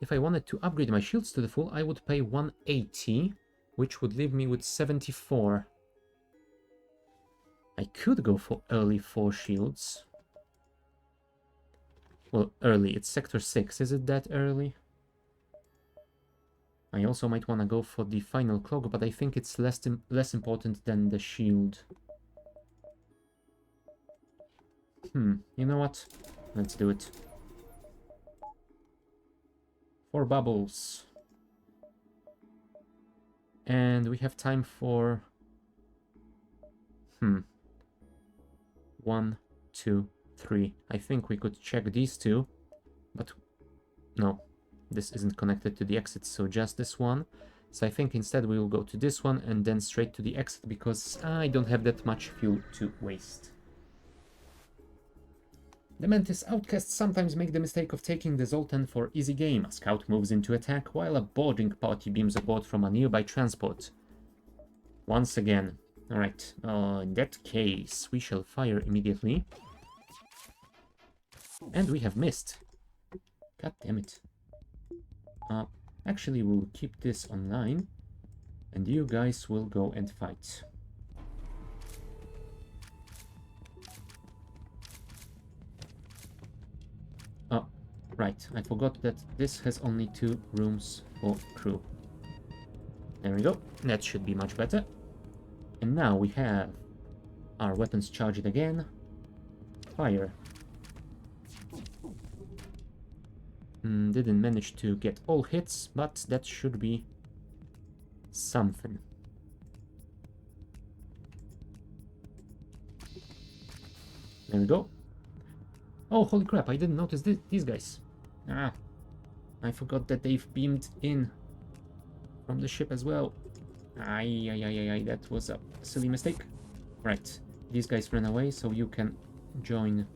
If I wanted to upgrade my shields to the full, I would pay 180, which would leave me with 74. I could go for early 4 shields. Well, early, it's sector 6, is it that early? I also might want to go for the final cloak, but I think it's less important than the shield. You know what? Let's do it. 4 bubbles. And we have time for... 1, 2, 3. I think we could check these 2, but no, this isn't connected to the exit, so just this one. So I think instead we will go to this one and then straight to the exit, because I don't have that much fuel to waste. The Mantis outcasts sometimes make the mistake of taking the Zoltan for easy game. A scout moves into attack while a boarding party beams aboard from a nearby transport. Once again. Alright, in that case, we shall fire immediately. And we have missed. God damn it. Actually, we'll keep this online. And you guys will go and fight. Oh, right. I forgot that this has only 2 rooms for crew. There we go. That should be much better. And now we have our weapons charged again. Fire. Didn't manage to get all hits, but that should be something. There we go. Oh, holy crap, I didn't notice these guys. I forgot that they've beamed in from the ship as well. Ay, that was a silly mistake. Right, these guys ran away, so you can join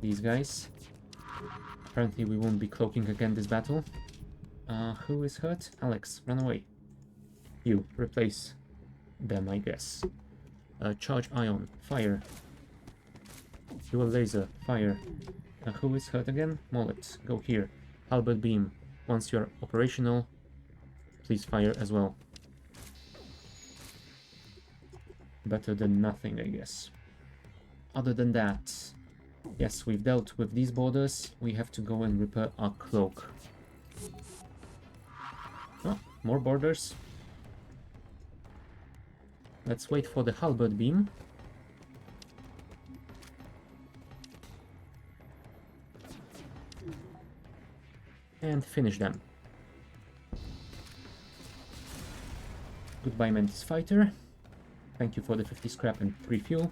these guys. Apparently we won't be cloaking again this battle. Who is hurt? Alex, run away. You, replace them, I guess. Charge ion, fire. Dual laser, fire. Who is hurt again? Mollet, go here. Halberd beam, once you're operational, please fire as well. Better than nothing, I guess. Other than that, Yes, we've dealt with these borders. We have to go and repair our cloak. Oh, more borders. Let's wait for the halberd beam. And finish them. Goodbye, Mantis Fighter. Thank you for the 50 scrap and 3 fuel.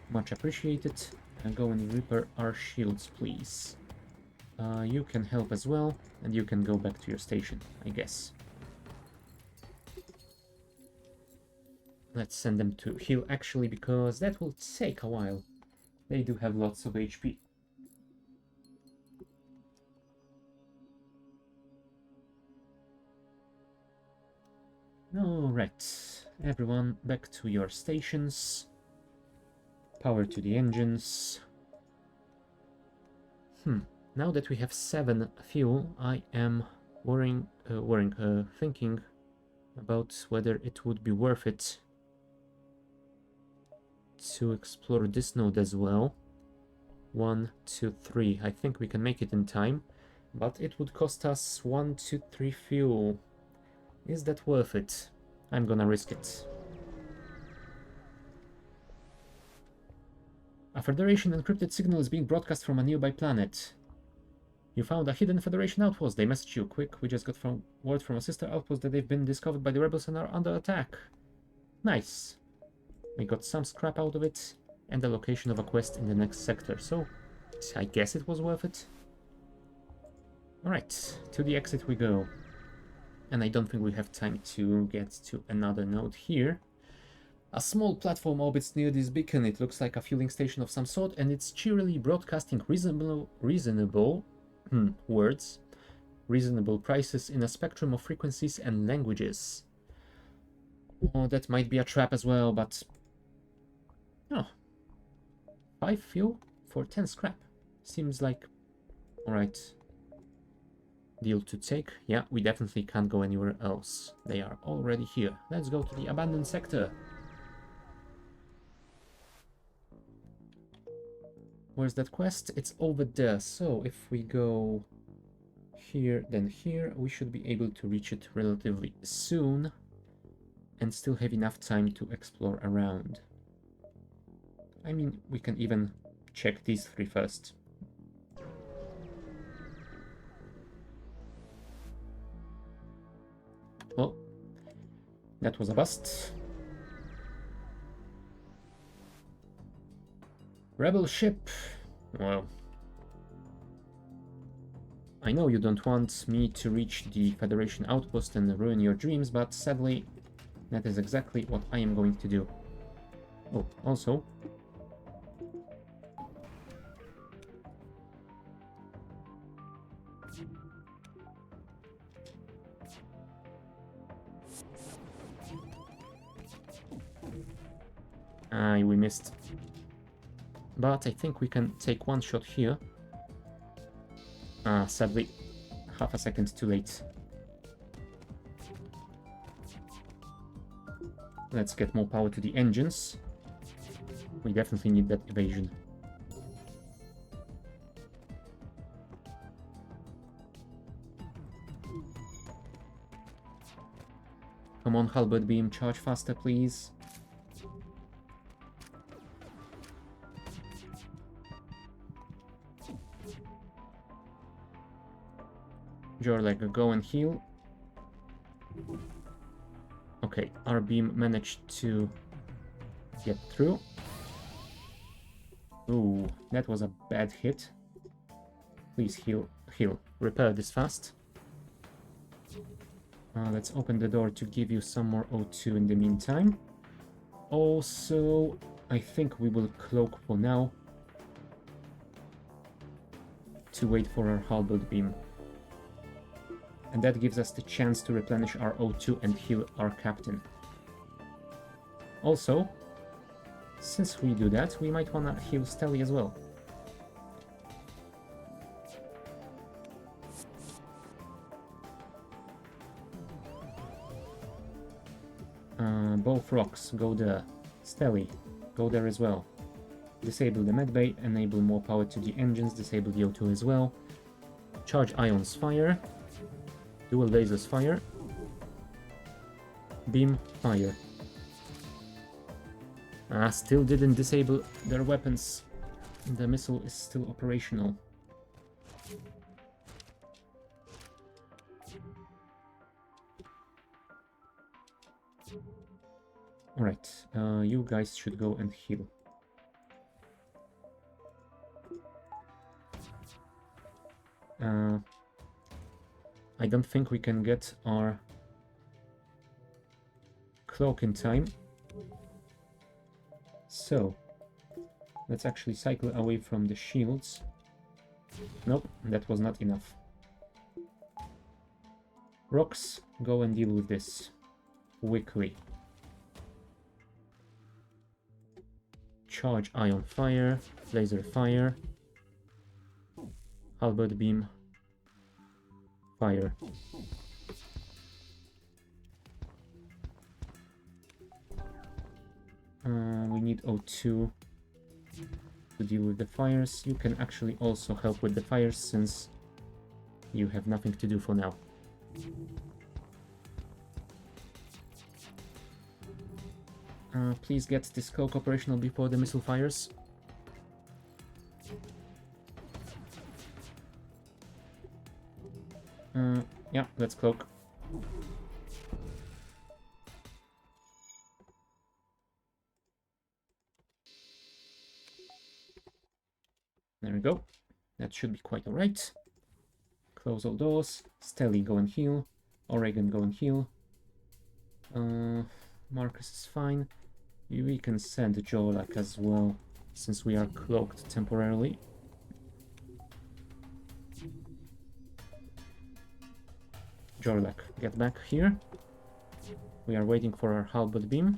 Much appreciated. And go and repair our shields, please. You can help as well, and you can go back to your station, I guess. Let's send them to heal, actually, because that will take a while. They do have lots of HP. Alright, everyone back to your stations. Power to the engines. Now that we have 7 fuel, I am thinking about whether it would be worth it to explore this node as well. 1, 2, 3. I think we can make it in time, but it would cost us 1, 2, 3 fuel. Is that worth it? I'm gonna risk it. A Federation encrypted signal is being broadcast from a nearby planet. You found a hidden Federation outpost. They messaged you. Quick, we just got word from a sister outpost that they've been discovered by the rebels and are under attack. Nice. We got some scrap out of it, and the location of a quest in the next sector, so I guess it was worth it. Alright, to the exit we go. And I don't think we have time to get to another node here. A small platform orbits near this beacon. It looks like a fueling station of some sort, and it's cheerily broadcasting reasonable prices in a spectrum of frequencies and languages. Oh, that might be a trap as well, but... Oh. 5 fuel for 10 scrap. Seems like... Alright. Deal to take. Yeah, we definitely can't go anywhere else. They are already here. Let's go to the abandoned sector. Where's that quest? It's over there. So if we go here, then here, we should be able to reach it relatively soon and still have enough time to explore around. I mean, we can even check these 3 first. Well, that was a bust. Rebel ship. Well, I know you don't want me to reach the Federation outpost and ruin your dreams, but sadly, that is exactly what I am going to do. Oh, also... we missed. But I think we can take one shot here. Sadly, half a second too late. Let's get more power to the engines. We definitely need that evasion. Come on, halberd beam, charge faster, please. Jorleg, go and heal. Okay, our beam managed to get through. Ooh, that was a bad hit. Please heal. Repair this fast. Let's open the door to give you some more O2 in the meantime. Also, I think we will cloak for now to wait for our halberd beam. And that gives us the chance to replenish our O2 and heal our captain. Also, since we do that, we might wanna heal Stelly as well. Both rocks, go there. Stelly, go there as well. Disable the medbay, enable more power to the engines, disable the O2 as well. Charge ions fire. Dual lasers fire. Beam fire. Still didn't disable their weapons. The missile is still operational. Alright, you guys should go and heal. I don't think we can get our cloak in time. So, let's actually cycle away from the shields. Nope, that was not enough. Rocks, go and deal with this quickly. Charge ion fire, laser fire, halberd beam, fire. We need O2 to deal with the fires. You can actually also help with the fires since you have nothing to do for now. Please get this cloak operational before the missile fires. Yeah, let's cloak. There we go. That should be quite alright. Close all doors. Stelly, go and heal. Oregon, go and heal. Marcus is fine. We can send Jolak as well, since we are cloaked temporarily. Jorlak, get back here. We are waiting for our halberd beam.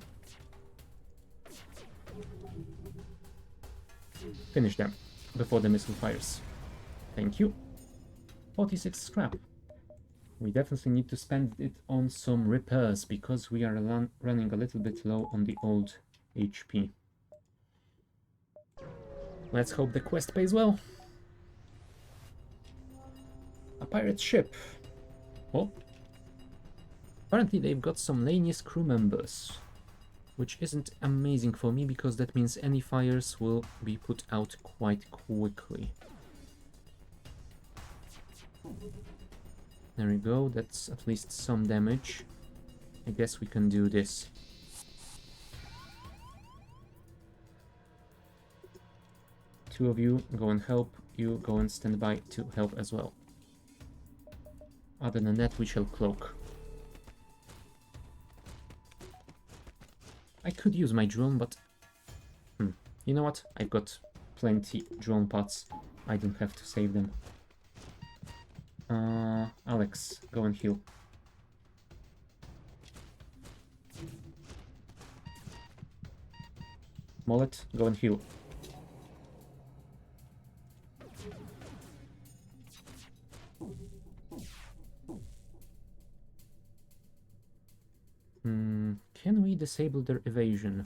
Finish them before the missile fires. Thank you. 46 scrap. We definitely need to spend it on some repairs because we are running a little bit low on the old HP. Let's hope the quest pays well. A pirate ship. Well, apparently they've got some Lanius crew members, which isn't amazing for me because that means any fires will be put out quite quickly. There we go, that's at least some damage. I guess we can do this. Two of you go and help, you go and stand by to help as well. Other than that, we shall cloak. I could use my drone, but... you know what? I've got plenty drone parts. I don't have to save them. Alex, go and heal. Mollet, go and heal. Can we disable their evasion?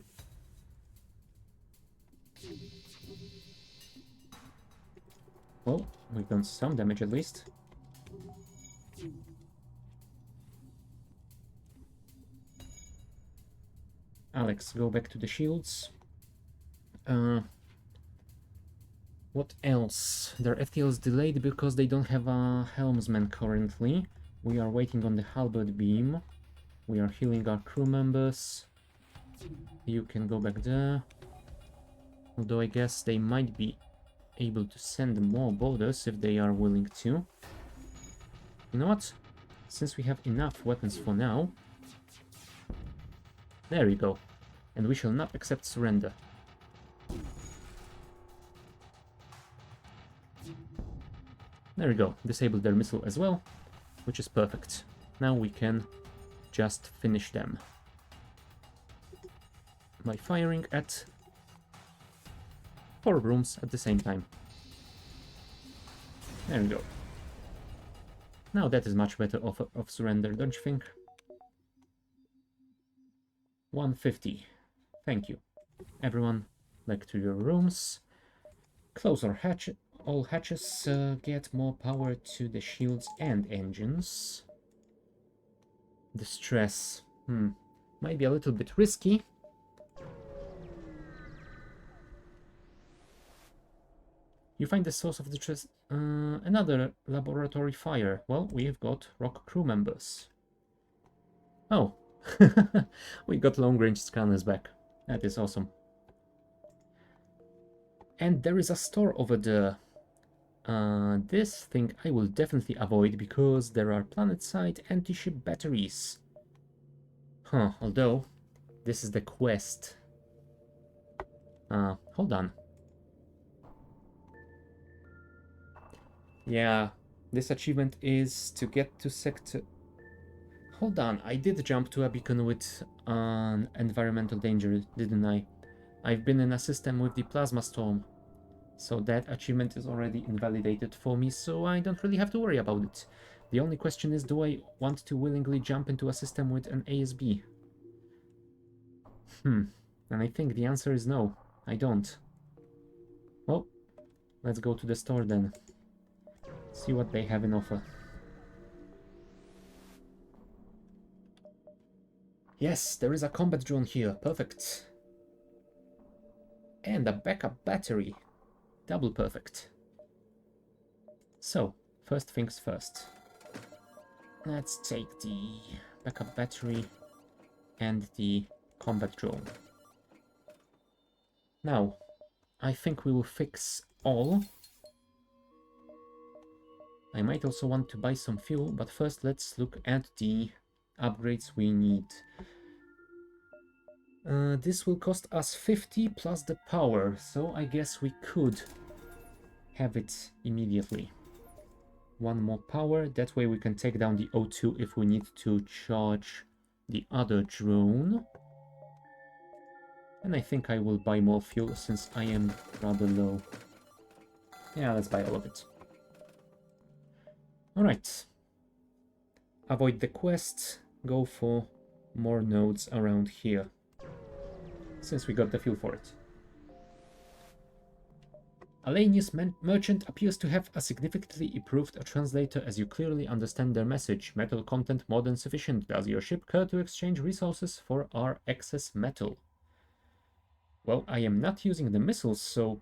Well, we've done some damage at least. Alex, go back to the shields. What else? Their FTL is delayed because they don't have a helmsman currently. We are waiting on the halberd beam. We are healing our crew members. You can go back there. Although I guess they might be able to send more boarders if they are willing to. You know what? Since we have enough weapons for now... There we go. And we shall not accept surrender. There we go. Disable their missile as well, which is perfect. Now we can just finish them by firing at 4 rooms at the same time. There we go. Now that is much better of surrender, don't you think? 150. Thank you. Everyone, back to your rooms. Close all hatches, get more power to the shields and engines. Distress, might be a little bit risky. You find the source of distress, another laboratory fire. Well, we've got rock crew members. Oh, we got long-range scanners back. That is awesome. And there is a store over there. This thing I will definitely avoid because there are planet-side anti-ship batteries. Although, this is the quest. Hold on. Yeah, this achievement is to get to sector... Hold on, I did jump to a beacon with an environmental danger, didn't I? I've been in a system with the plasma storm. So that achievement is already invalidated for me, so I don't really have to worry about it. The only question is, do I want to willingly jump into a system with an ASB? And I think the answer is no, I don't. Well, let's go to the store then. See what they have in offer. Yes, there is a combat drone here, perfect. And a backup battery. Double perfect. So, first things first. Let's take the backup battery and the combat drone. Now, I think we will fix all. I might also want to buy some fuel, but first let's look at the upgrades we need. This will cost us 50 plus the power, so I guess we could have it immediately. One more power, that way we can take down the O2 if we need to charge the other drone. And I think I will buy more fuel since I am rather low. Yeah, let's buy all of it. Alright. Avoid the quest, go for more nodes around here, since we got the fuel for it. Alanius merchant appears to have a significantly improved translator as you clearly understand their message. Metal content more than sufficient. Does your ship care to exchange resources for our excess metal? Well, I am not using the missiles, so...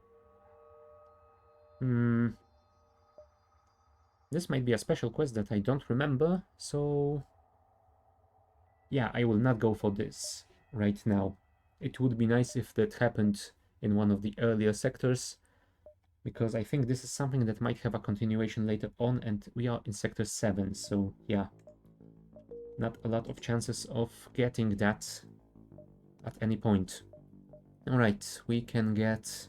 This might be a special quest that I don't remember, so... Yeah, I will not go for this right now. It would be nice if that happened in one of the earlier sectors, because I think this is something that might have a continuation later on, and we are in Sector 7, so yeah. Not a lot of chances of getting that at any point. Alright, we can get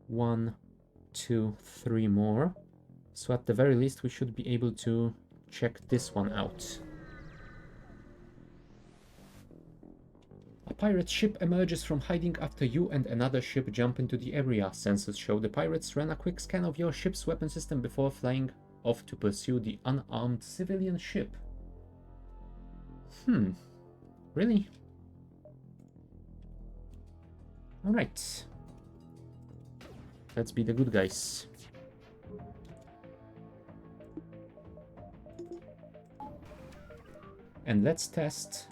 1, 2, 3 more. So at the very least we should be able to check this one out. A pirate ship emerges from hiding after you and another ship jump into the area. Sensors show the pirates ran a quick scan of your ship's weapon system before flying off to pursue the unarmed civilian ship. Really? Alright. Let's be the good guys. And let's test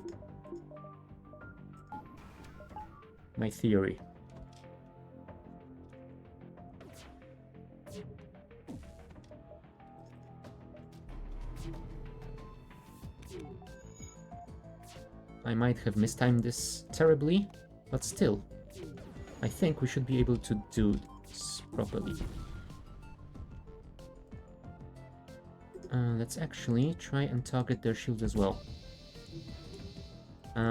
my theory. I might have mistimed this terribly, but still, I think we should be able to do this properly. Let's actually try and target their shield as well.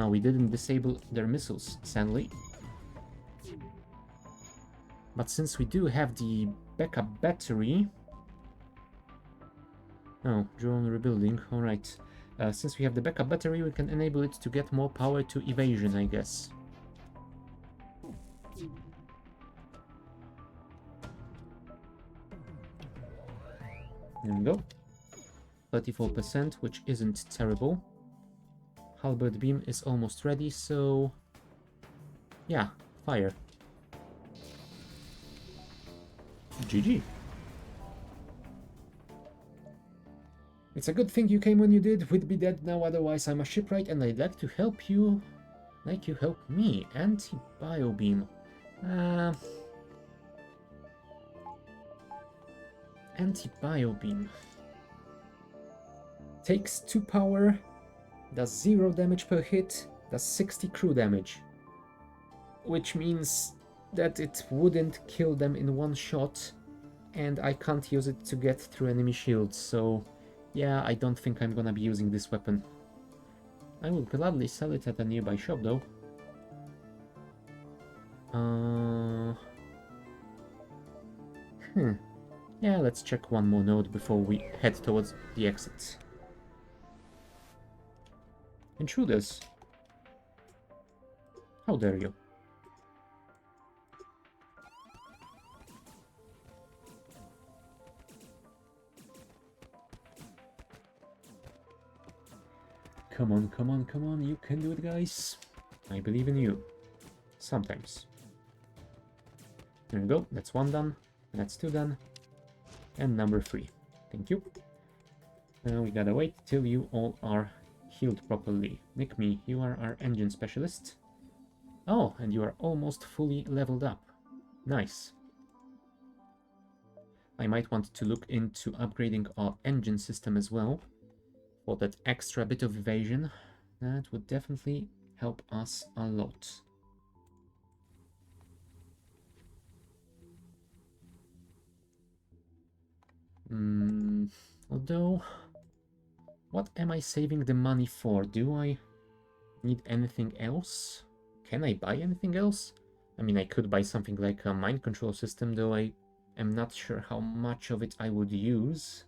We didn't disable their missiles, sadly. But since we do have the backup battery... Oh, drone rebuilding, alright. Since we have the backup battery, we can enable it to get more power to evasion, I guess. There we go. 34%, which isn't terrible. Halberd beam is almost ready, so... Yeah, fire. GG. It's a good thing you came when you did. We'd be dead now otherwise. I'm a shipwright and I'd like to help you. Like you help me. Anti-biobeam. Anti-biobeam. Takes 2 power. Does 0 damage per hit. Does 60 crew damage. Which means that it wouldn't kill them in one shot. And I can't use it to get through enemy shields, so yeah, I don't think I'm gonna be using this weapon. I will gladly sell it at a nearby shop though. Yeah, let's check one more node before we head towards the exit. Intruders. How dare you? Come on, come on, come on, you can do it, guys. I believe in you. Sometimes. There we go, that's 1 done, that's 2 done, and number 3. Thank you. Now we gotta wait till you all are healed properly. Nick me, you are our engine specialist. Oh, and you are almost fully leveled up. Nice. I might want to look into upgrading our engine system as well. For that extra bit of evasion, that would definitely help us a lot. Although, what am I saving the money for? Do I need anything else? Can I buy anything else? I mean, I could buy something like a mind control system, though I am not sure how much of it I would use.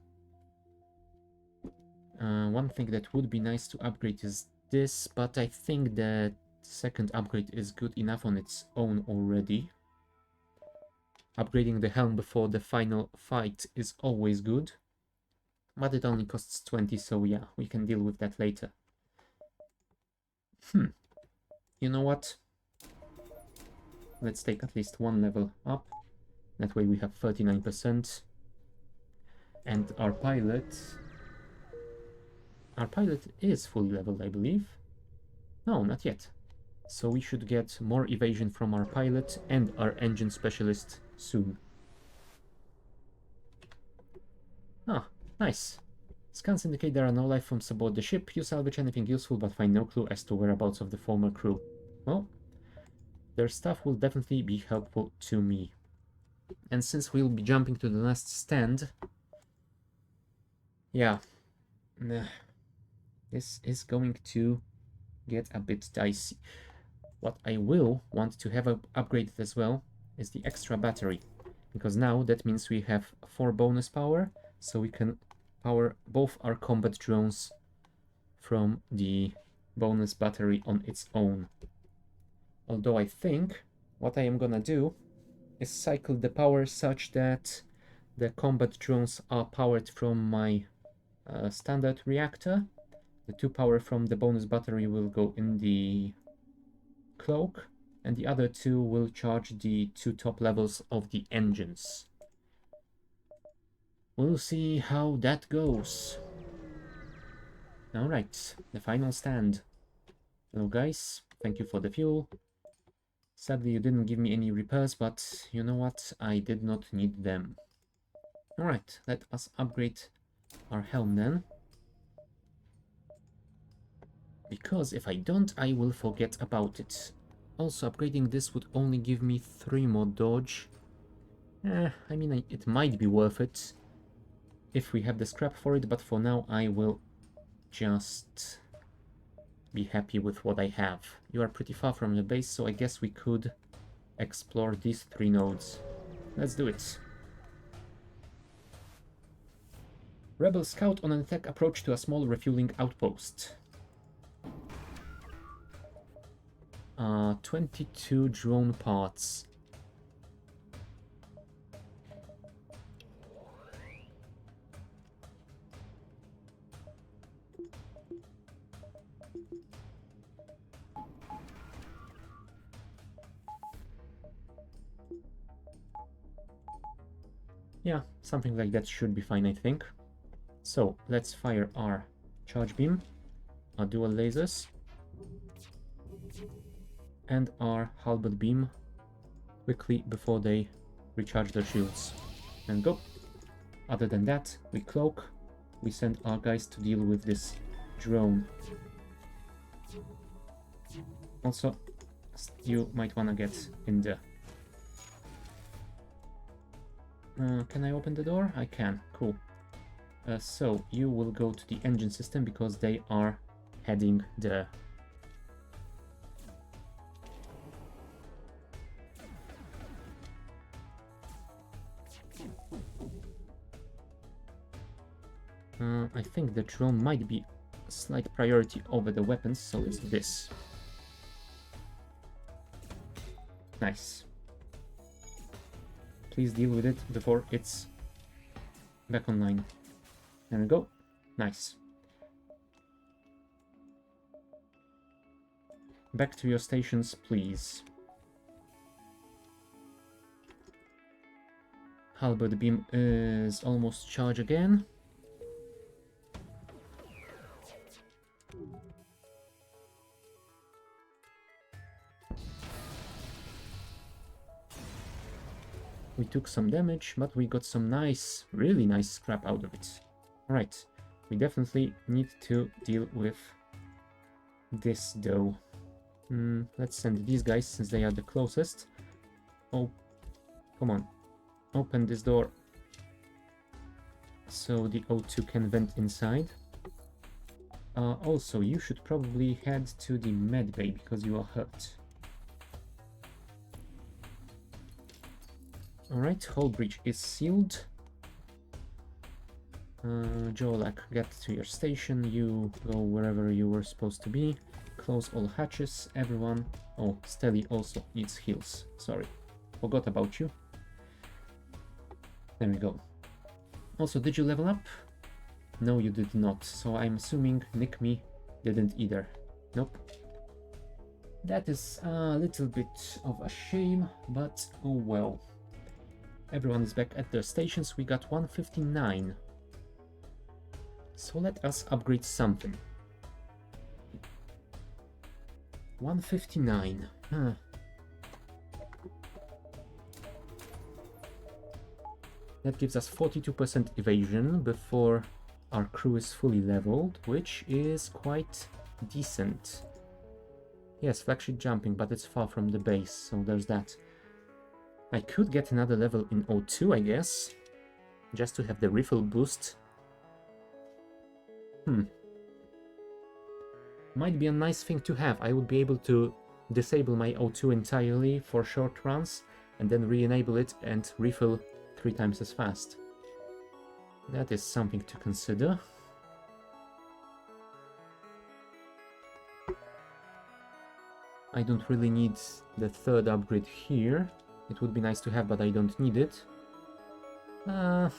One thing that would be nice to upgrade is this, but I think the second upgrade is good enough on its own already. Upgrading the helm before the final fight is always good, but it only costs 20, so yeah, we can deal with that later. You know what? Let's take at least 1 level up. That way we have 39%. And our pilot is fully leveled, I believe. No, not yet. So we should get more evasion from our pilot and our engine specialist soon. Ah, nice. Scans indicate there are no life forms aboard the ship. You salvage anything useful but find no clue as to whereabouts of the former crew. Well, their stuff will definitely be helpful to me. And since we'll be jumping to the last stand, yeah, this is going to get a bit dicey. What I will want to have upgraded as well is the extra battery, because now that means we have 4 bonus power, so we can power both our combat drones from the bonus battery on its own. Although I think what I am gonna do is cycle the power such that the combat drones are powered from my standard reactor. The 2 power from the bonus battery will go in the cloak, and the other 2 will charge the 2 top levels of the engines. We'll see how that goes. Alright, the final stand. Hello guys, thank you for the fuel. Sadly you didn't give me any repairs, but you know what, I did not need them. Alright, let us upgrade our helm then. Because if I don't, I will forget about it. Also, upgrading this would only give me 3 more dodge. I mean, it might be worth it if we have the scrap for it, but for now I will just be happy with what I have. You are pretty far from the base, so I guess we could explore these 3 nodes. Let's do it. Rebel scout on an attack approach to a small refueling outpost. 22 drone parts. Yeah, something like that should be fine, I think. So let's fire our charge beam, our dual lasers, and our halberd beam quickly before they recharge their shields. And go. Other than that, we cloak, we send our guys to deal with this drone. Also, you might wanna get in there. Can I open the door? I can. Cool. So you will go to the engine system because they are heading there. I think the drone might be a slight priority over the weapons, so it's this. Nice. Please deal with it before it's back online. There we go. Nice. Back to your stations, please. Halberd beam is almost charged again. We took some damage, but we got some nice, really nice scrap out of it. Alright, we definitely need to deal with this though. Let's send these guys since they are the closest. Oh, come on. Open this door so the O2 can vent inside. Also, you should probably head to the med bay because you are hurt. Alright, whole breach is sealed. Jolak, get to your station. You go wherever you were supposed to be. Close all hatches, everyone. Oh, Steady also needs heals. Sorry, forgot about you. There we go. Also, did you level up? No, you did not. So I'm assuming Nick Me didn't either. Nope. That is a little bit of a shame, but oh well. Everyone is back at their stations. We got 159. So let us upgrade something. 159. Huh. That gives us 42% evasion before our crew is fully leveled, which is quite decent. Yes, flagship jumping, but it's far from the base, so there's that. I could get another level in O2, I guess, just to have the refill boost. Might be a nice thing to have. I would be able to disable my O2 entirely for short runs, and then re-enable it and refill 3 times as fast. That is something to consider. I don't really need the third upgrade here. It would be nice to have, but I don't need it. Yeah,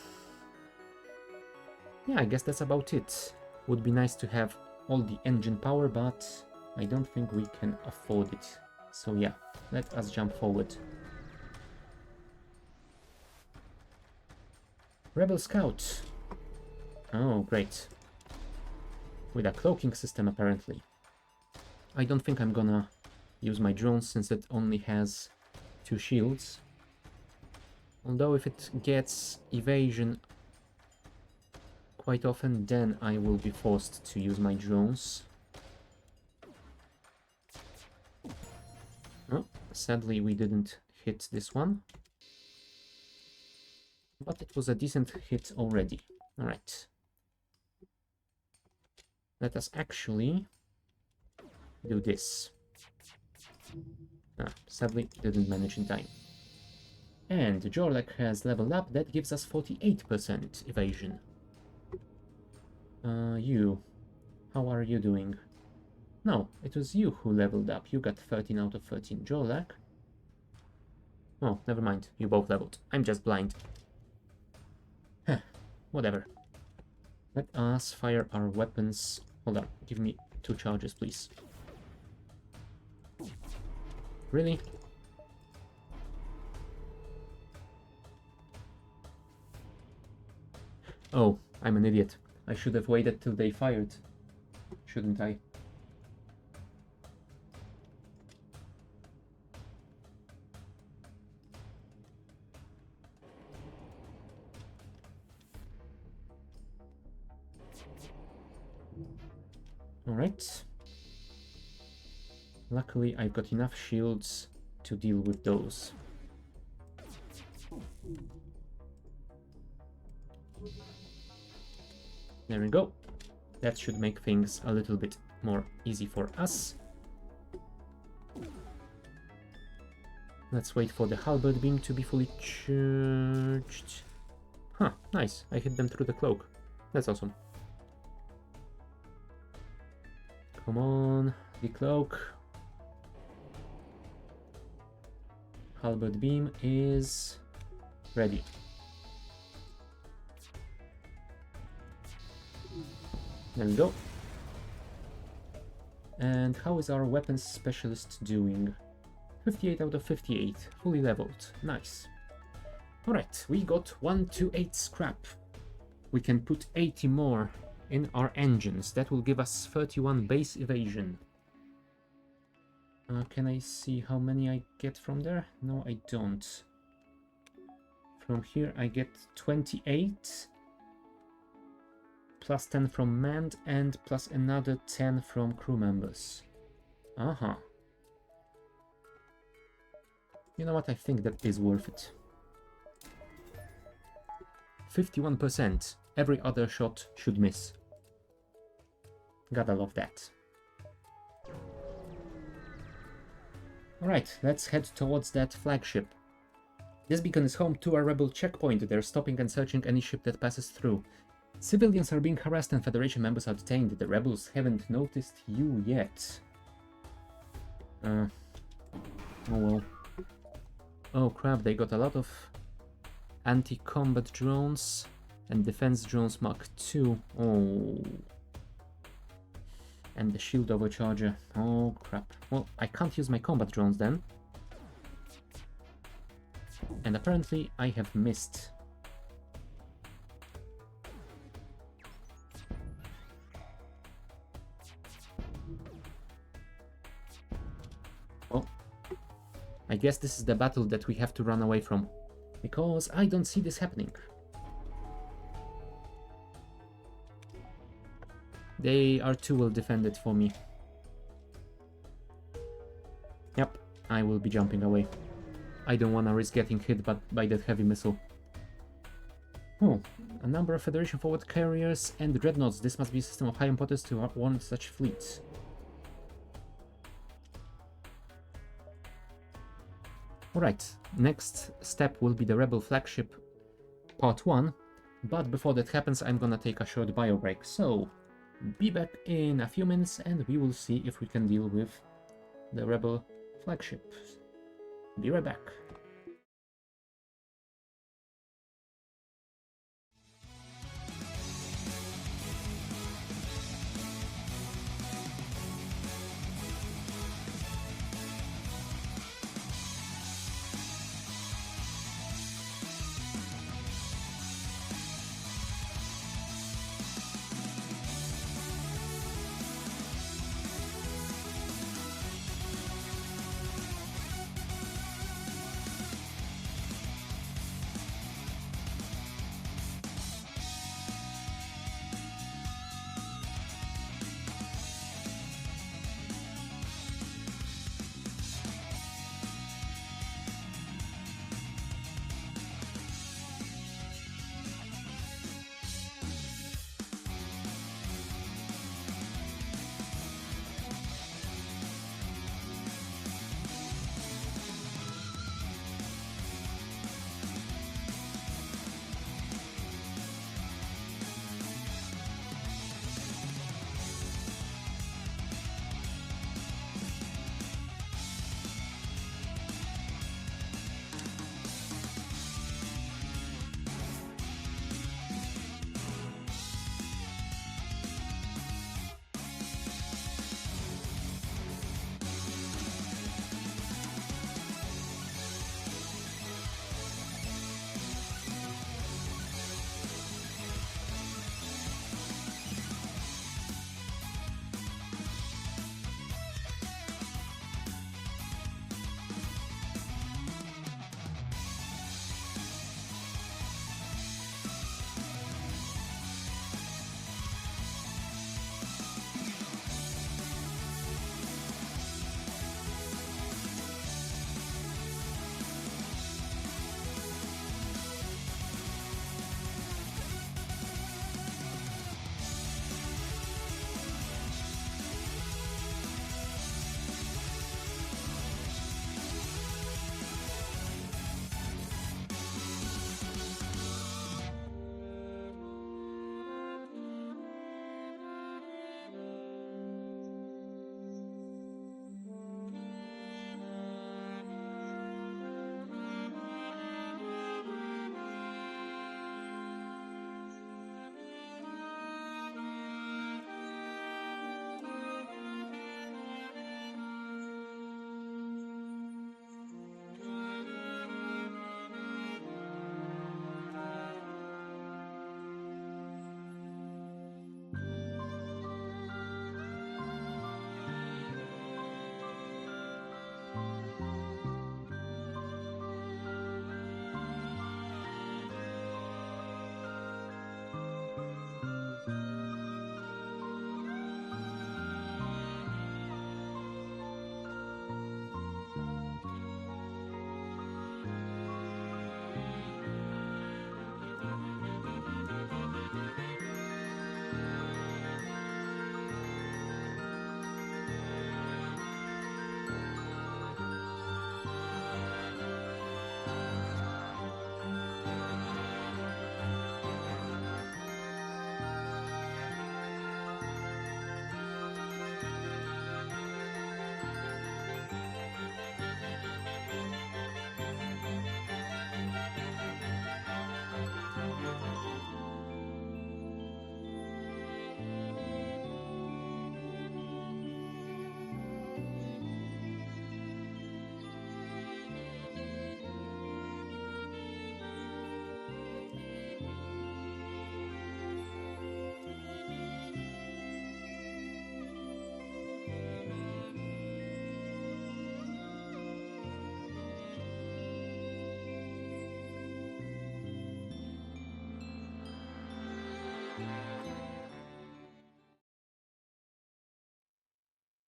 I guess that's about it. Would be nice to have all the engine power, but I don't think we can afford it. So yeah, let us jump forward. Rebel Scout. Oh, great. With a cloaking system, apparently. I don't think I'm gonna use my drone since it only has 2 shields. Although if it gets evasion quite often, then I will be forced to use my drones. Oh, sadly we didn't hit this one. But it was a decent hit already. Alright. Let us actually do this. Sadly, didn't manage in time. And Jorlek has leveled up. That gives us 48% evasion. You. How are you doing? No, it was you who leveled up. You got 13 out of 13. Jorlek? Oh, never mind. You both leveled. I'm just blind. Huh. Whatever. Let us fire our weapons. Hold on. Give me 2 charges, please. Really? Oh, I'm an idiot. I should have waited till they fired, shouldn't I? Alright. Luckily, I've got enough shields to deal with those. There we go. That should make things a little bit more easy for us. Let's wait for the halberd beam to be fully charged. Huh, nice. I hit them through the cloak. That's awesome. Come on, the cloak. Halberd beam is ready. There we go. And how is our weapons specialist doing? 58 out of 58, fully leveled. Nice. Alright, we got 128 scrap. We can put 80 more in our engines. That will give us 31 base evasion. Can I see how many I get from there? No, I don't. From here I get 28. Plus 10 from manned and plus another 10 from crew members. Uh-huh. You know what? I think that is worth it. 51%. Every other shot should miss. Gotta love that. Alright, let's head towards that flagship. This beacon is home to a rebel checkpoint. They're stopping and searching any ship that passes through. Civilians are being harassed and Federation members are detained. The rebels haven't noticed you yet. Oh well. Oh crap, they got a lot of anti-combat drones and defense drones Mark II. Oh. And the shield overcharger. Oh crap. Well, I can't use my combat drones then. And apparently I have missed. Well, I guess this is the battle that we have to run away from. Because I don't see this happening. They are too well defended for me. Yep, I will be jumping away. I don't want to risk getting hit by that heavy missile. Oh, a number of Federation forward carriers and dreadnoughts. This must be a system of high importance to warn such fleets. Alright, next step will be the Rebel flagship part 1. But before that happens, I'm gonna take a short bio break. So, be back in a few minutes and we will see if we can deal with the Rebel flagship. Be right back.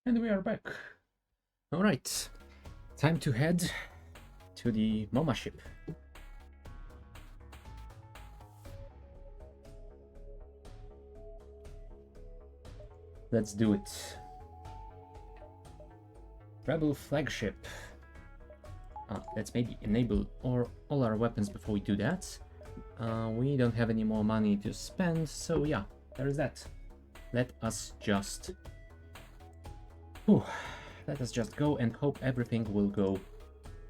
And we are back. Alright, time to head to the MoMA ship. Let's do it. Rebel flagship. Let's maybe enable all our weapons before we do that. We don't have any more money to spend, so yeah, there is that. Let us just go and hope everything will go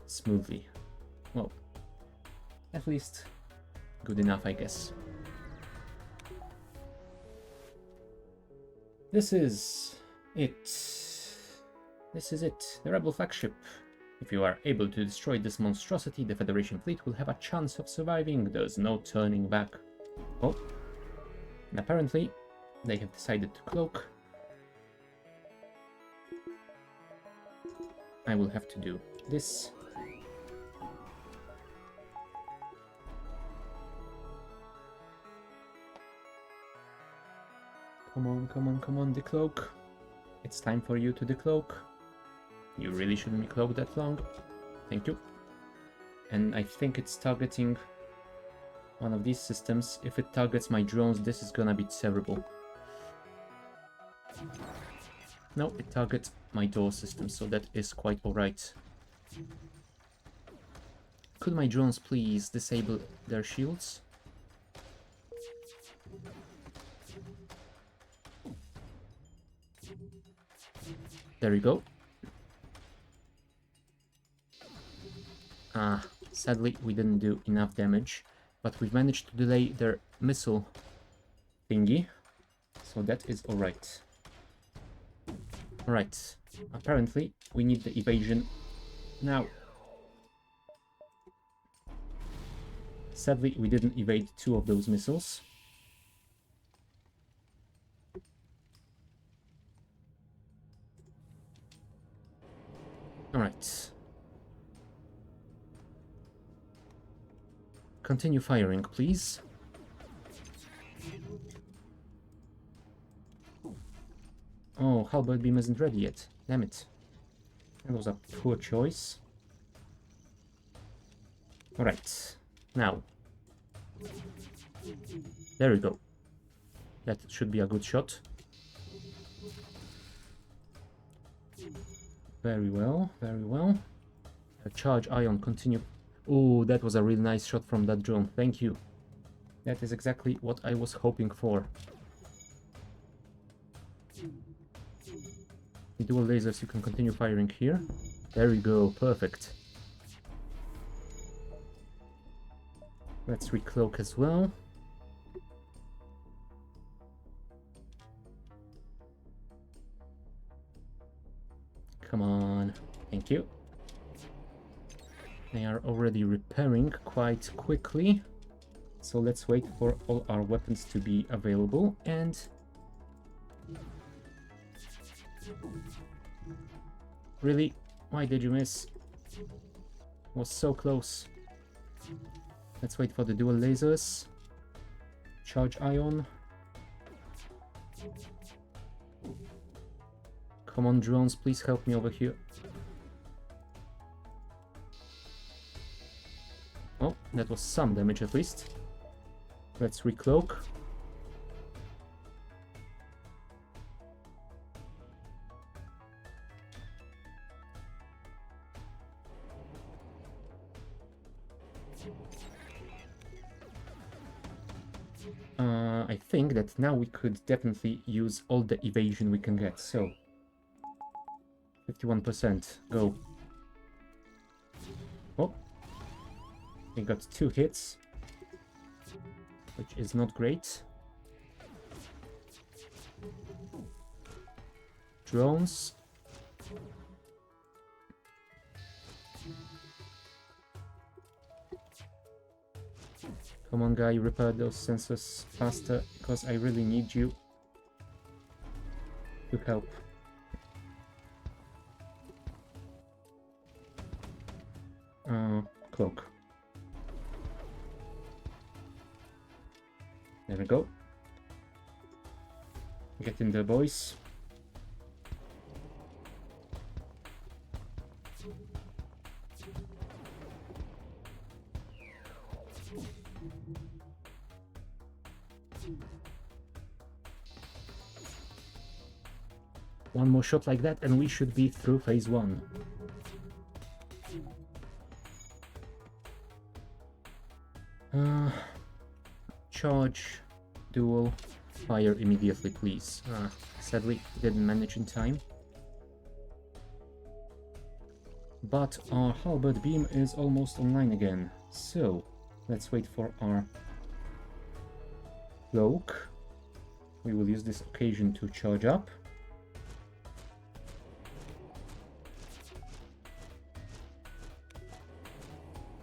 smoothly. Well, at least good enough, I guess. This is it. This is it. The Rebel flagship. If you are able to destroy this monstrosity, the Federation fleet will have a chance of surviving. There's no turning back. Oh. And apparently, they have decided to cloak. I will have to do this. Come on, come on, come on, decloak. It's time for you to decloak. You really shouldn't be cloaked that long. Thank you. And I think it's targeting one of these systems. If it targets my drones, this is gonna be terrible. No, it targets my door system, so that is quite alright. Could my drones please disable their shields? There we go. Sadly, we didn't do enough damage, but we've managed to delay their missile thingy, so that is alright. Alright, apparently we need the evasion now. Sadly, we didn't evade two of those missiles. Alright. Continue firing, please. Oh, halberd beam isn't ready yet. Damn it. That was a poor choice. Alright. Now. There we go. That should be a good shot. Very well, very well. Charge ion, continue. Oh, that was a really nice shot from that drone. Thank you. That is exactly what I was hoping for. The dual lasers, you can continue firing here. There we go, perfect. Let's recloak as well. Come on, thank you. They are already repairing quite quickly. So let's wait for all our weapons to be available and... Really? Why did you miss? Was so close. Let's wait for the dual lasers. Charge ion. Come on, drones, please help me over here. Oh, that was some damage at least. Let's recloak. I think that now we could definitely use all the evasion we can get, so 51%, go. Oh, we got 2 hits, which is not great. Drones. Come on, guy, repair those sensors faster, because I really need you to help. Cloak. There we go. Get in there, boys. One more shot like that and we should be through phase 1. Charge, duel, fire immediately, please. Sadly, didn't manage in time. But our halberd beam is almost online again, so let's wait for our cloak. We will use this occasion to charge up.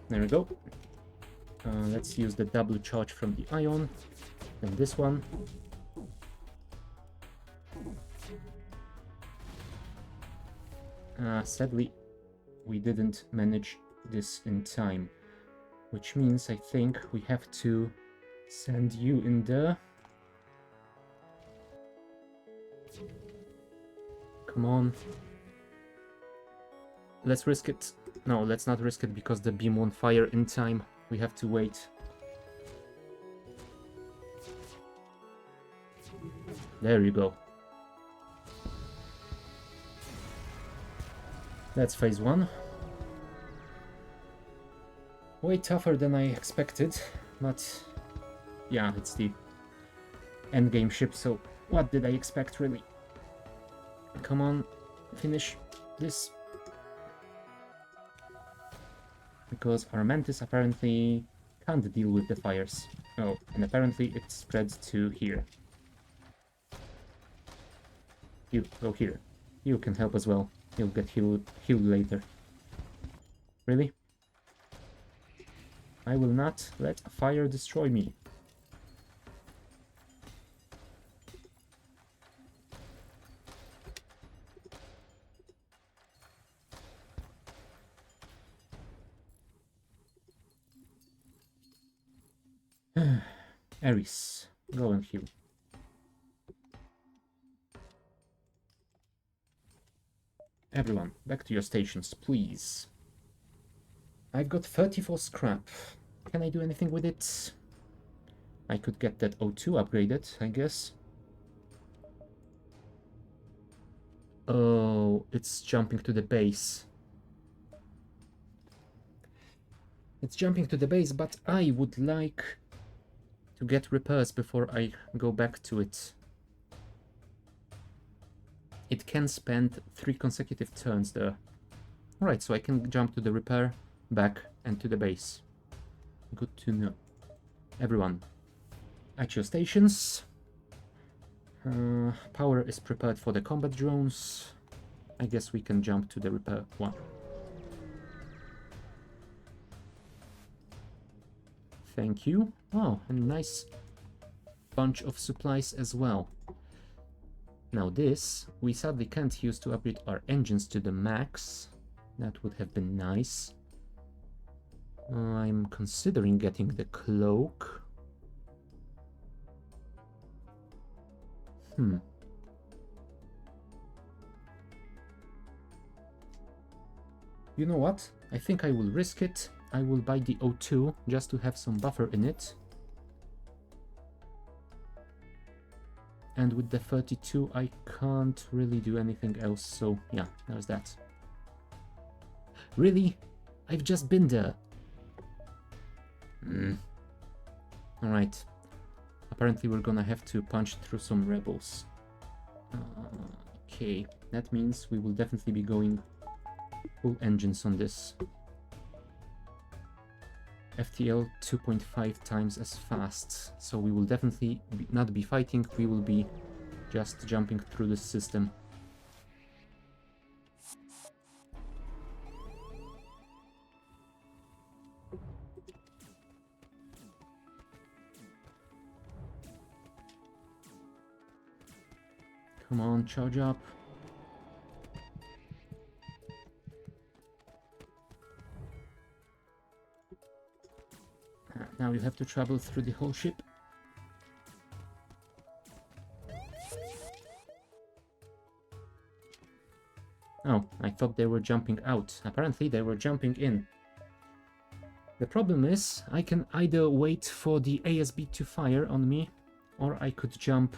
There we go. Let's use the double charge from the ion, and this one. Sadly, we didn't manage this in time, which means I think we have to send you in there. Come on. Let's risk it. No, let's not risk it because the beam won't fire in time. We have to wait. There you go. That's phase 1. Way tougher than I expected, but yeah, it's the endgame ship, so what did I expect really? Come on, finish this. Because our Mantis apparently can't deal with the fires. Oh, and apparently it spread to here. You, go here. You can help as well. You'll get healed later. Really? I will not let fire destroy me. Ares, go and heal. Everyone, back to your stations, please. I've got 34 scrap. Can I do anything with it? I could get that O2 upgraded, I guess. Oh, it's jumping to the base. It's jumping to the base, but I would like to get repairs before I go back to it. It can spend 3 consecutive turns there. Alright, so I can jump to the repair, back, and to the base. Good to know. Everyone, at your stations. Power is prepared for the combat drones. I guess we can jump to the repair one. Thank you. Oh, a nice bunch of supplies as well. Now this, we sadly can't use to upgrade our engines to the max. That would have been nice. I'm considering getting the cloak. You know what? I think I will risk it. I will buy the O2 just to have some buffer in it. And with the 32 I can't really do anything else, so yeah, there's that. Really? I've just been there. Alright. Apparently we're gonna have to punch through some rebels. Okay, that means we will definitely be going full engines on this. FTL 2.5 times as fast, so we will definitely not be fighting, we will be just jumping through the system. Come on, charge up. Now you have to travel through the whole ship. Oh, I thought they were jumping out. Apparently they were jumping in. The problem is, I can either wait for the ASB to fire on me, or I could jump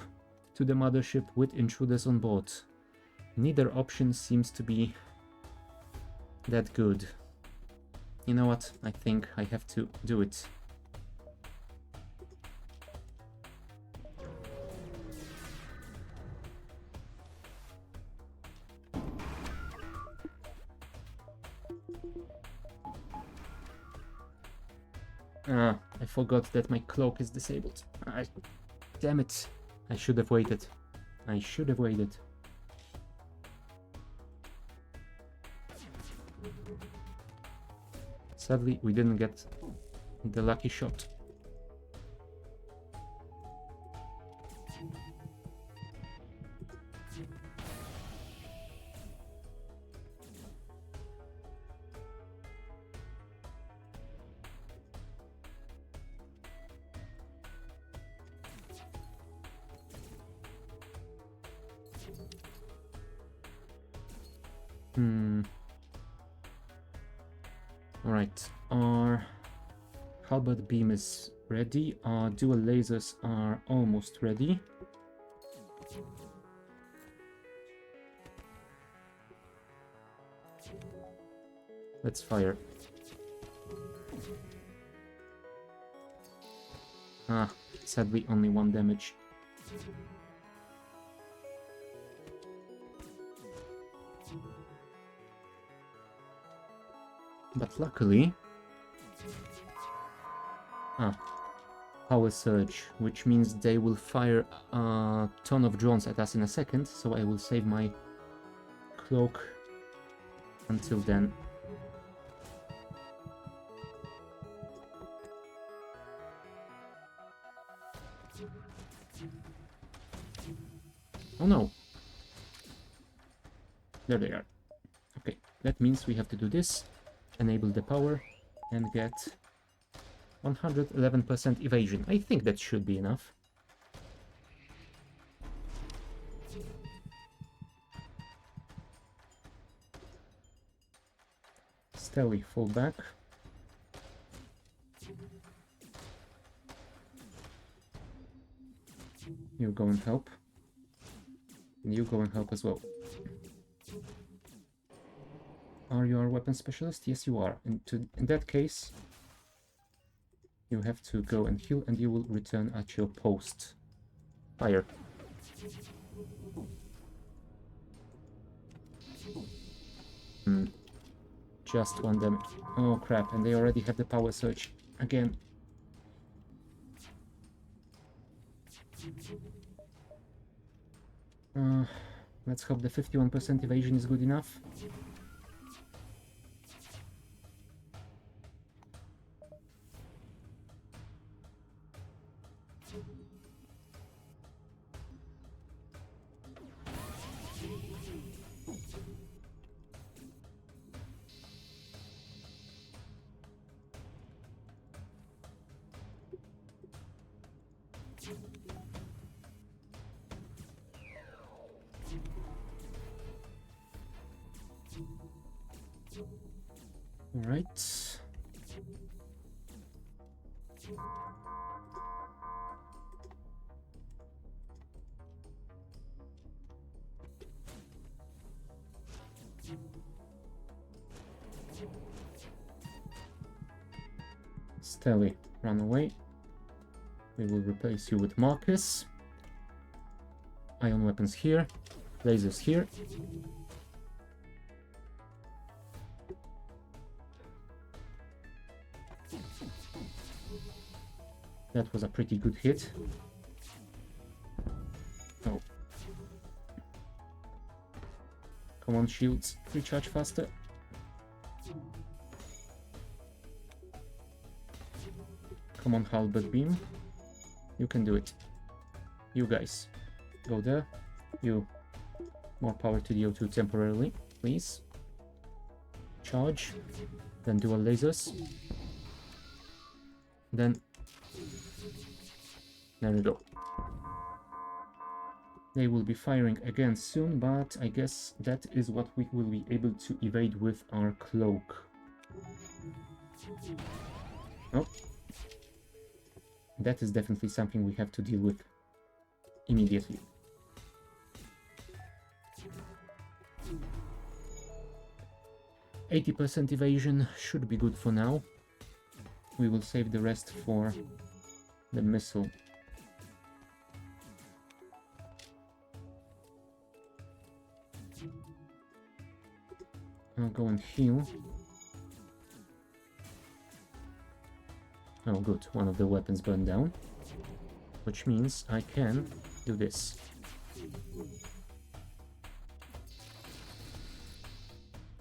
to the mothership with intruders on board. Neither option seems to be that good. You know what? I think I have to do it. I forgot that my cloak is disabled. Damn it. I should have waited. I should have waited. Sadly, we didn't get the lucky shot. Alright, our halberd beam is ready, our dual lasers are almost ready. Let's fire. Sadly only 1 damage. But luckily... power surge, which means they will fire a ton of drones at us in a second, so I will save my cloak until then. Oh no! There they are. Okay, that means we have to do this, enable the power, and get 111% evasion. I think that should be enough. Stealthy, fall back. You go and help. And you go and help as well. Are you our weapon specialist? Yes, you are. In that case, you have to go and heal, and you will return at your post. Fire. Just 1 damage. Oh crap, and they already have the power surge again. Let's hope the 51% evasion is good enough. All right. Stealthy, run away. We will replace you with Marcus. Ion weapons here. Lasers here. That was a pretty good hit. Oh. Come on, shields. Recharge faster. Come on, halberd beam. You can do it. You guys. Go there. You. More power to the O2 temporarily, please. Charge. Then dual lasers. Then... There we go. They will be firing again soon, but I guess that is what we will be able to evade with our cloak. Oh. That is definitely something we have to deal with immediately. %80 evasion should be good for now. We will save the rest for the missile. I'll go and heal. Oh good, one of the weapons burned down, which means I can do this.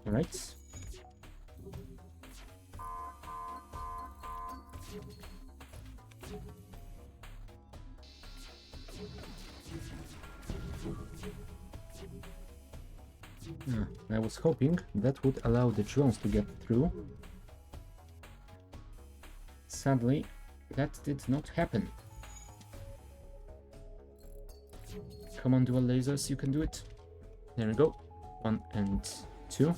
Alright. I was hoping that would allow the drones to get through. Sadly, that did not happen. Come on, dual lasers, you can do it. There we go. 1 and 2.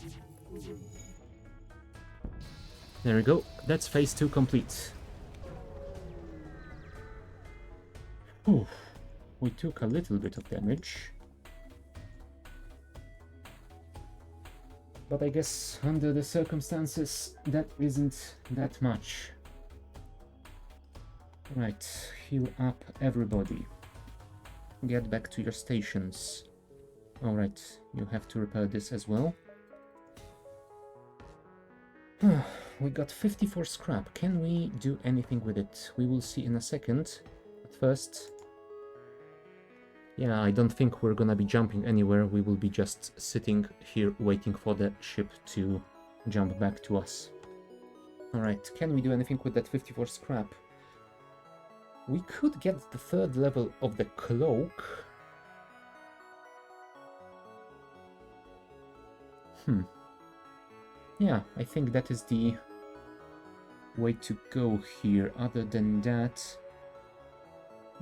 There we go. That's phase 2 complete. Ooh, we took a little bit of damage. But I guess under the circumstances, that isn't that much. Right, heal up everybody. Get back to your stations. Alright, you have to repair this as well. We got 54 scrap. Can we do anything with it? We will see in a second. But first... yeah, I don't think we're gonna be jumping anywhere. We will be just sitting here waiting for the ship to jump back to us. Alright, can we do anything with that 54 scrap? We could get the 3rd level of the cloak. Yeah, I think that is the way to go here. Other than that,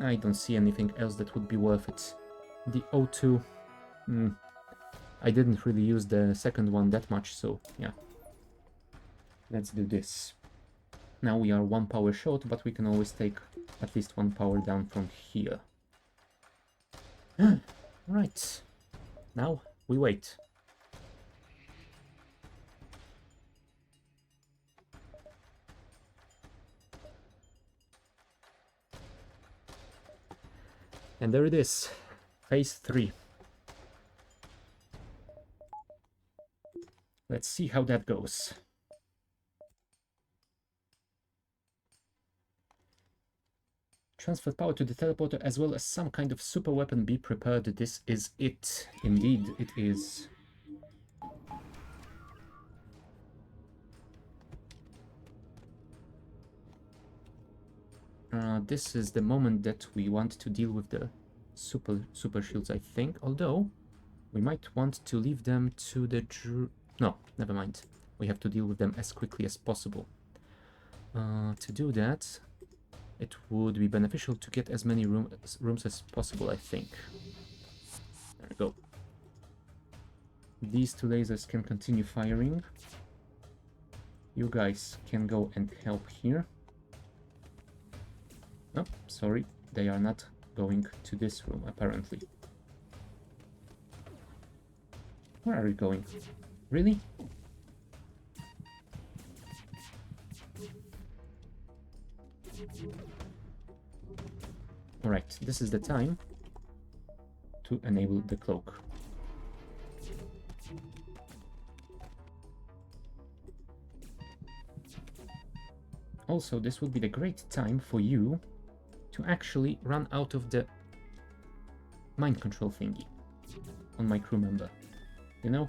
I don't see anything else that would be worth it. The O2, I didn't really use the second one that much, so yeah. Let's do this. Now we are 1 power short, but we can always take at least 1 power down from here. Right. Now we wait. And there it is. Phase 3. Let's see how that goes. Transfer power to the teleporter as well as some kind of super weapon. Be prepared. This is it. Indeed, it is. This is the moment that we want to deal with the super shields, I think. Although, we might want to leave them to the... no, never mind. We have to deal with them as quickly as possible. To do that, it would be beneficial to get as many rooms as possible, I think. There we go. These 2 lasers can continue firing. You guys can go and help here. Oh, sorry, they are not going to this room, apparently. Where are you going? Really? Alright, this is the time to enable the cloak. Also, this would be the great time for you to actually run out of the mind control thingy on my crew member, you know?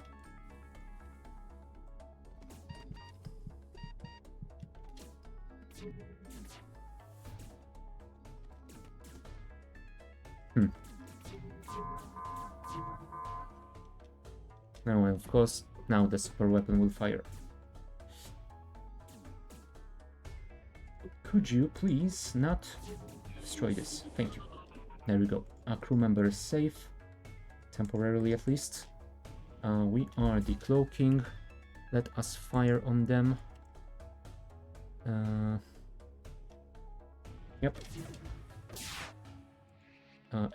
Now, of course, now the super weapon will fire. Could you please not destroy this? Thank you. There we go. Our crew member is safe. temporarily at least. We are decloaking. Let us fire on them. Yep.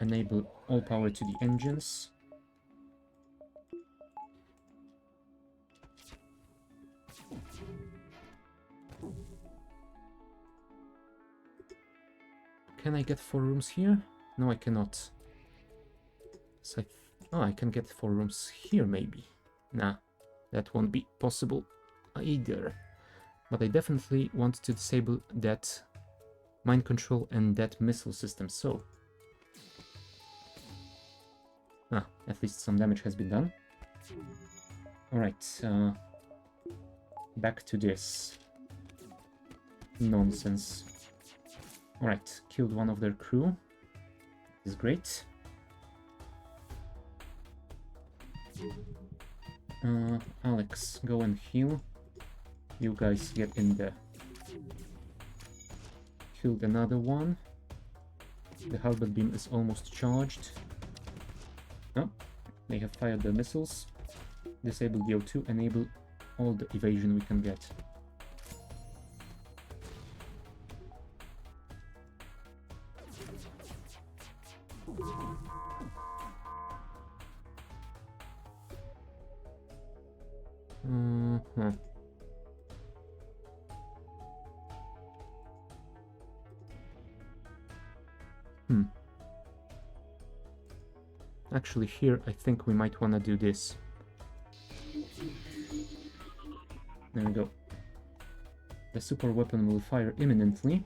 Enable all power to the engines. Can I get 4 rooms here? No, I cannot. So I can get 4 rooms here maybe. Nah, that won't be possible either. But I definitely want to disable that mind control and that missile system, so... at least some damage has been done. Alright, back to this nonsense. Alright, killed one of their crew. This is great. Alex, go and heal. You guys get in there. Killed another one. The halberd beam is almost charged. Oh, they have fired their missiles. Disable the O2, enable all the evasion we can get. Actually, here I think we might want to do this. There we go. The super weapon will fire imminently.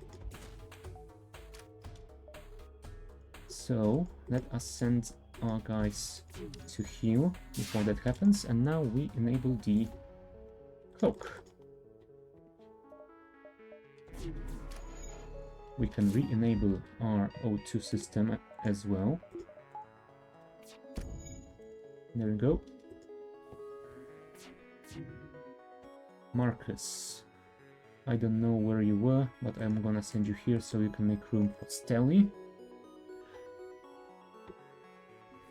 So let us send our guys to heal before that happens, and now we enable the cloak. We can re-enable our O2 system as well. There we go. Marcus, I don't know where you were, but I'm gonna send you here so you can make room for Stelly.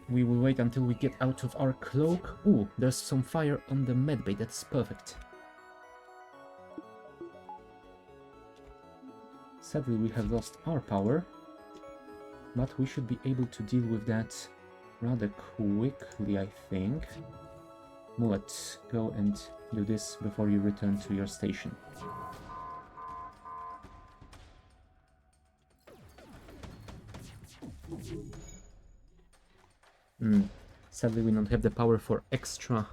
We will wait until we get out of our cloak. Ooh, there's some fire on the medbay, that's perfect. Sadly, we have lost our power, but we should be able to deal with that rather quickly, I think. Mullet, go and do this before you return to your station. Sadly, we don't have the power for extra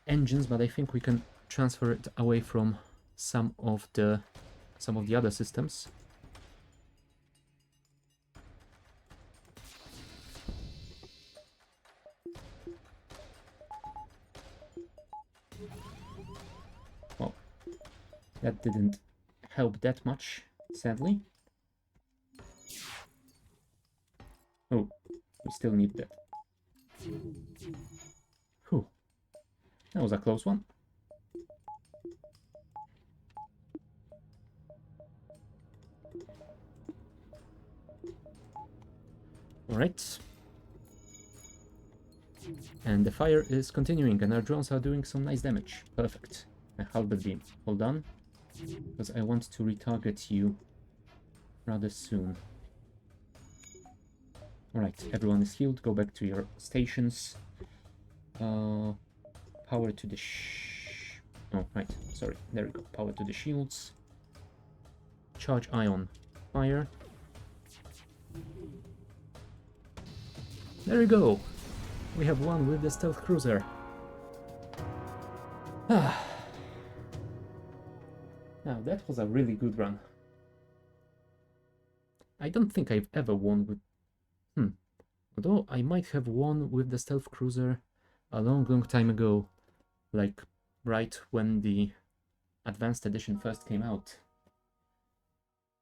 engines, but I think we can transfer it away from some of the other systems. Well, that didn't help that much, sadly. Oh, we still need that. Whew. That was a close one. Alright. And the fire is continuing, and our drones are doing some nice damage. Perfect. A halberd beam. Hold on, because I want to retarget you rather soon. Alright, everyone is healed. Go back to your stations. Power to the oh, right, sorry. There we go. Power to the shields. Charge ion. Fire. There we go. We have won with the stealth cruiser. Now that was a really good run. I don't think I've ever won with... Although I might have won with the stealth cruiser a long time ago. Like, right when the Advanced Edition first came out.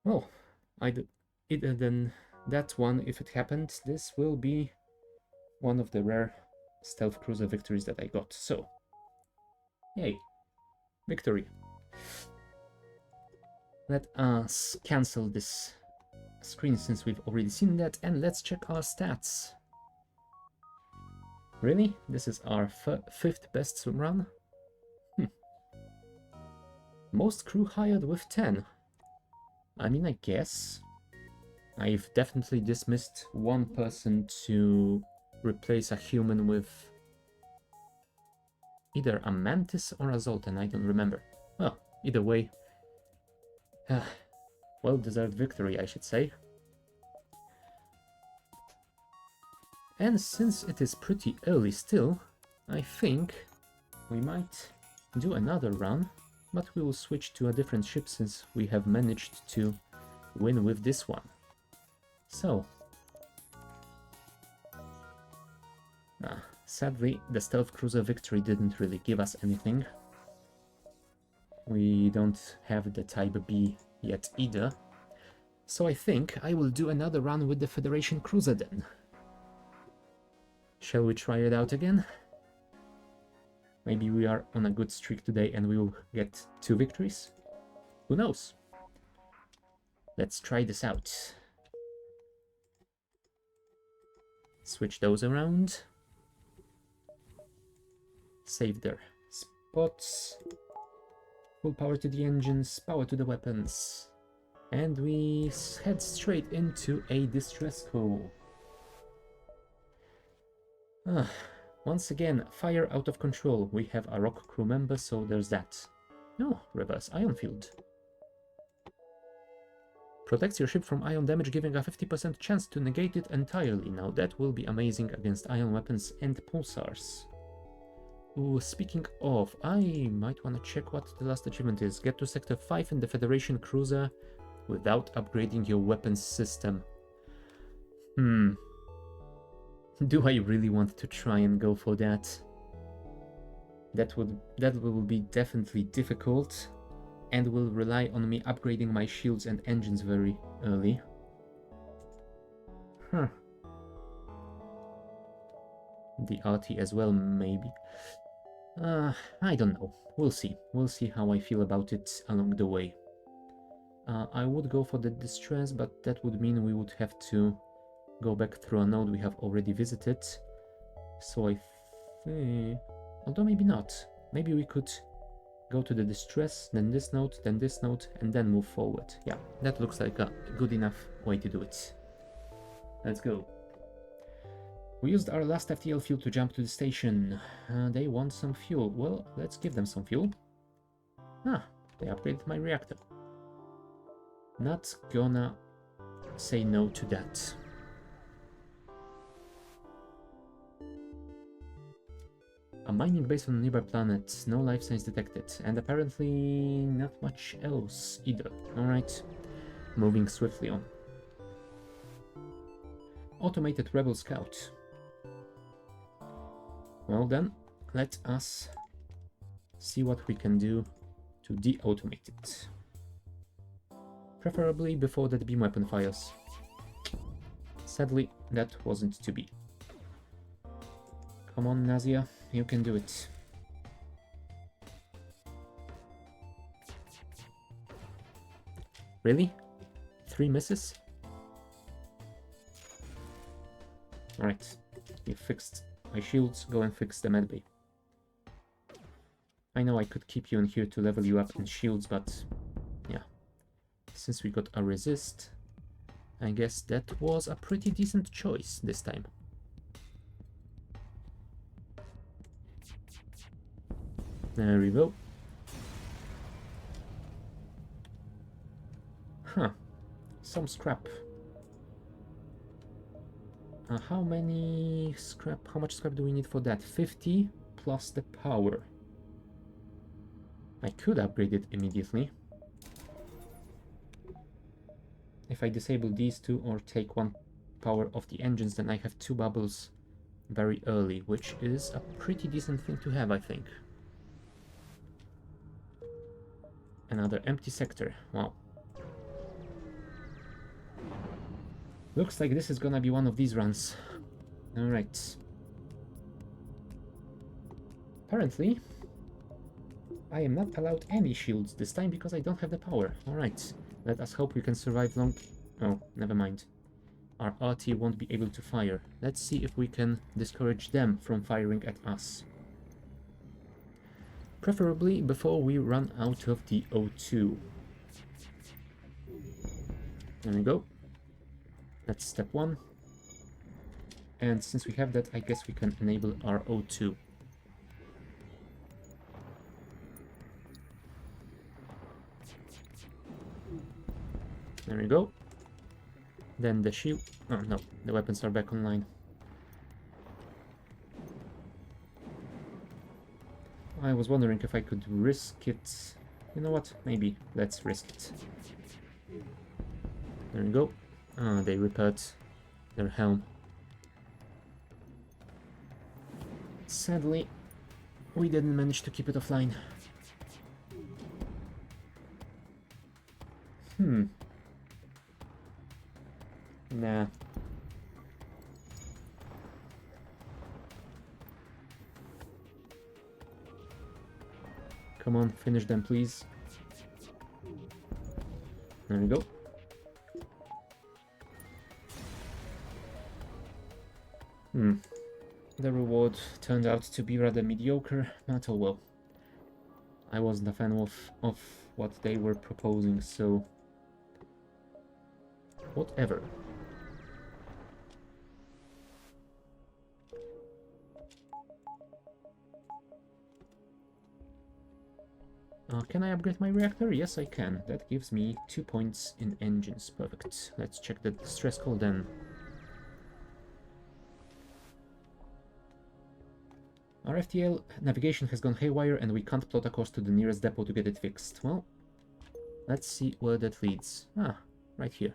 Well, either than that one, if it happened, this will be one of the rare stealth cruiser victories that I got. So, yay, victory. Let us cancel this screen since we've already seen that, and let's check our stats. Really? This is our fifth best swim run? Most crew hired with 10. I mean, I guess. I've definitely dismissed one person to replace a human with either a mantis or a zoltan, I don't remember. Well, either way. Well-deserved victory, I should say. And since it is pretty early still, I think we might do another run, but we will switch to a different ship since we have managed to win with this one. So, sadly, the stealth cruiser victory didn't really give us anything. We don't have the Type B yet either. So I think I will do another run with the Federation cruiser then. Shall we try it out again? Maybe we are on a good streak today and we will get 2 victories? Who knows? Let's try this out. Switch those around. Save their spots. Full power to the engines, power to the weapons. And we head straight into a distress call. Once again, fire out of control. We have a rock crew member, so there's that. No, reverse ion field. Protects your ship from ion damage, giving a 50% chance to negate it entirely. Now that will be amazing against ion weapons and pulsars. Ooh, speaking of, I might want to check what the last achievement is. Get to Sector 5 in the Federation cruiser without upgrading your weapons system. Do I really want to try and go for that? That will be definitely difficult and will rely on me upgrading my shields and engines very early. The RT as well, maybe. I don't know. We'll see. We'll see how I feel about it along the way. I would go for the distress, but that would mean we would have to go back through a node we have already visited. So I think... although maybe not. Maybe we could go to the distress, then this node, and then move forward. Yeah, that looks like a good enough way to do it. Let's go. We used our last FTL fuel to jump to the station. They want some fuel. Well, let's give them some fuel. They upgraded my reactor. Not gonna say no to that. A mining base on a nearby planet, no life signs detected, and apparently not much else either. Alright, moving swiftly on. Automated Rebel Scout. Well then, let us see what we can do to de-automate it. Preferably before that beam weapon fires. Sadly, that wasn't to be. Come on, Nazia, you can do it. Really? 3 misses? Alright, you fixed my shields, go and fix the medbay. I know I could keep you in here to level you up in shields, but yeah. Since we got a resist, I guess that was a pretty decent choice this time. There we go. Some scrap. How much scrap do we need for that? 50 plus the power. I could upgrade it immediately. If I disable these two or take 1 power off the engines, then I have 2 bubbles very early, which is a pretty decent thing to have, I think. Another empty sector. Wow. Looks like this is gonna be one of these runs. Alright. Apparently, I am not allowed any shields this time because I don't have the power. Alright. Let us hope we can survive long... Oh, never mind. our RT won't be able to fire. Let's see if we can discourage them from firing at us. Preferably before we run out of the O2. There we go. That's step 1. And since we have that, I guess we can enable our O2. There we go. Then the shield... Oh no, the weapons are back online. I was wondering if I could risk it. You know what? Maybe. Let's risk it. There we go. Ah, they repaired their helm. Sadly, we didn't manage to keep it offline. Nah. Come on, finish them, please. There we go. The reward turned out to be rather mediocre, but oh well. I wasn't a fan of what they were proposing, so... whatever. Can I upgrade my reactor? Yes, I can. That gives me 2 points in engines. Perfect. Let's check the stress call then. Our FTL navigation has gone haywire and we can't plot a course to the nearest depot to get it fixed. Well, let's see where that leads. Ah, right here.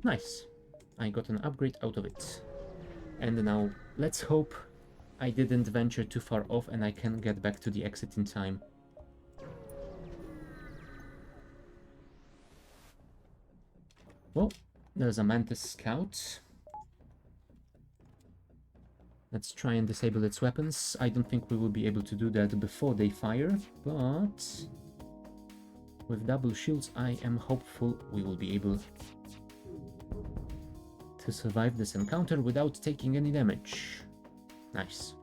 Nice. I got an upgrade out of it. And now, let's hope I didn't venture too far off and I can get back to the exit in time. Well, there's a Mantis scout. Let's try and disable its weapons. I don't think we will be able to do that before they fire, but with double shields I am hopeful we will be able to survive this encounter without taking any damage. Nice.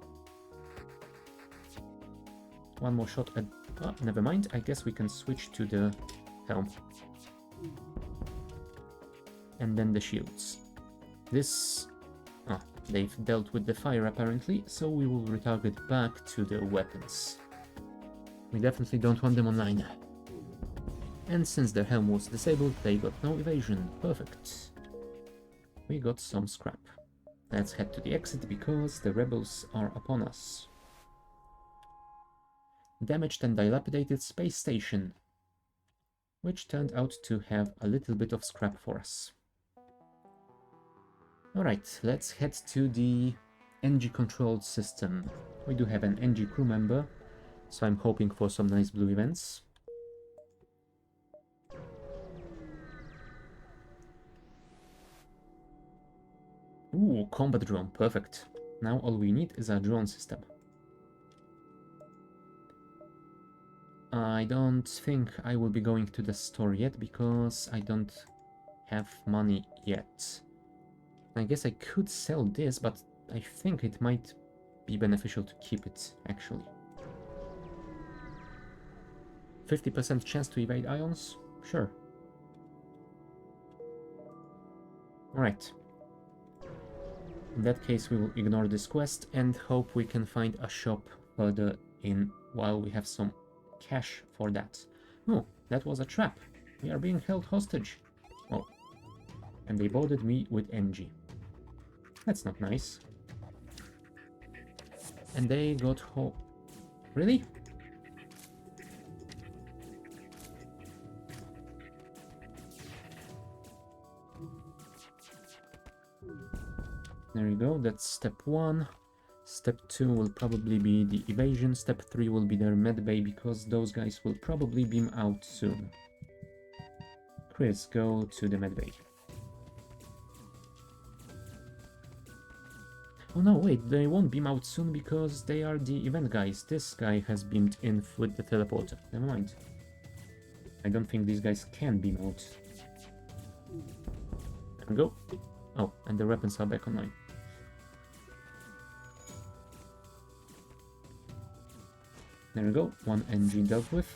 One more shot at... oh, never mind. I guess we can switch to the helm. And then the shields. This... ah, they've dealt with the fire apparently, so we will retarget back to the weapons. We definitely don't want them online. And since their helm was disabled, they got no evasion. Perfect. We got some scrap. Let's head to the exit because the rebels are upon us. Damaged and dilapidated space station, which turned out to have a little bit of scrap for us. Alright, let's head to the NG controlled system. We do have an NG crew member, so I'm hoping for some nice blue events. Ooh, combat drone, perfect. Now all we need is a drone system. I don't think I will be going to the store yet because I don't have money yet. I guess I could sell this, but I think it might be beneficial to keep it, actually. 50% chance to evade ions? Sure. Alright. In that case, we will ignore this quest and hope we can find a shop further in while we have some cash for that. Oh, that was a trap. We are being held hostage. Oh, and they boarded me with NG. That's not nice. And they got Really? There you go, that's step 1. Step 2 will probably be the evasion. Step 3 will be their medbay because those guys will probably beam out soon. Chris, go to the medbay. Oh no, wait, they won't beam out soon because they are the event guys. This guy has beamed in with the teleporter. Never mind. I don't think these guys can be mowed. And go. Oh, and the weapons are back online. There we go, one engine dealt with.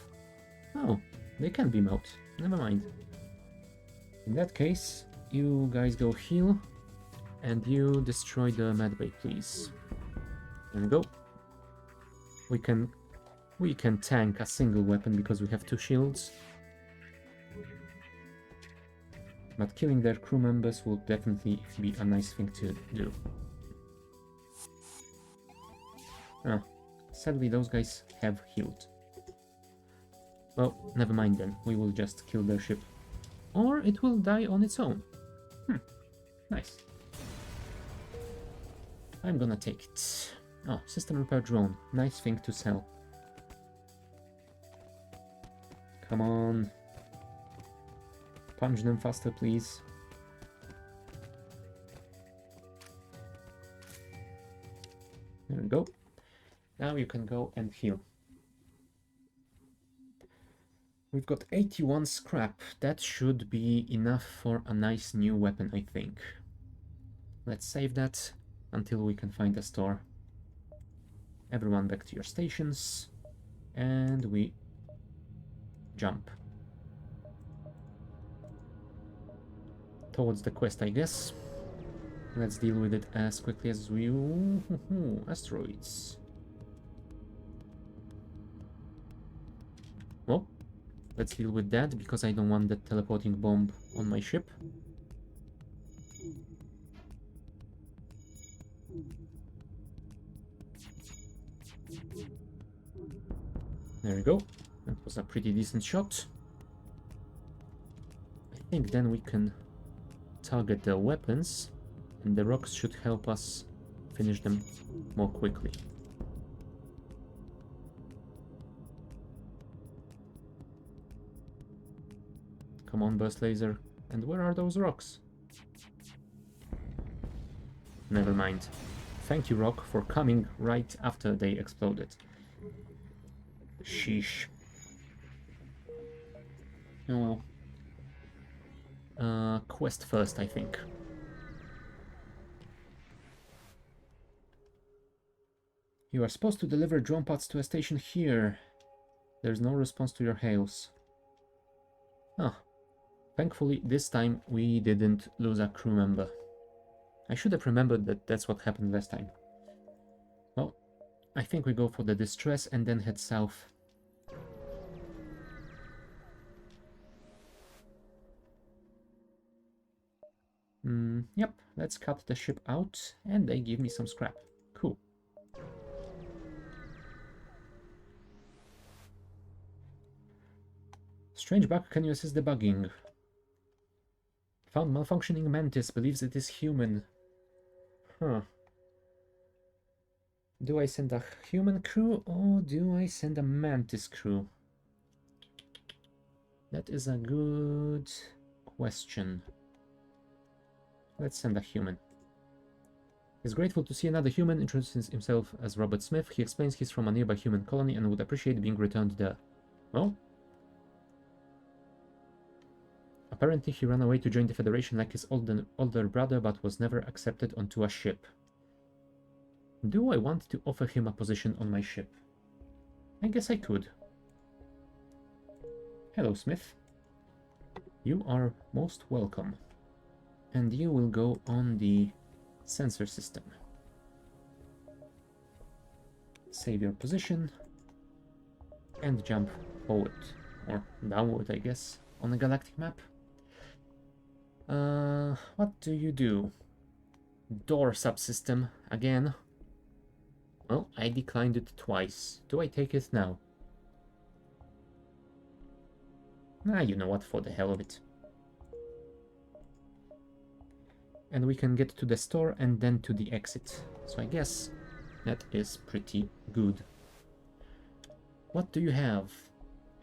Oh, they can be mowed. Never mind. In that case, you guys go heal, and you destroy the medbay, please. There we go. We can tank a single weapon because we have 2 shields. But killing their crew members will definitely be a nice thing to do. Oh, sadly those guys have healed. Well, never mind then, we will just kill their ship. Or it will die on its own. Nice. I'm gonna take it. Oh, system repair drone, nice thing to sell. Come on. Punch them faster, please. There we go. Now you can go and heal. We've got 81 scrap. That should be enough for a nice new weapon, I think. Let's save that until we can find a store. Everyone back to your stations. And we jump. Towards the quest, I guess. Let's deal with it as quickly as we... Ooh, asteroids. Well, let's deal with that, because I don't want that teleporting bomb on my ship. There we go. That was a pretty decent shot. I think then we can target the weapons, and the rocks should help us finish them more quickly. Come on, burst laser. And where are those rocks? Never mind. Thank you, rock, for coming right after they exploded. Sheesh. Oh well. Quest first, I think. You are supposed to deliver drone parts to a station here. There's no response to your hails. Ah. Thankfully, this time we didn't lose a crew member. I should have remembered that that's what happened last time. Well, I think we go for the distress and then head south. Yep, let's cut the ship out, and they give me some scrap. Cool. Strange bug, can you assist debugging? Found malfunctioning mantis, believes it is human. Huh. Do I send a human crew or do I send a mantis crew? That is a good question. Let's send a human. He's grateful to see another human, introduces himself as Robert Smith. He explains he's from a nearby human colony and would appreciate being returned there. Well, apparently he ran away to join the Federation like his older brother, but was never accepted onto a ship. Do I want to offer him a position on my ship? I guess I could. Hello, Smith. You are most welcome. And you will go on the sensor system. Save your position. And jump forward. Or downward, I guess, on the galactic map. What do you do? Door subsystem again. Well, I declined it twice. Do I take it now? Ah, you know what, for the hell of it. And we can get to the store and then to the exit. So I guess that is pretty good. What do you have?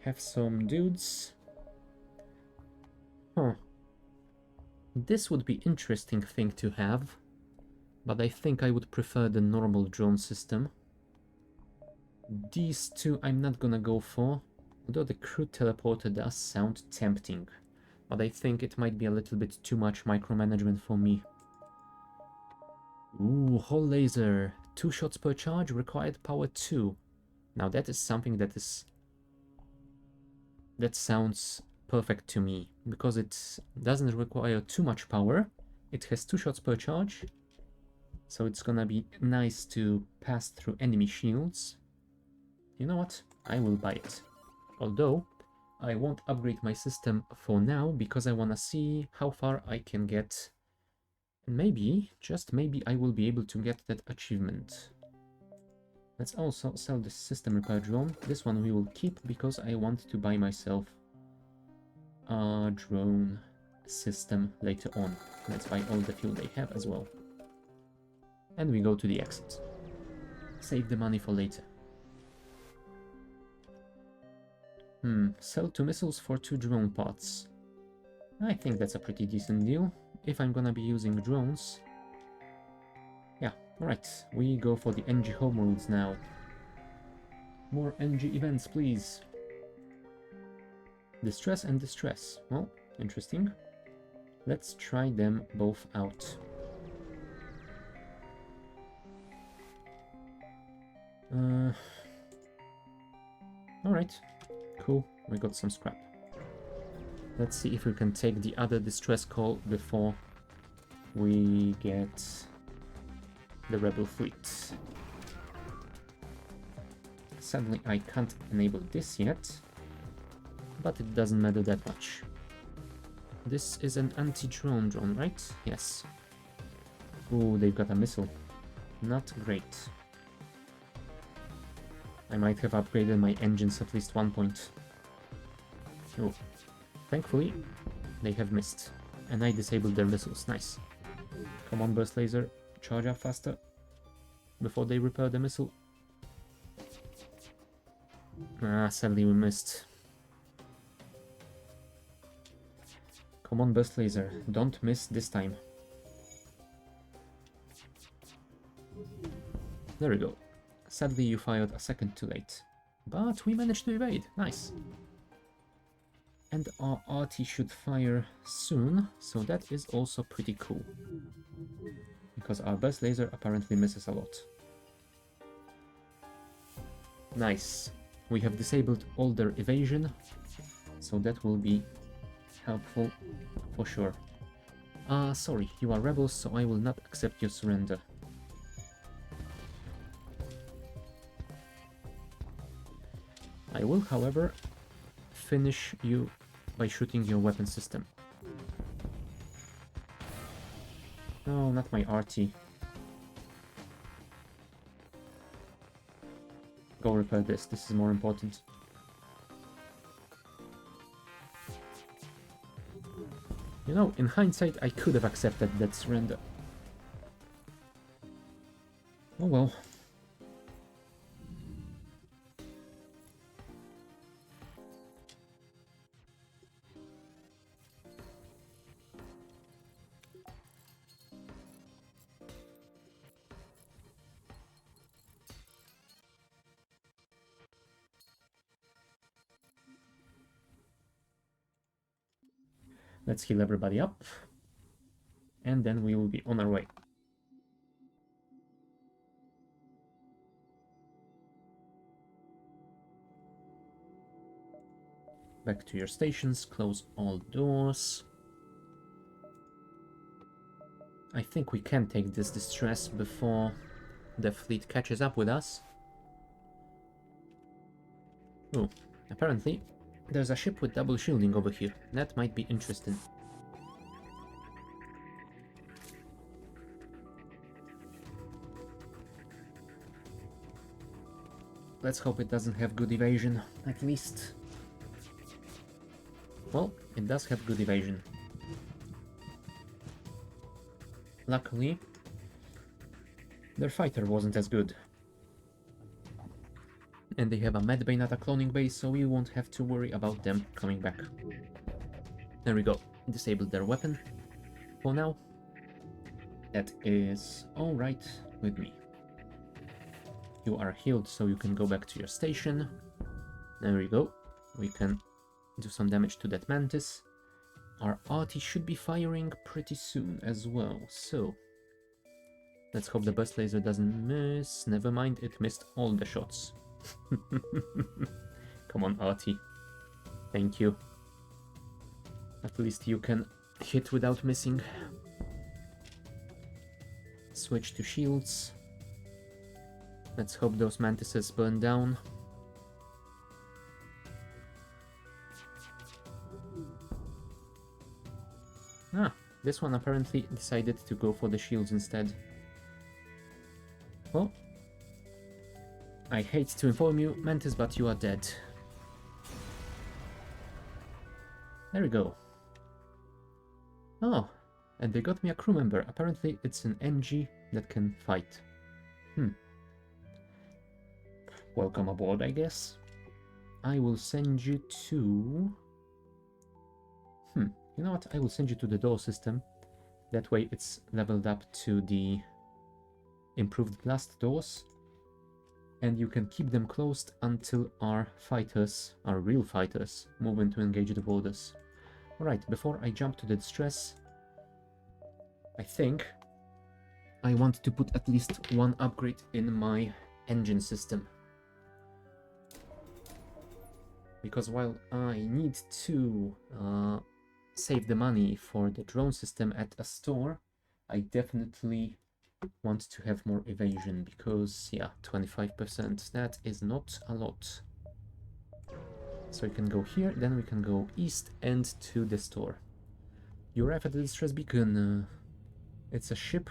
Have some dudes. Huh. This would be interesting thing to have, but I think I would prefer the normal drone system. These two I'm not gonna go for. Although the crude teleporter does sound tempting, but I think it might be a little bit too much micromanagement for me. Ooh, whole laser. 2 shots per charge, required power 2. Now that is something that sounds perfect to me, because it doesn't require too much power. It has 2 shots per charge, so it's gonna be nice to pass through enemy shields. You know what? I will buy it. Although, I won't upgrade my system for now, because I wanna see how far I can get. And maybe, just maybe, I will be able to get that achievement. Let's also sell this system repair drone. This one we will keep, because I want to buy myself a drone system later on. Let's buy all the fuel they have as well. And we go to the exit. Save the money for later. Sell 2 missiles for 2 drone parts. I think that's a pretty decent deal, if I'm gonna be using drones. Yeah, alright, we go for the NG homeworlds now. More NG events, please. Distress and distress. Well, interesting. Let's try them both out. Alright, cool, we got some scrap. Let's see if we can take the other distress call before we get the rebel fleet. Sadly, I can't enable this yet, but it doesn't matter that much. This is an anti-drone drone, right? Yes. Ooh, they've got a missile. Not great. I might have upgraded my engines at least 1 point. Oh. Thankfully, they have missed, and I disabled their missiles. Nice. Come on, burst laser, charge up faster before they repair the missile. Sadly we missed. Come on, burst laser, don't miss this time. There we go. Sadly you fired a second too late, but we managed to evade. Nice. And our RT should fire soon, so that is also pretty cool. Because our burst laser apparently misses a lot. Nice. We have disabled all their evasion, so that will be helpful for sure. Sorry, you are rebels, so I will not accept your surrender. I will, however, finish you by shooting your weapon system. No, not my RT. Go repair this, this is more important. You know, in hindsight, I could have accepted that surrender. Oh well. Let's heal everybody up, and then we will be on our way. Back to your stations, close all doors. I think we can take this distress before the fleet catches up with us. Oh, apparently there's a ship with double shielding over here. That might be interesting. Let's hope it doesn't have good evasion, at least. Well, it does have good evasion. Luckily, their fighter wasn't as good. And they have a medbay, not a cloning base, so we won't have to worry about them coming back. There we go. Disabled their weapon. For now, that is alright with me. You are healed, so you can go back to your station. There we go. we can do some damage to that mantis. Our arty should be firing pretty soon as well, so let's hope the burst laser doesn't miss. Never mind, it missed all the shots. Come on, arty. Thank you. At least you can hit without missing. Switch to shields. Let's hope those mantises burn down. Ah, this one apparently decided to go for the shields instead. Well, I hate to inform you, Mantis, but you are dead. There we go. Oh, and they got me a crew member. Apparently it's an NG that can fight. Welcome aboard, I guess. I will send you to... You know what? I will send you to the door system. That way it's leveled up to the improved blast doors. And you can keep them closed until our fighters, our real fighters, move in to engage the borders. Alright, before I jump to the distress, I think I want to put at least one upgrade in my engine system. Because while I need to save the money for the drone system at a store, I definitely want to have more evasion, because yeah, 25%, that is not a lot. So we can go here, then we can go east and to the store. You arrive at the distress beacon. It's a ship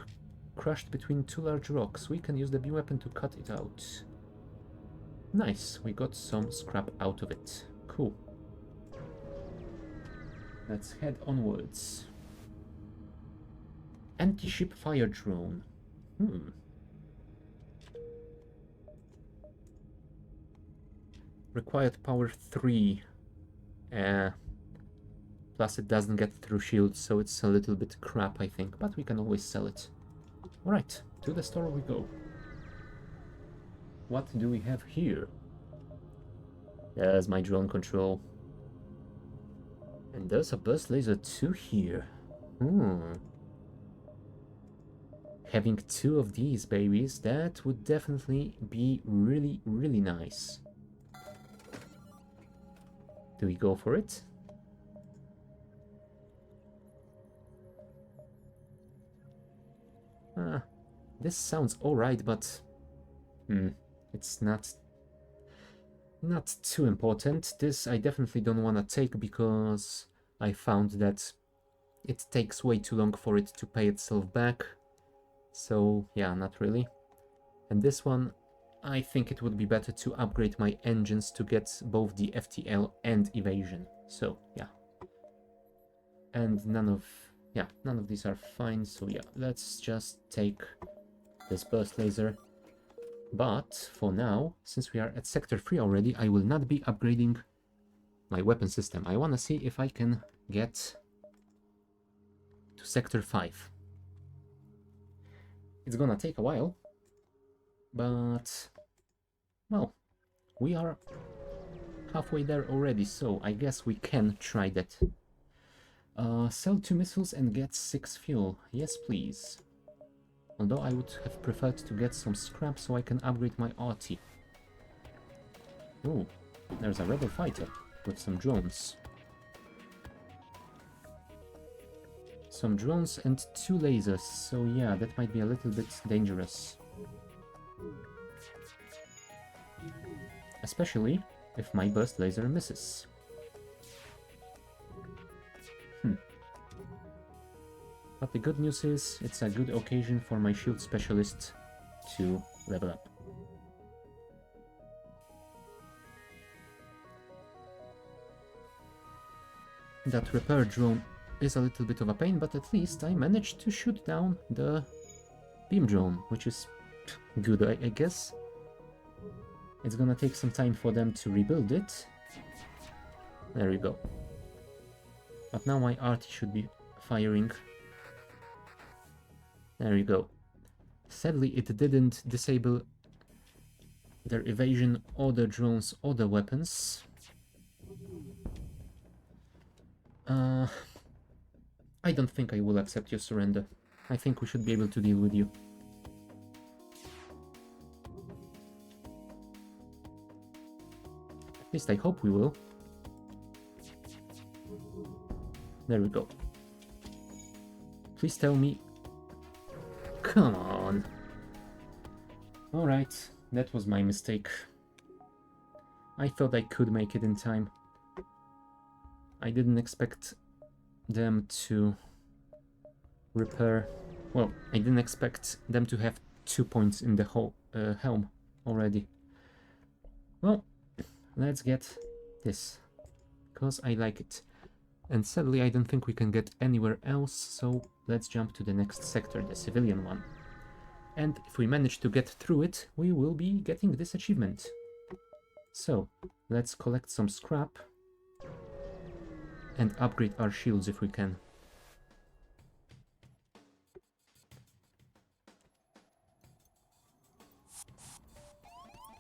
crushed between two large rocks. We can use the beam weapon to cut it out. Nice, we got some scrap out of it. Cool. Let's head onwards. Anti-ship fire drone. Required power 3. Plus it doesn't get through shields, so it's a little bit crap, I think. But we can always sell it. Alright, to the store we go. What do we have here? There's my drone control. And there's a burst laser too here. Having 2 of these babies, that would definitely be really, really nice. Do we go for it? This sounds alright, but it's not too important. This I definitely don't want to take, because I found that it takes way too long for it to pay itself back. So yeah, not really. And this one, I think it would be better to upgrade my engines to get both the FTL and evasion. So yeah. And none of these are fine, so yeah, let's just take this burst laser. But for now, since we are at sector 3 already, I will not be upgrading my weapon system. I want to see if I can get to sector 5. It's gonna take a while, but well, we are halfway there already, so I guess we can try that. Sell 2 missiles and get 6 fuel. Yes, please. Although I would have preferred to get some scrap so I can upgrade my arty. Ooh, there's a rebel fighter with some drones. Some drones and 2 lasers, so yeah, that might be a little bit dangerous. Especially if my burst laser misses. But the good news is, it's a good occasion for my shield specialist to level up. That repair drone is a little bit of a pain, but at least I managed to shoot down the beam drone, which is good, I guess. It's gonna take some time for them to rebuild it. There we go. But now my arty should be firing. There you go. Sadly, it didn't disable their evasion or their drones or their weapons. Uh, I don't think I will accept your surrender. I think we should be able to deal with you. At least I hope we will. There we go. Please tell me. Come on. Alright, that was my mistake. I thought I could make it in time. I didn't expect them to repair. Well, I didn't expect them to have 2 points in the whole helm already. Well, let's get this, because I like it. And sadly, I don't think we can get anywhere else, so let's jump to the next sector, the civilian one. And if we manage to get through it, we will be getting this achievement. So, let's collect some scrap and upgrade our shields if we can.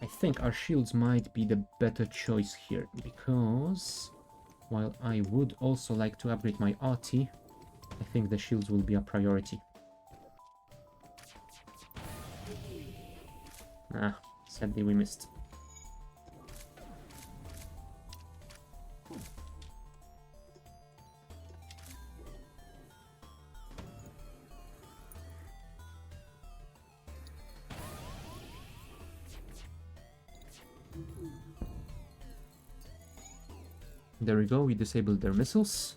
I think our shields might be the better choice here, because while I would also like to upgrade my RT, I think the shields will be a priority. Ah, sadly we missed. There we go, we disabled their missiles.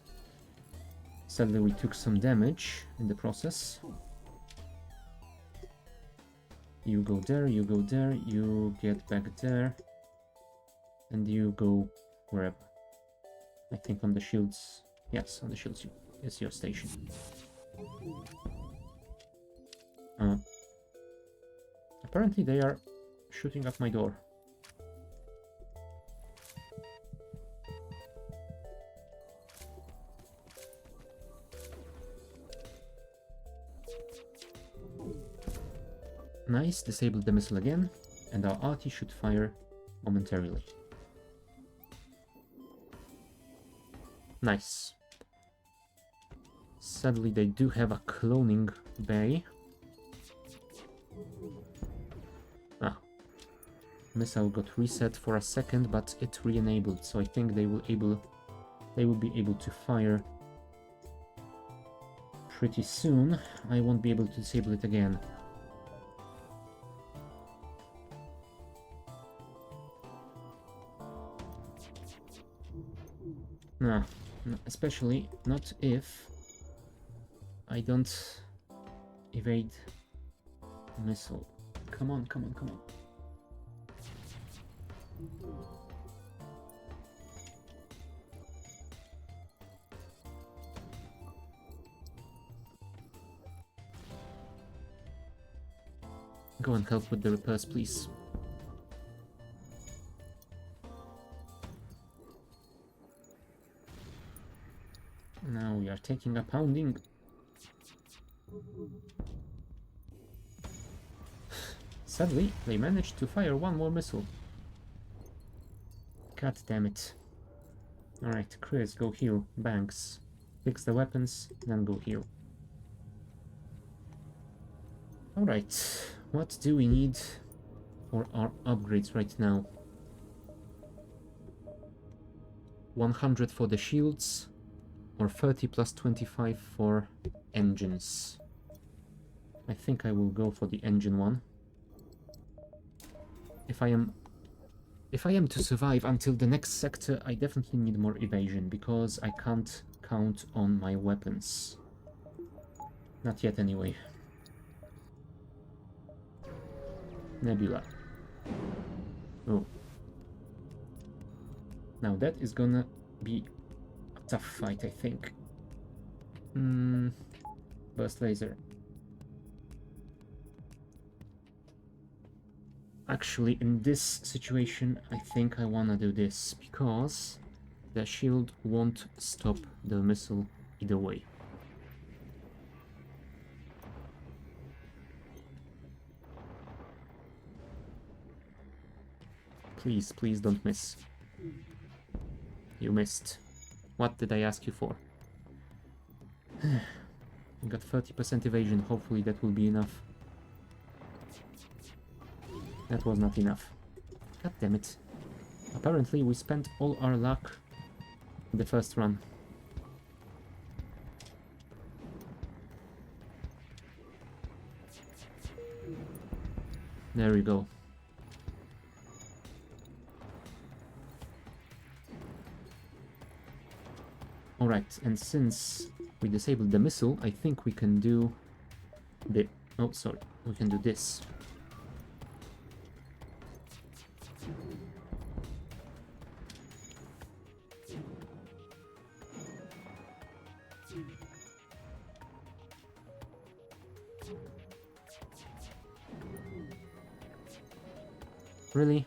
Sadly we took some damage in the process. You go there, you go there, you get back there. And you go wherever. I think on the shields. Yes, on the shields is your station. Apparently they are shooting at my door. Nice, disabled the missile again, and our arty should fire momentarily. Nice. Sadly, they do have a cloning bay. Ah. Missile got reset for a second, but it re-enabled, so I think they will be able to fire pretty soon. I won't be able to disable it again. No, especially not if I don't evade missile. Come on, come on, come on. Go and help with the repairs, please. Now we are taking a pounding. Sadly, they managed to fire one more missile. God damn it. Alright, Chris, go heal. Banks. Fix the weapons, then go heal. Alright, what do we need for our upgrades right now? 100 for the shields, or 30 plus 25 for engines. I think I will go for the engine one. If I am to survive until the next sector, I definitely need more evasion, because I can't count on my weapons. Not yet, anyway. Nebula. Oh. Now that is gonna be a tough fight, I think. Burst laser. Actually, in this situation, I think I wanna do this, because the shield won't stop the missile either way. Please, please don't miss. You missed. What did I ask you for? We got 30% evasion. Hopefully that will be enough. That was not enough. God damn it. Apparently we spent all our luck in the first run. There we go. Alright, and since we disabled the missile, I think we can do the... Oh, sorry. We can do this. Really?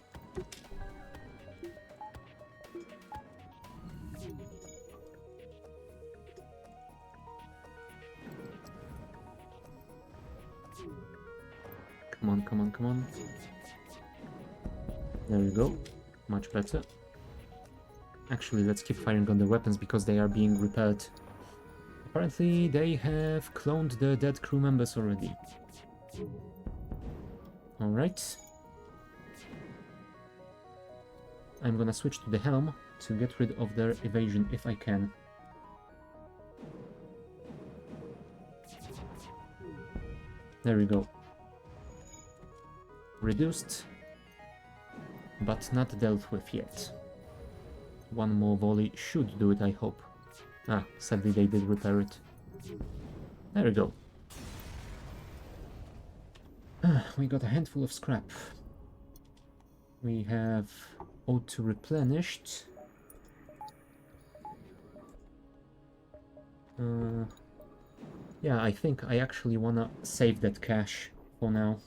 Come on, come on, come on. There we go. Much better. Actually, let's keep firing on the weapons because they are being repaired. Apparently, they have cloned the dead crew members already. Alright. I'm gonna switch to the helm to get rid of their evasion if I can. There we go. Reduced, but not dealt with yet. One more volley should do it, I hope. Ah, sadly they did repair it. There we go. We got a handful of scrap. We have O2 replenished. Yeah, I think I actually wanna save that cash for now.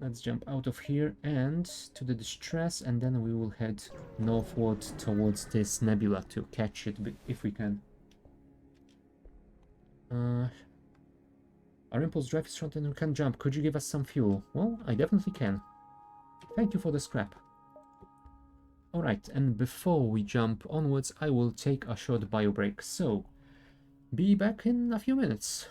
Let's jump out of here and to the distress, and then we will head northward towards this nebula to catch it if we can. Our impulse drive is strong and we can jump. Could you give us some fuel? Well, I definitely can. Thank you for the scrap. Alright, and before we jump onwards, I will take a short bio break. So, be back in a few minutes.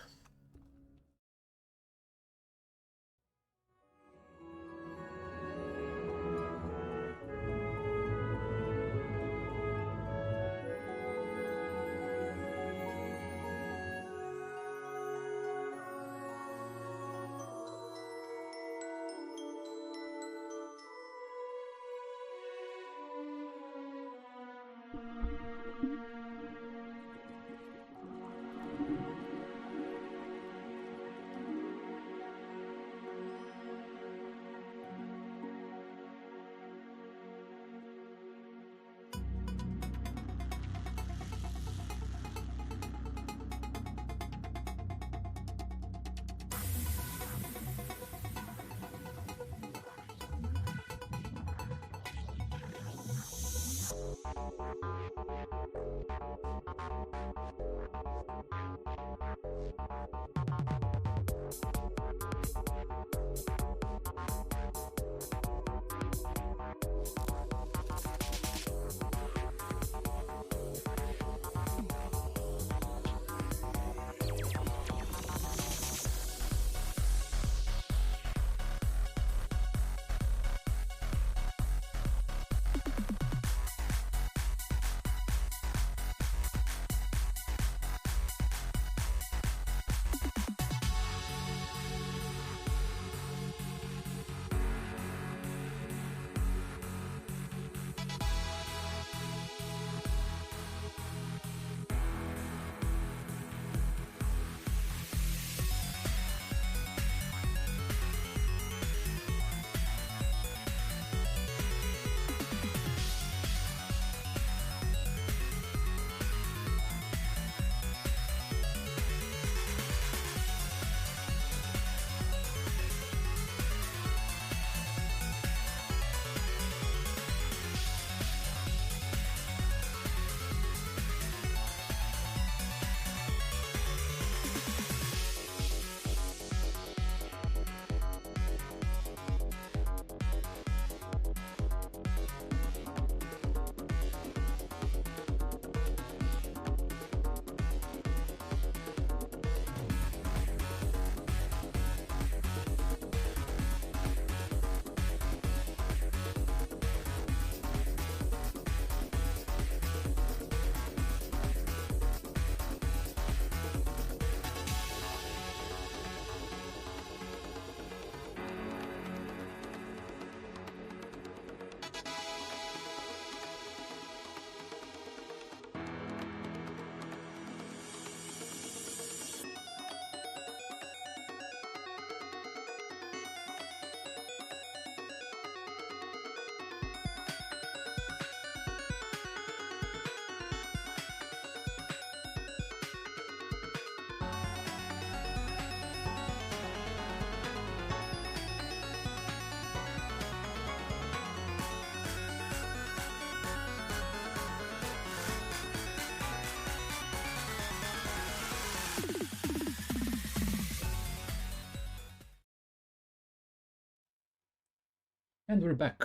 And we're back.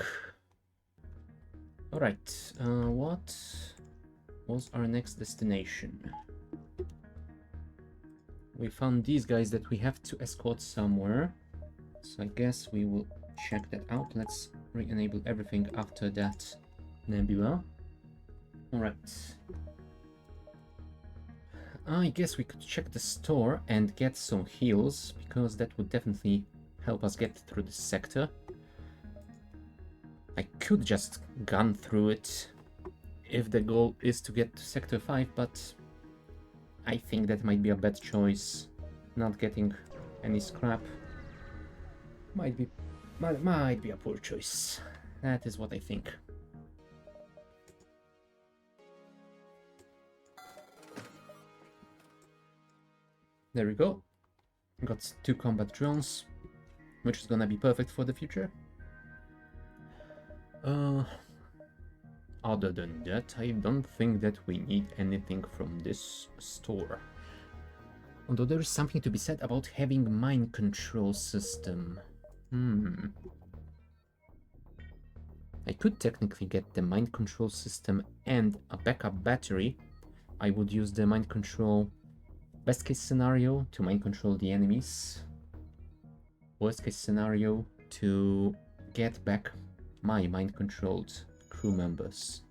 Alright, what was our next destination? We found these guys that we have to escort somewhere. So I guess we will check that out. Let's re-enable everything after that nebula. Alright. I guess we could check the store and get some heals, because that would definitely help us get through this sector. I could just gun through it if the goal is to get to Sector 5, but I think that might be a bad choice. Not getting any scrap might be a poor choice. That is what I think. There we go. Got 2 combat drones, which is gonna be perfect for the future. Other than that, I don't think that we need anything from this store. Although there is something to be said about having mind control system. I could technically get the mind control system and a backup battery. I would use the mind control best case scenario to mind control the enemies. Worst case scenario to get back my mind controlled crew members.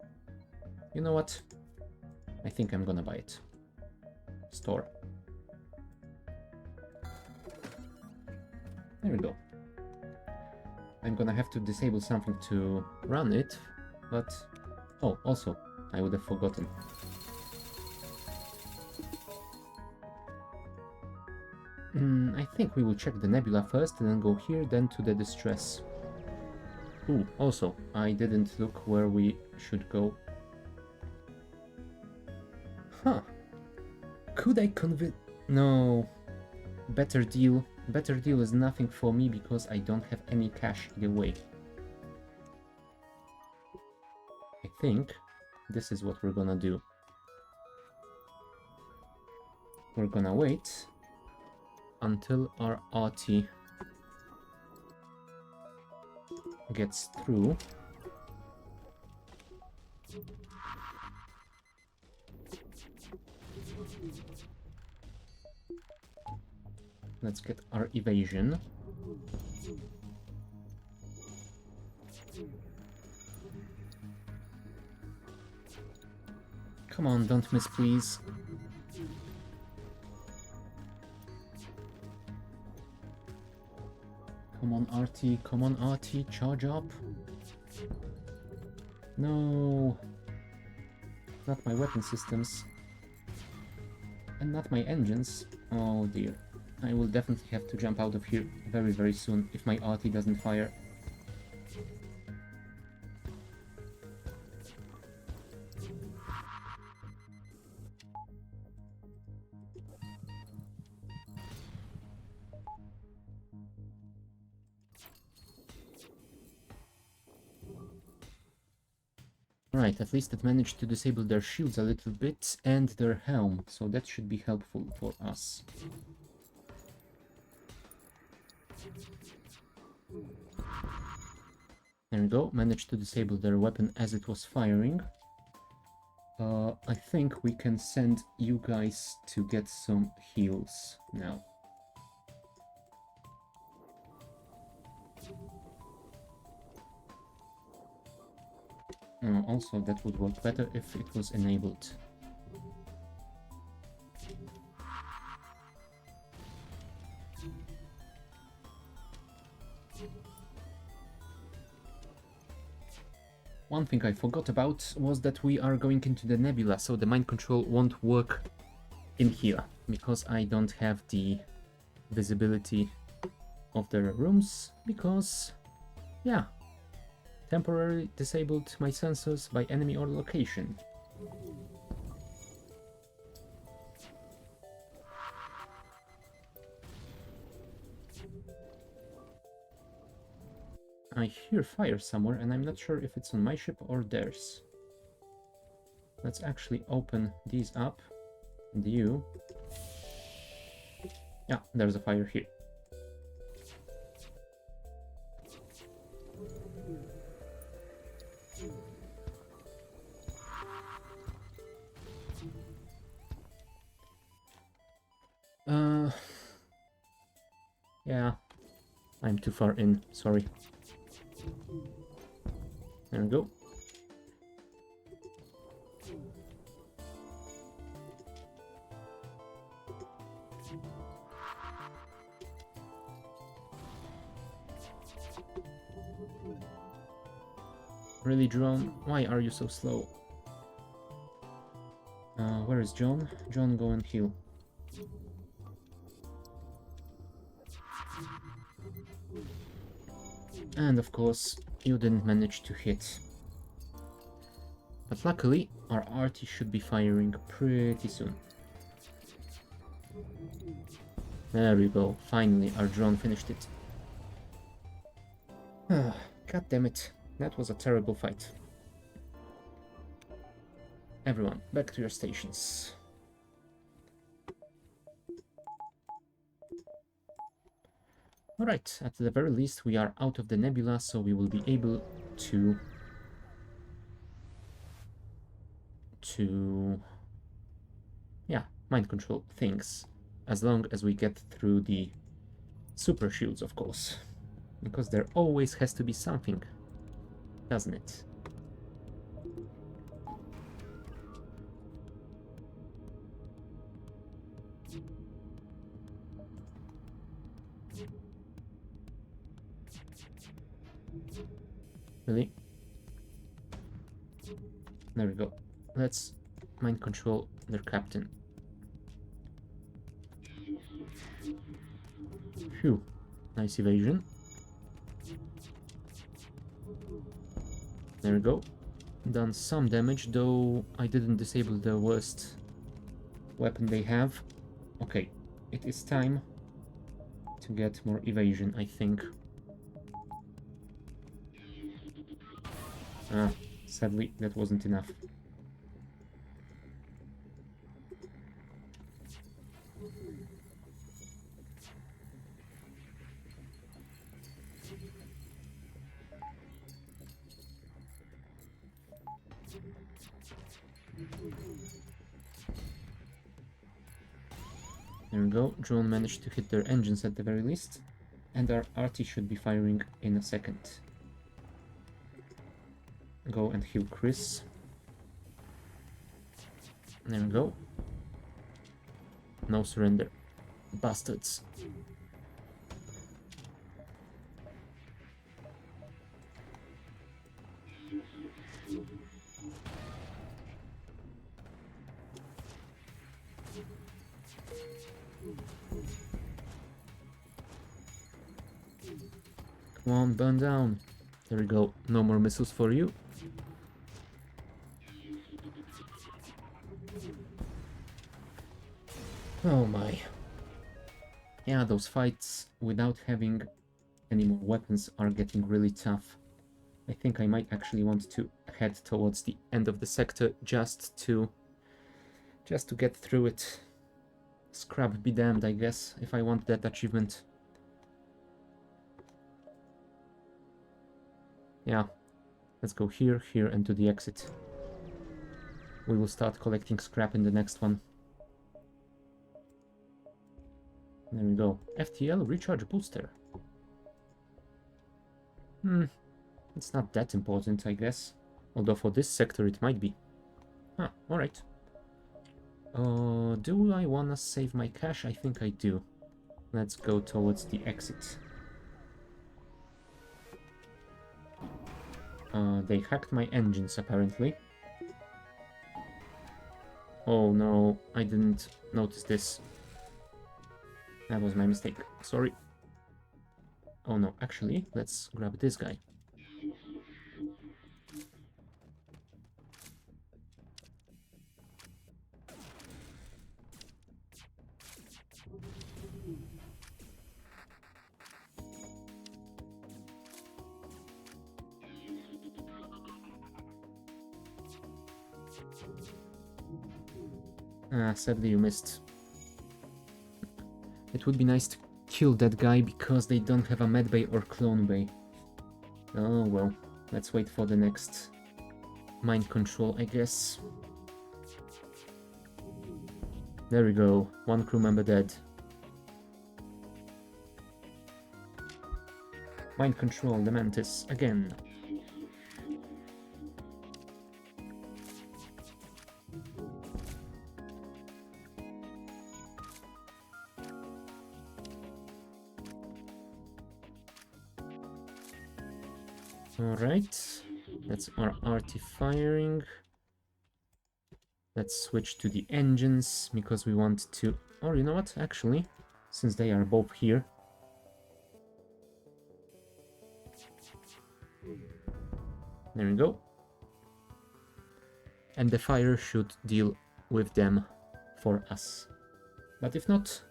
You know what? I think I'm gonna buy it. Store. There we go. I'm gonna have to disable something to run it, but... Oh, also, I would have forgotten. I think we will check the nebula first and then go here, then to the distress. Ooh, also, I didn't look where we should go. Huh. Could I convince... No. Better deal. Better deal is nothing for me because I don't have any cash either way. I think this is what we're gonna do. We're gonna wait until our RT gets through. Let's get our evasion. Come on, don't miss, please. Come on, RT, come on, RT, charge up. No. Not my weapon systems. And not my engines. Oh dear. I will definitely have to jump out of here very, very soon if my RT doesn't fire. Right, at least it managed to disable their shields a little bit and their helm, so that should be helpful for us. There we go, managed to disable their weapon as it was firing. I think we can send you guys to get some heals now. Also, that would work better if it was enabled. One thing I forgot about was that we are going into the nebula, so the mind control won't work in here, because I don't have the visibility of the rooms, because, yeah, temporarily disabled my sensors by enemy or location. I hear fire somewhere, and I'm not sure if it's on my ship or theirs. Let's actually open these up. And you... Yeah, there's a fire here. I'm too far in, sorry. There we go. Really, drone? Why are you so slow? Where is John? John, go and heal. And of course, you didn't manage to hit. But luckily, our arty should be firing pretty soon. There we go, finally our drone finished it. God damn it, that was a terrible fight. Everyone, back to your stations. Alright, at the very least we are out of the nebula, so we will be able to mind control things, as long as we get through the super shields, of course, because there always has to be something, doesn't it? Really? There we go. Let's mind control their captain. Phew. Nice evasion. There we go. Done some damage, though I didn't disable the worst weapon they have. Okay, it is time to get more evasion, I think. Sadly, that wasn't enough. There we go, drone managed to hit their engines at the very least, and our arty should be firing in a second. Go and heal Chris. There we go. No surrender. Bastards. Come on, burn down. There we go. No more missiles for you. Oh my. Yeah, those fights without having any more weapons are getting really tough. I think I might actually want to head towards the end of the sector just to get through it. Scrap be damned, I guess, if I want that achievement. Yeah, let's go here, here, and to the exit. We will start collecting scrap in the next one. There we go. FTL recharge booster. It's not that important, I guess. Although for this sector it might be. Alright. Do I wanna save my cash? I think I do. Let's go towards the exit. They hacked my engines, apparently. Oh no, I didn't notice this. That was my mistake. Sorry. Oh no, actually, let's grab this guy. Sadly you missed. It would be nice to kill that guy because they don't have a medbay or clone bay. Oh well, let's wait for the next mind control, I guess. There we go, one crew member dead. Mind control the mantis again. Alright, that's our arty firing. Let's switch to the engines because we want to... Or you know what, actually, since they are both here. There we go. And the fire should deal with them for us. But if not,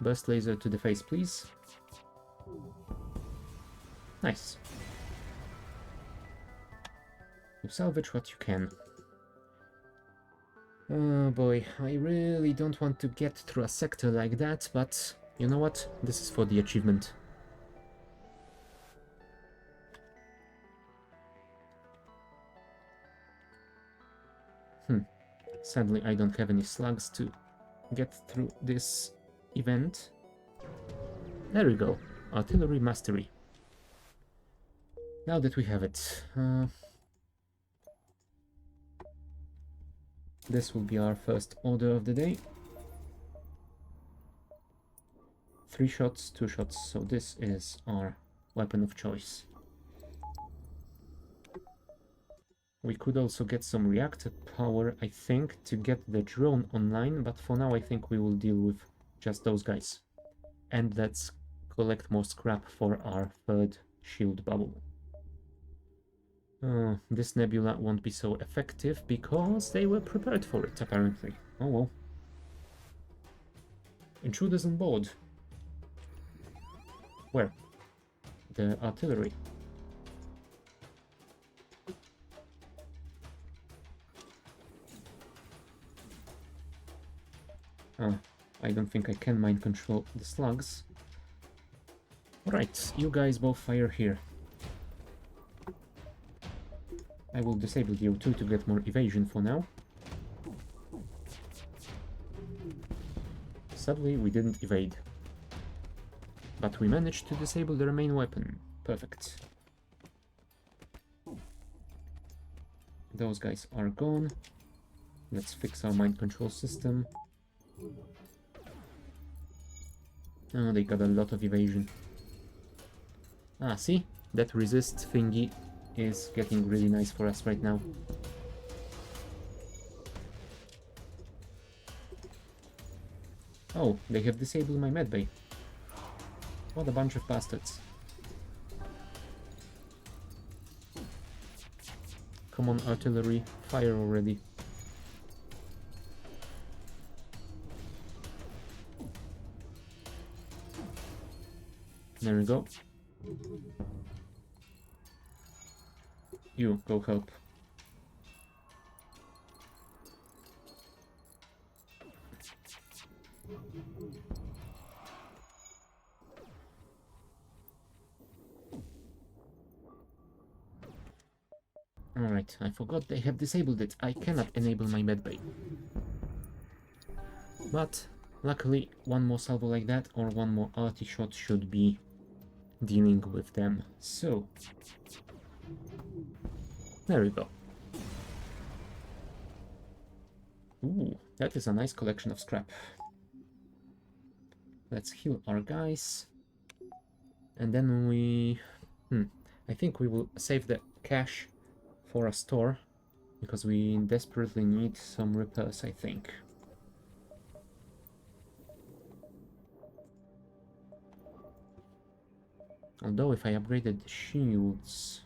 burst laser to the face, please. Nice. You salvage what you can. Oh boy, I really don't want to get through a sector like that, but you know what? This is for the achievement. Sadly, I don't have any slugs to get through this event. There we go. Artillery mastery. Now that we have it, this will be our first order of the day. 3 shots, 2 shots, so this is our weapon of choice. We could also get some reactor power, I think, to get the drone online, but for now I think we will deal with just those guys. And let's collect more scrap for our third shield bubble. This nebula won't be so effective because they were prepared for it, apparently. Oh well. Intruders on board. Where? The artillery. I don't think I can mind control the slugs. Right, you guys both fire here. I will disable the O2 to get more evasion for now. Sadly, we didn't evade. But we managed to disable their main weapon. Perfect. Those guys are gone. Let's fix our mind control system. Oh, they got a lot of evasion. Ah, see? That resist thingy is getting really nice for us right now. Oh, they have disabled my medbay. What a bunch of bastards. Come on, artillery, fire already. There we go. You, go help. Alright, I forgot they have disabled it. I cannot enable my medbay. But, luckily, one more salvo like that or one more arty shot should be dealing with them. So, there we go. Ooh, that is a nice collection of scrap. Let's heal our guys. And then we... I think we will save the cash for a store, because we desperately need some repairs, I think. Although if I upgraded the shields,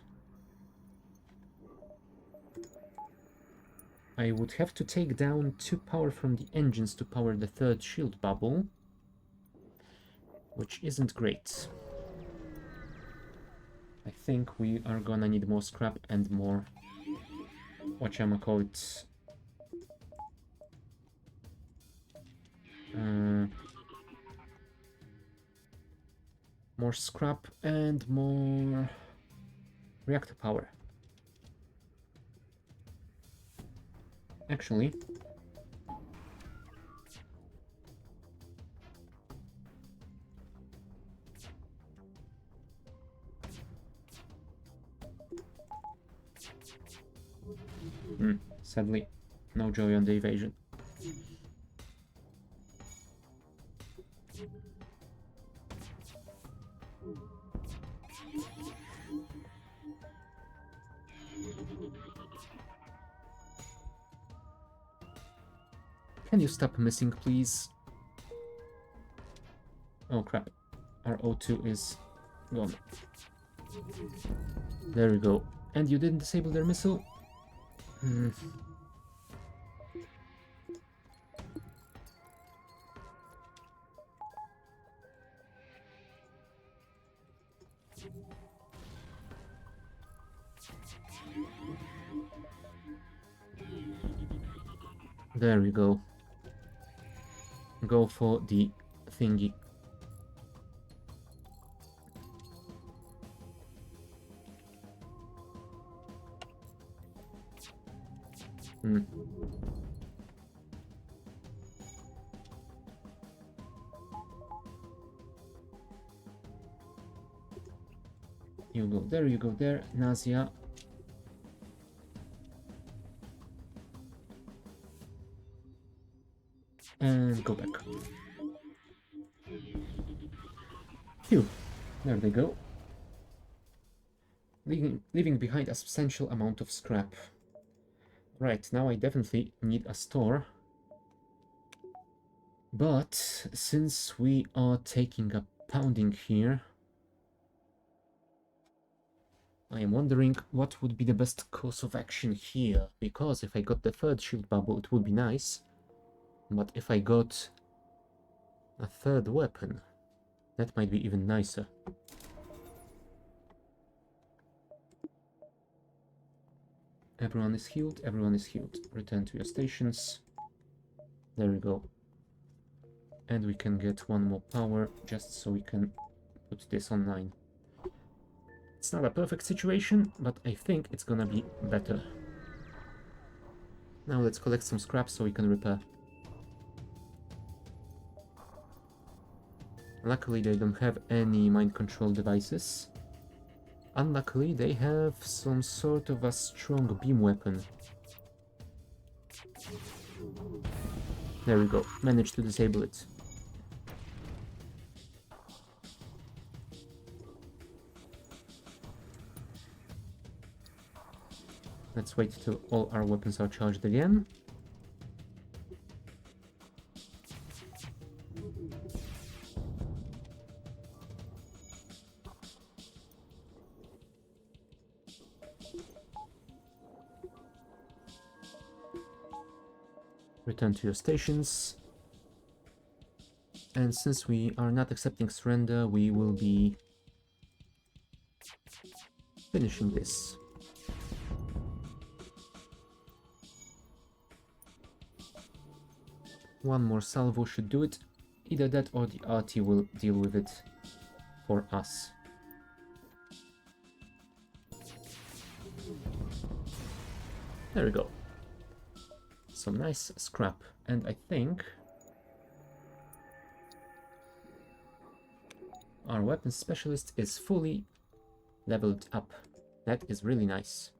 I would have to take down 2 power from the engines to power the 3rd shield bubble, which isn't great. I think we are gonna need more scrap and more, whatchamacallit, more scrap and more reactor power. Actually, Sadly, no joy on the evasion. Can you stop missing, please? Oh crap. Our O2 is gone. There we go. And you didn't disable their missile? There we go. Go for the thingy. You go there, Nausea. And go back. Phew, there they go. Leaving behind a substantial amount of scrap. Right, now I definitely need a store. But since we are taking a pounding here, I am wondering what would be the best course of action here. Because if I got the third shield bubble, it would be nice. But if I got a third weapon, that might be even nicer. Everyone is healed, everyone is healed. Return to your stations. There we go. And we can get one more power, just so we can put this online. It's not a perfect situation, but I think it's gonna be better. Now let's collect some scrap so we can repair. Luckily they don't have any mind control devices. Unluckily they have some sort of a strong beam weapon. There we go, managed to disable it. Let's wait till all our weapons are charged again. Return to your stations. And since we are not accepting surrender, we will be finishing this. One more salvo should do it. Either that or the RT will deal with it for us. There we go. Some nice scrap. And I think our weapons specialist is fully leveled up. That is really nice.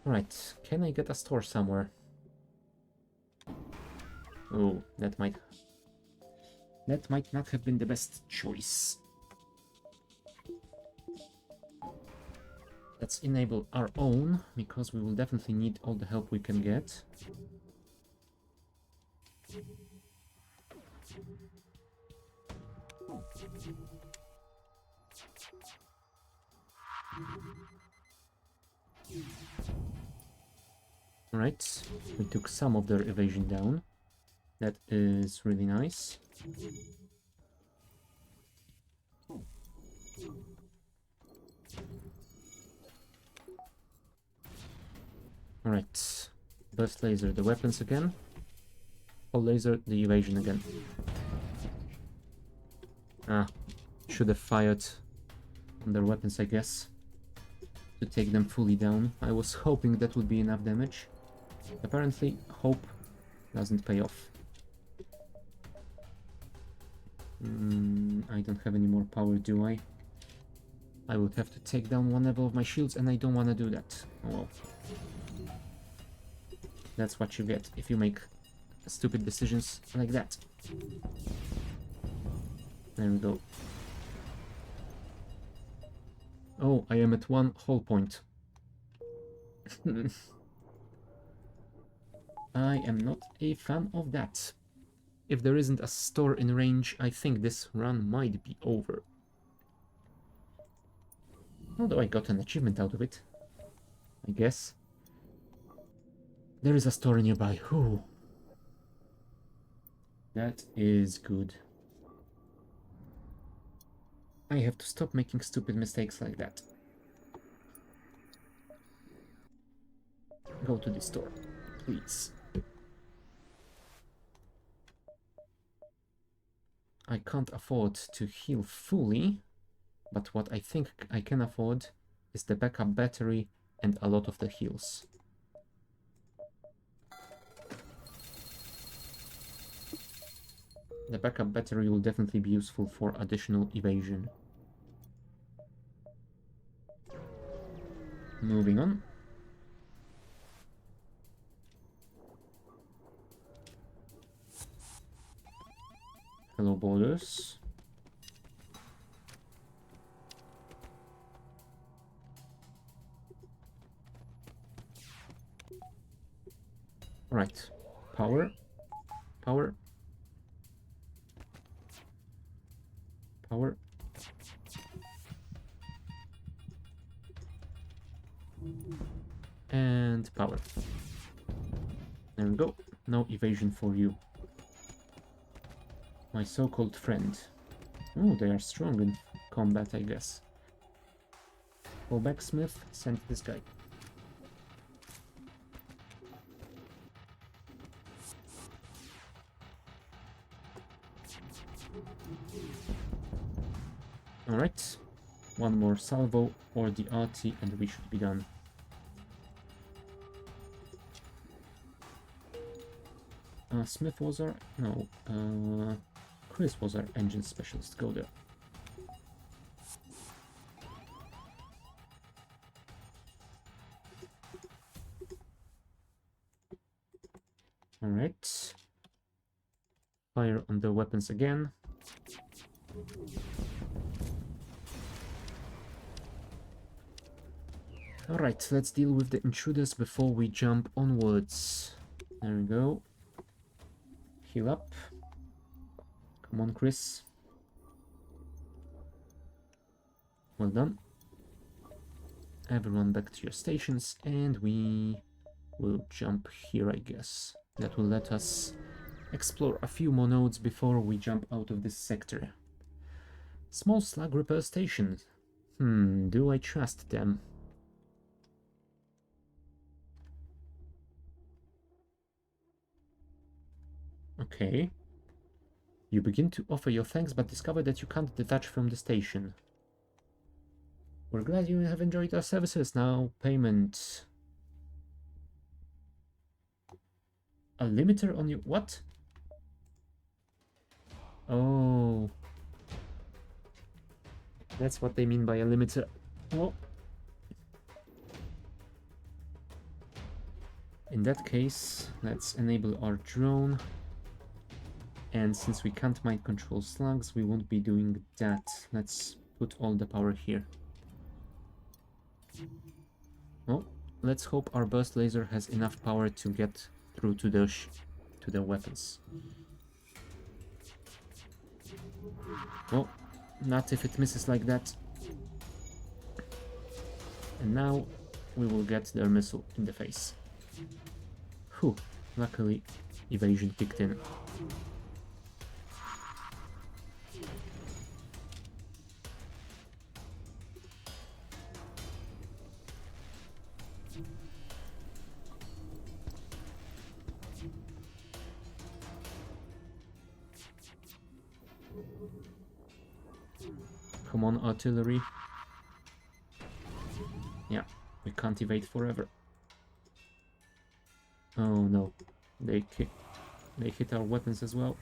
Right, can I get a store somewhere? Oh, that might not have been the best choice. Let's enable our own, because we will definitely need all the help we can get. Right, we took some of their evasion down. That is really nice. Alright, burst laser the weapons again. Pole laser the evasion again. Ah, should have fired on their weapons, I guess, to take them fully down. I was hoping that would be enough damage. Apparently, hope doesn't pay off. I don't have any more power, do I? I would have to take down one level of my shields, and I don't want to do that. Oh well. That's what you get if you make stupid decisions like that. There we go. Oh, I am at one whole point. I am not a fan of that. If there isn't a store in range, I think this run might be over. Although I got an achievement out of it, I guess. There is a store nearby. Whew. That is good. I have to stop making stupid mistakes like that. Go to the store, please. I can't afford to heal fully, but what I think I can afford is the backup battery and a lot of the heals. The backup battery will definitely be useful for additional evasion. Moving on. Hello, borders. Right. Power. Power. Power. And power. There we go. No evasion for you. My so-called friend. Oh, they are strong in combat, I guess. Go back, Smith. Send this guy. Alright. One more salvo or the RT and we should be done. Smith was our... no. Chris was our engine specialist. Go there. Alright. Fire on the weapons again. Alright, let's deal with the intruders before we jump onwards. There we go. Heal up. Come on, Chris. Well done. Everyone back to your stations, and we will jump here, I guess. That will let us explore a few more nodes before we jump out of this sector. Small slug repair station. Do I trust them? Okay. You begin to offer your thanks, but discover that you can't detach from the station. We're glad you have enjoyed our services. Now, payment. A limiter on your... what? Oh. That's what they mean by a limiter. Well, in that case, let's enable our drone. And since we can't mind control slugs, we won't be doing that. Let's put all the power here. Well, let's hope our burst laser has enough power to get through to the weapons. Well, not if it misses like that. And now we will get their missile in the face. Whew, luckily evasion kicked in. Come on, artillery. Yeah, we can't evade forever. Oh no, they hit our weapons as well.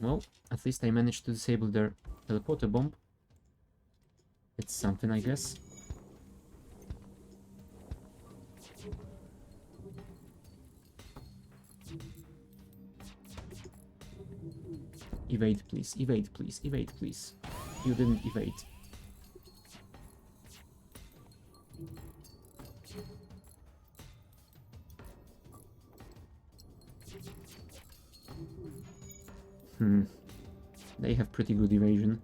Well, at least I managed to disable their teleporter bomb. It's something, I guess. Evade, please. Evade, please. Evade, please. You didn't evade. They have pretty good evasion.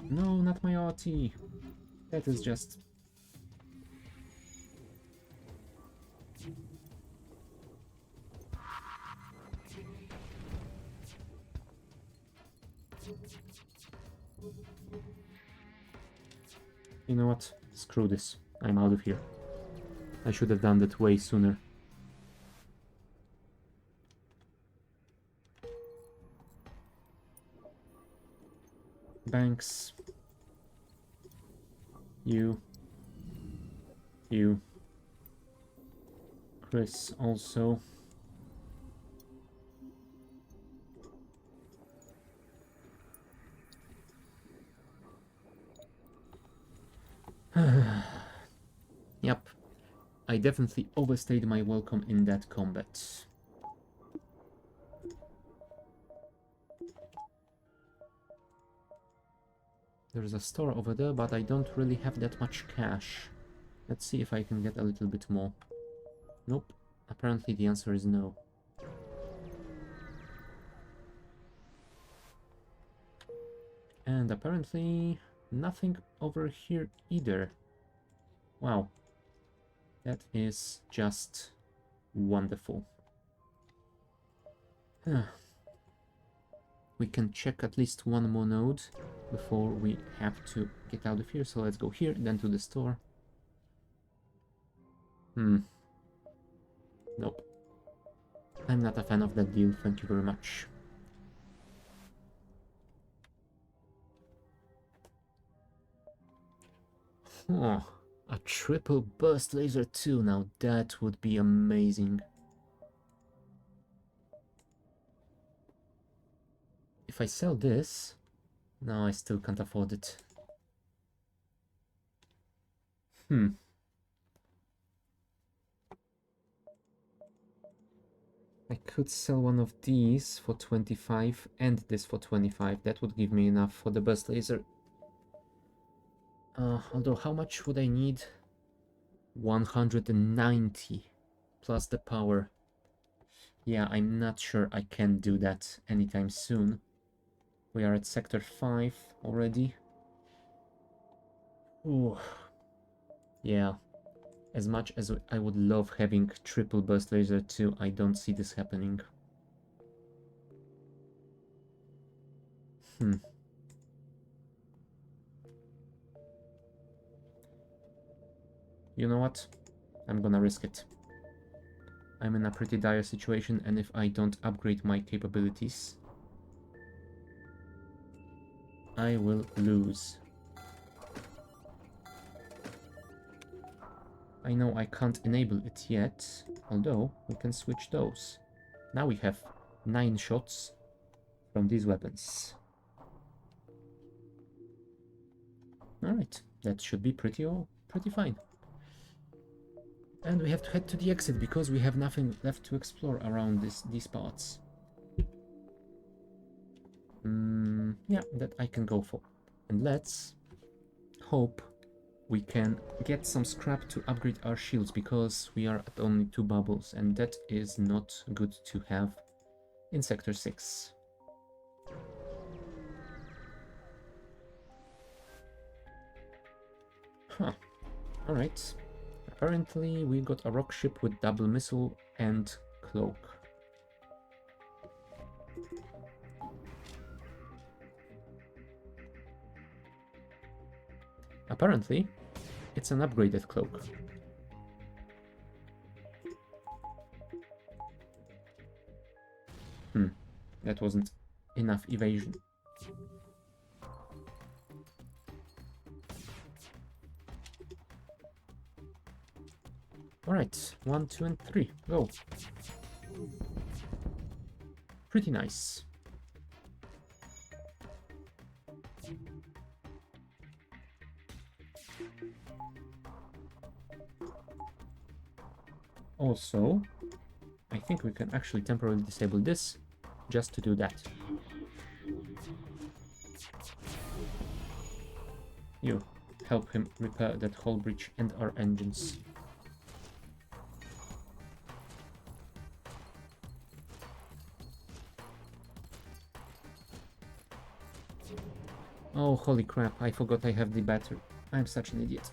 No, not my RT. That is just... You know what? Screw this. I'm out of here. I should have done that way sooner. Banks. You. Chris also. Yep. I definitely overstayed my welcome in that combat. There's a store over there, but I don't really have that much cash. Let's see if I can get a little bit more. Nope. Apparently the answer is no. And apparently nothing over here either. Wow. That is just wonderful. We can check at least one more node before we have to get out of here. So let's go here, then to the store. Nope. I'm not a fan of that deal, thank you very much. Oh, a triple burst laser too, now that would be amazing. If I sell this, no, I still can't afford it. I could sell one of these for 25 and this for 25. That would give me enough for the burst laser. Although, how much would I need? 190 plus the power. Yeah, I'm not sure I can do that anytime soon. We are at sector 5 already. Ooh. Yeah. As much as I would love having triple burst laser too, I don't see this happening. You know what? I'm gonna risk it. I'm in a pretty dire situation, and if I don't upgrade my capabilities, I will lose. I know I can't enable it yet, although we can switch those. Now we have 9 shots from these weapons. Alright, that should be pretty fine. And we have to head to the exit because we have nothing left to explore around these parts. Yeah, that I can go for. And let's hope we can get some scrap to upgrade our shields, because we are at only 2 bubbles, and that is not good to have in Sector 6. Huh. Alright. Apparently we got a rock ship with double missile and cloak. Apparently it's an upgraded cloak. That wasn't enough evasion. Alright, 1, 2, and 3, go. Pretty nice. Also, I think we can actually temporarily disable this, just to do that. You help him repair that hull breach and our engines. Oh, holy crap, I forgot I have the battery. I'm such an idiot.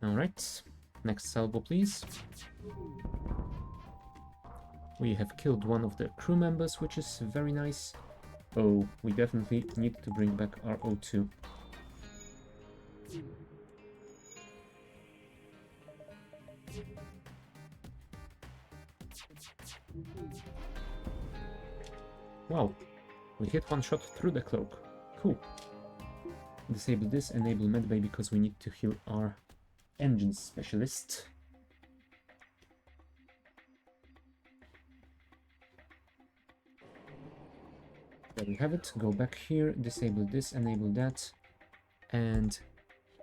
Alright, next salvo please. We have killed one of the crew members, which is very nice. Oh, we definitely need to bring back our O2. Wow, we hit one shot through the cloak. Cool. Disable this, enable medbay because we need to heal our engine specialist. There we have it. Go back here, disable this, enable that, and,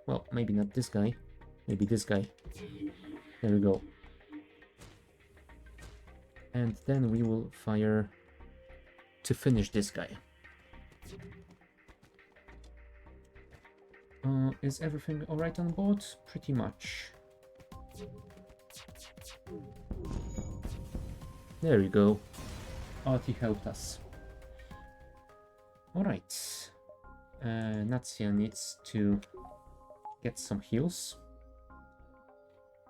well, maybe not this guy, maybe this guy. There we go. And then we will fire to finish this guy. Is everything alright on board? Pretty much. There we go. Artie helped us. Alright. Natsia needs to get some heals.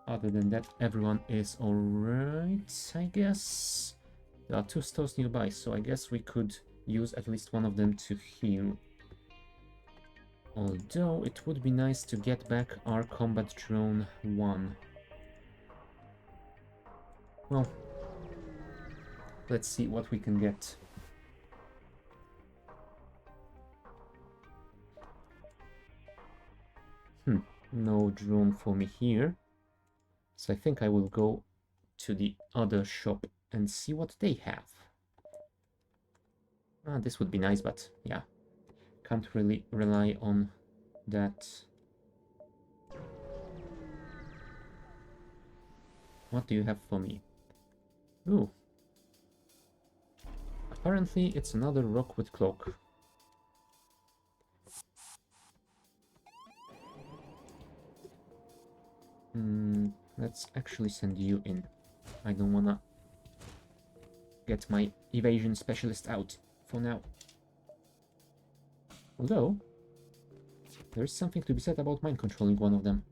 Other than that, everyone is alright, I guess. There are 2 stores nearby, so I guess we could use at least one of them to heal. Although it would be nice to get back our combat drone 1. Well, let's see what we can get. No drone for me here. So I think I will go to the other shop and see what they have. This would be nice, but yeah. Can't really rely on that. What do you have for me? Ooh. Apparently it's another rock with cloak. Let's actually send you in. I don't wanna get my evasion specialist out for now. Although, there's something to be said about mind controlling one of them.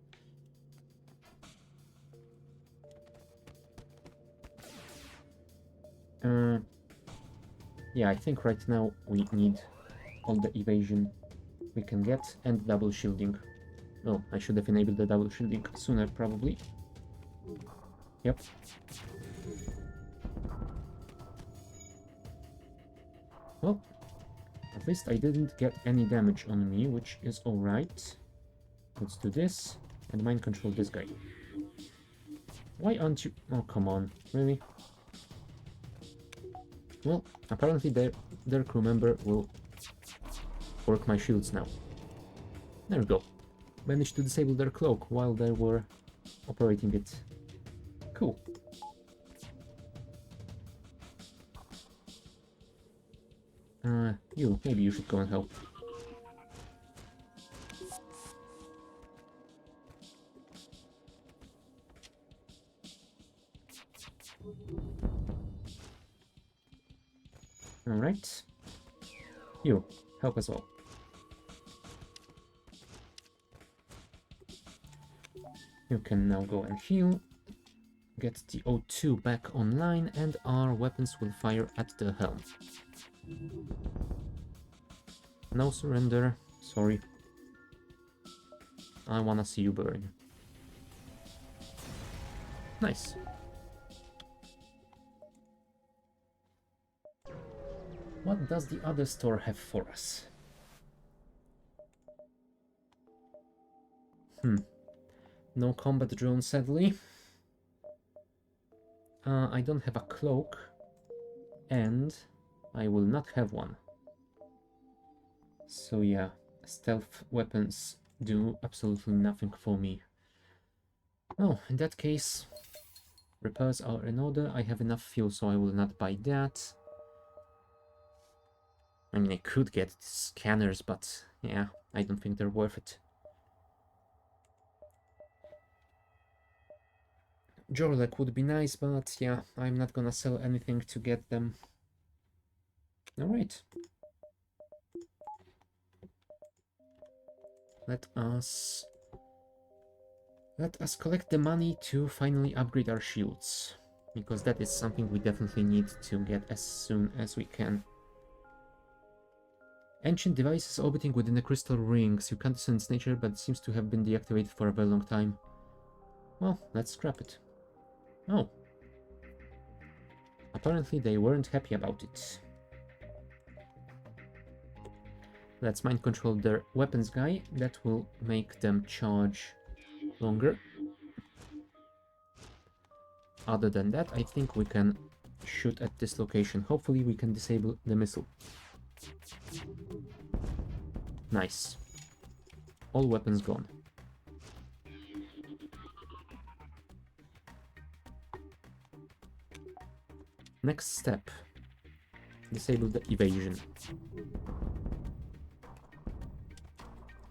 Yeah, I think right now we need all the evasion we can get and double shielding. Oh, I should have enabled the double shielding sooner, probably. Yep. Well, at least I didn't get any damage on me, which is alright. Let's do this, and mind control this guy. Why aren't you... Oh, come on. Really? Well, apparently their crew member will work my shields now. There we go. Managed to disable their cloak while they were operating it. Cool. Maybe you should go and help. Alright. You, help us all. You can now go and heal, get the O2 back online, and our weapons will fire at the helm. No surrender. Sorry. I wanna see you burn. Nice. What does the other store have for us? No combat drone, sadly. I don't have a cloak, and I will not have one. So yeah, stealth weapons do absolutely nothing for me. Oh, in that case, repairs are in order. I have enough fuel, so I will not buy that. I mean, I could get scanners, but yeah, I don't think they're worth it. Jorlek would be nice, but yeah, I'm not gonna sell anything to get them. Alright. Let us collect the money to finally upgrade our shields, because that is something we definitely need to get as soon as we can. Ancient devices orbiting within the crystal rings. You can't discern its nature, but it seems to have been deactivated for a very long time. Well, let's scrap it. Oh. Apparently they weren't happy about it. Let's mind control their weapons guy. That will make them charge longer. Other than that, I think we can shoot at this location. Hopefully we can disable the missile. Nice. All weapons gone. Next step. Disable the evasion.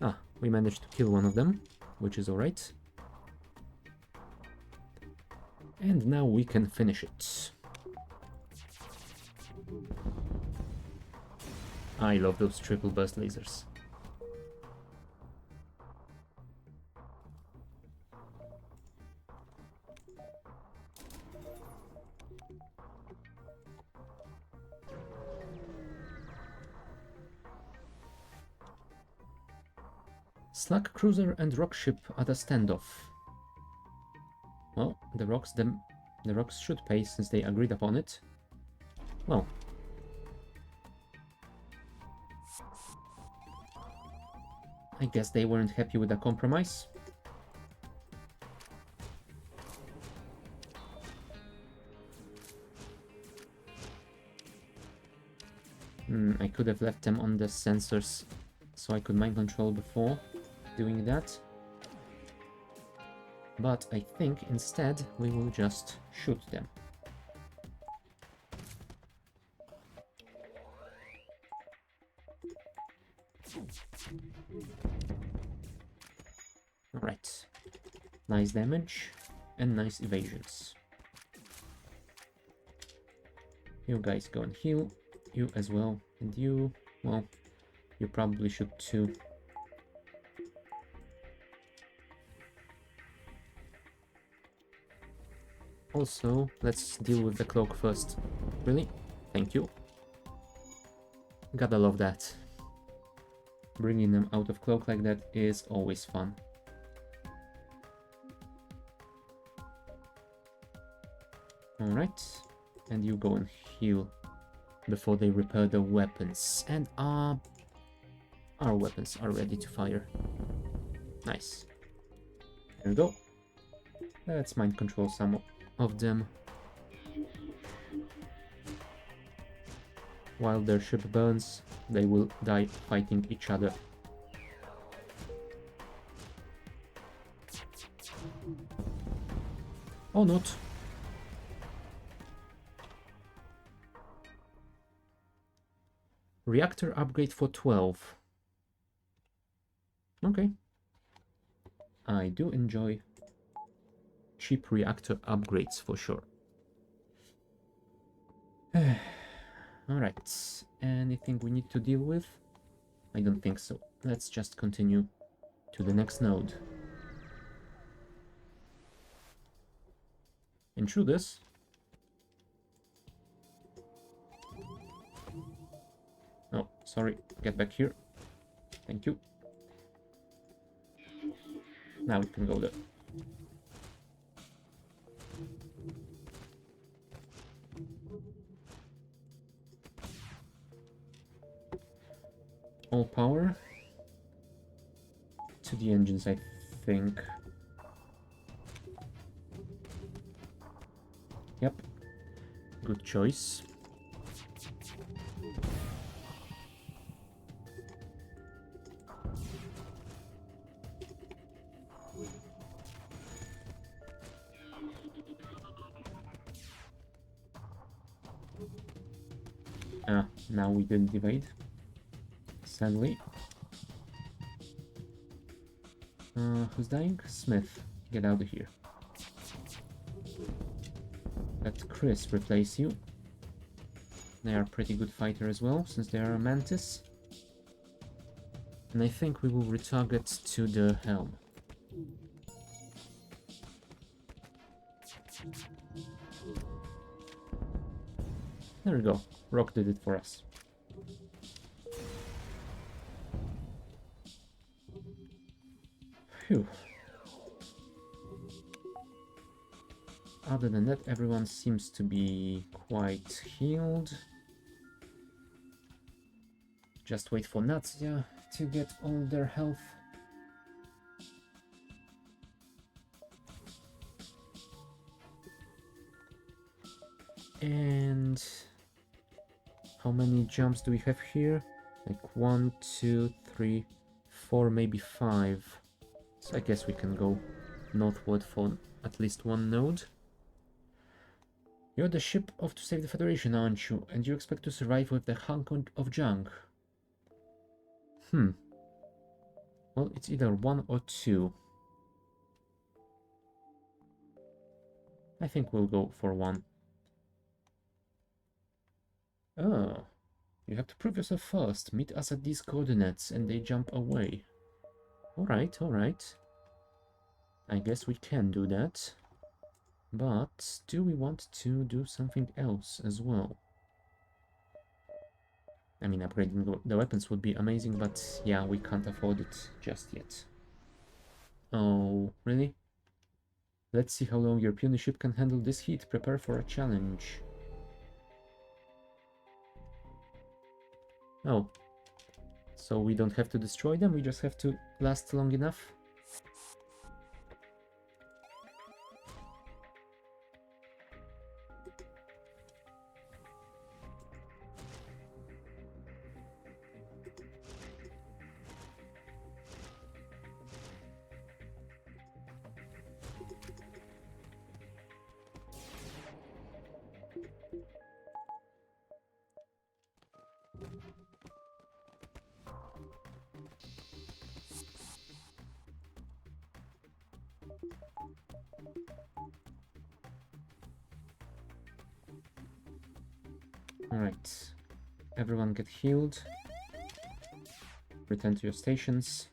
Ah, we managed to kill one of them, which is alright. And now we can finish it. I love those triple burst lasers. Slug cruiser and rock ship at a standoff. Well, the rocks should pay since they agreed upon it. Well. I guess they weren't happy with the compromise. I could have left them on the sensors so I could mind control before doing that. But I think instead we will just shoot them. Alright. Nice damage and nice evasions. You guys go and heal. You as well. And you, well, you probably should too. Also, let's deal with the cloak first. Really? Thank you. Gotta love that. Bringing them out of cloak like that is always fun. Alright. And you go and heal before they repair the weapons. And our weapons are ready to fire. Nice. There we go. Let's mind control some of them. While their ship burns, they will die fighting each other. Or not. Reactor upgrade for 12. Okay. I do enjoy cheap reactor upgrades for sure. Alright, anything we need to deal with? I don't think so. Let's just continue to the next node. Intruders? Oh, sorry, get back here. Thank you. Now it can go there. All power to the engines, I think. Yep. Good choice. Now we didn't evade. Sadly. Who's dying? Smith. Get out of here. Let Chris replace you. They are a pretty good fighter as well, since they are a Mantis. And I think we will retarget to the helm. There we go. Rock did it for us. Phew. Other than that, everyone seems to be quite healed. Just wait for Natsia to get all their health. And how many jumps do we have here? Like 1, 2, 3, 4, maybe 5. So I guess we can go northward for at least one node. You're the ship off to save the Federation, aren't you? And you expect to survive with the hunk of junk? Well, it's either 1 or 2. I think we'll go for 1. Oh, you have to prove yourself first. Meet us at these coordinates, and they jump away. Alright, alright. I guess we can do that. But do we want to do something else as well? I mean, upgrading the weapons would be amazing, but yeah, we can't afford it just yet. Oh, really? Let's see how long your puny ship can handle this heat. Prepare for a challenge. Oh. So we don't have to destroy them, we just have to last long enough? Alright, everyone get healed, return to your stations,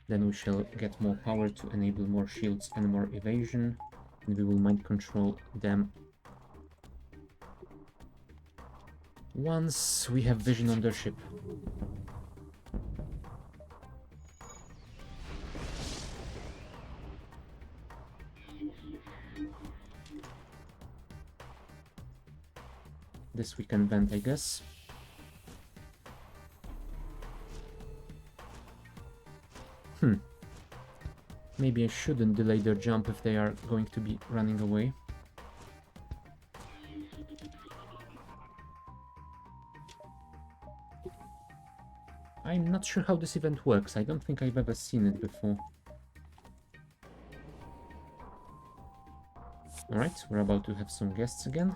then we shall get more power to enable more shields and more evasion, and we will mind control them once we have vision on their ship. This we can vent, I guess. Maybe I shouldn't delay their jump if they are going to be running away. I'm not sure how this event works. I don't think I've ever seen it before. Alright, we're about to have some guests again.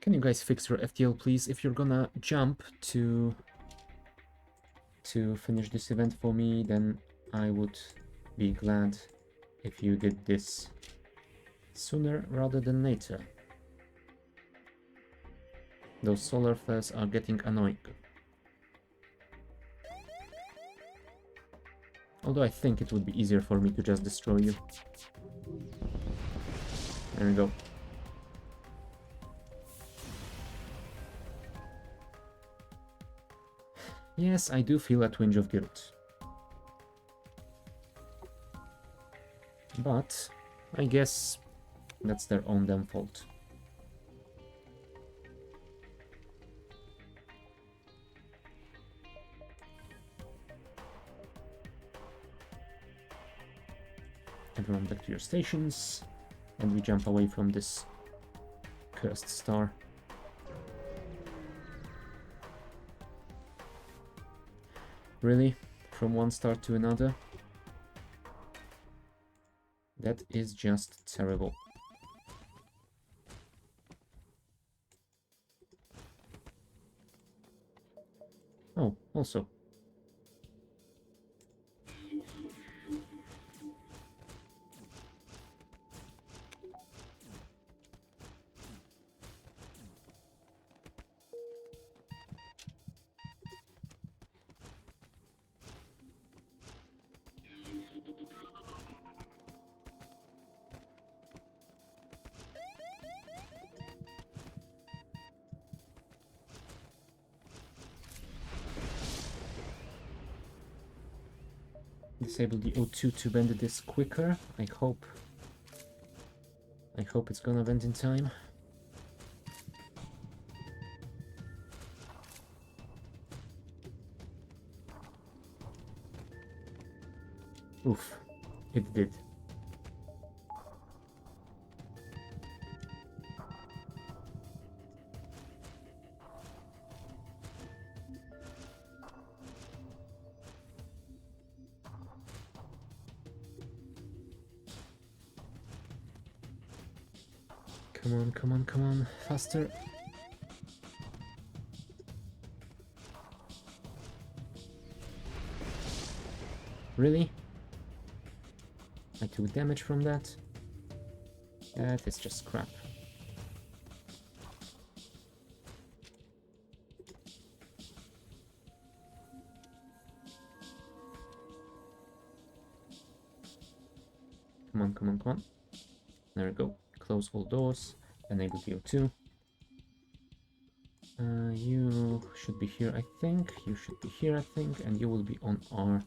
Can you guys fix your FTL, please? If you're gonna jump to finish this event for me, then I would be glad if you did this sooner rather than later. Those solar flares are getting annoying. Although I think it would be easier for me to just destroy you. There we go. Yes, I do feel a twinge of guilt. But I guess that's their own damn fault. Everyone back to your stations, and we jump away from this cursed star. Really? From one star to another? That is just terrible. Oh, also. Disable the O2 to bend this quicker. I hope it's gonna vent in time. Oof, it did. Come on, come on, come on, faster. Really? I took damage from that? That is just crap. Come on, come on, come on. There we go. Close all doors. Enable VO2. You should be here, I think. You should be here, I think. And you will be on our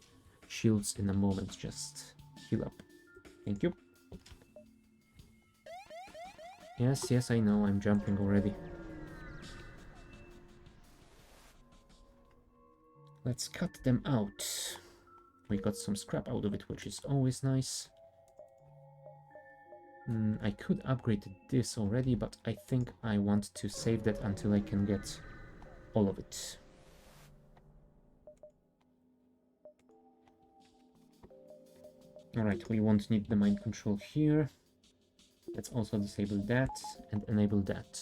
shields in a moment. Just heal up. Thank you. Yes, yes, I know. I'm jumping already. Let's cut them out. We got some scrap out of it, which is always nice. I could upgrade this already, but I think I want to save that until I can get all of it. Alright, we won't need the mind control here. Let's also disable that and enable that.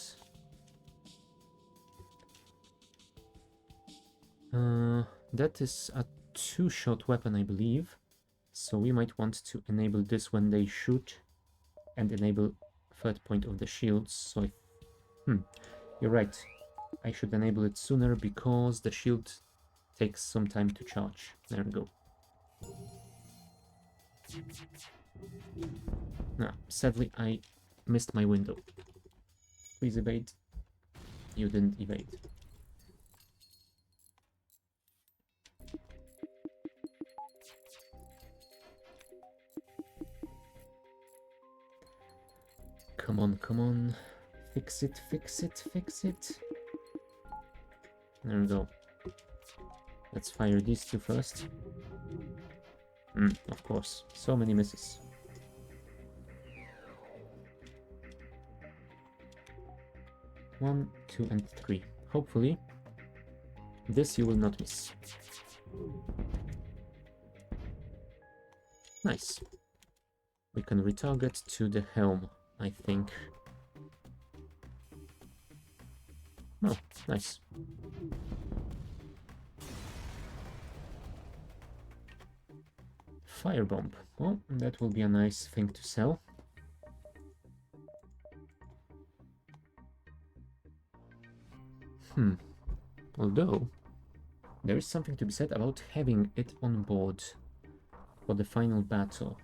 That is a two-shot weapon, I believe. So we might want to enable this when they shoot and enable third point of the shields. So you're right. I should enable it sooner because the shield takes some time to charge. There we go. Nah, sadly I missed my window. Please evade. You didn't evade. Come on, come on. Fix it, fix it, fix it. There we go. Let's fire these two first. Of course. So many misses. One, two, and three. Hopefully, this you will not miss. Nice. We can retarget to the helm, I think. Oh, nice. firebomb. Well, that will be a nice thing to sell. Although, there is something to be said about having it on board for the final battle.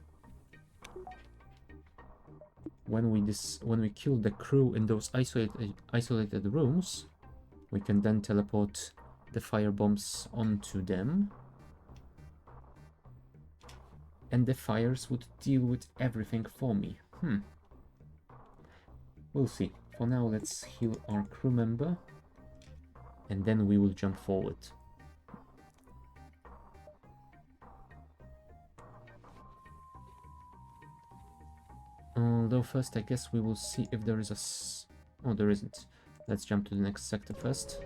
When we kill the crew in those isolated rooms, we can then teleport the firebombs onto them. And the fires would deal with everything for me. We'll see. For now, let's heal our crew member. And then we will jump forward. Although first, I guess we will see if there is a... Oh, there isn't. Let's jump to the next sector first.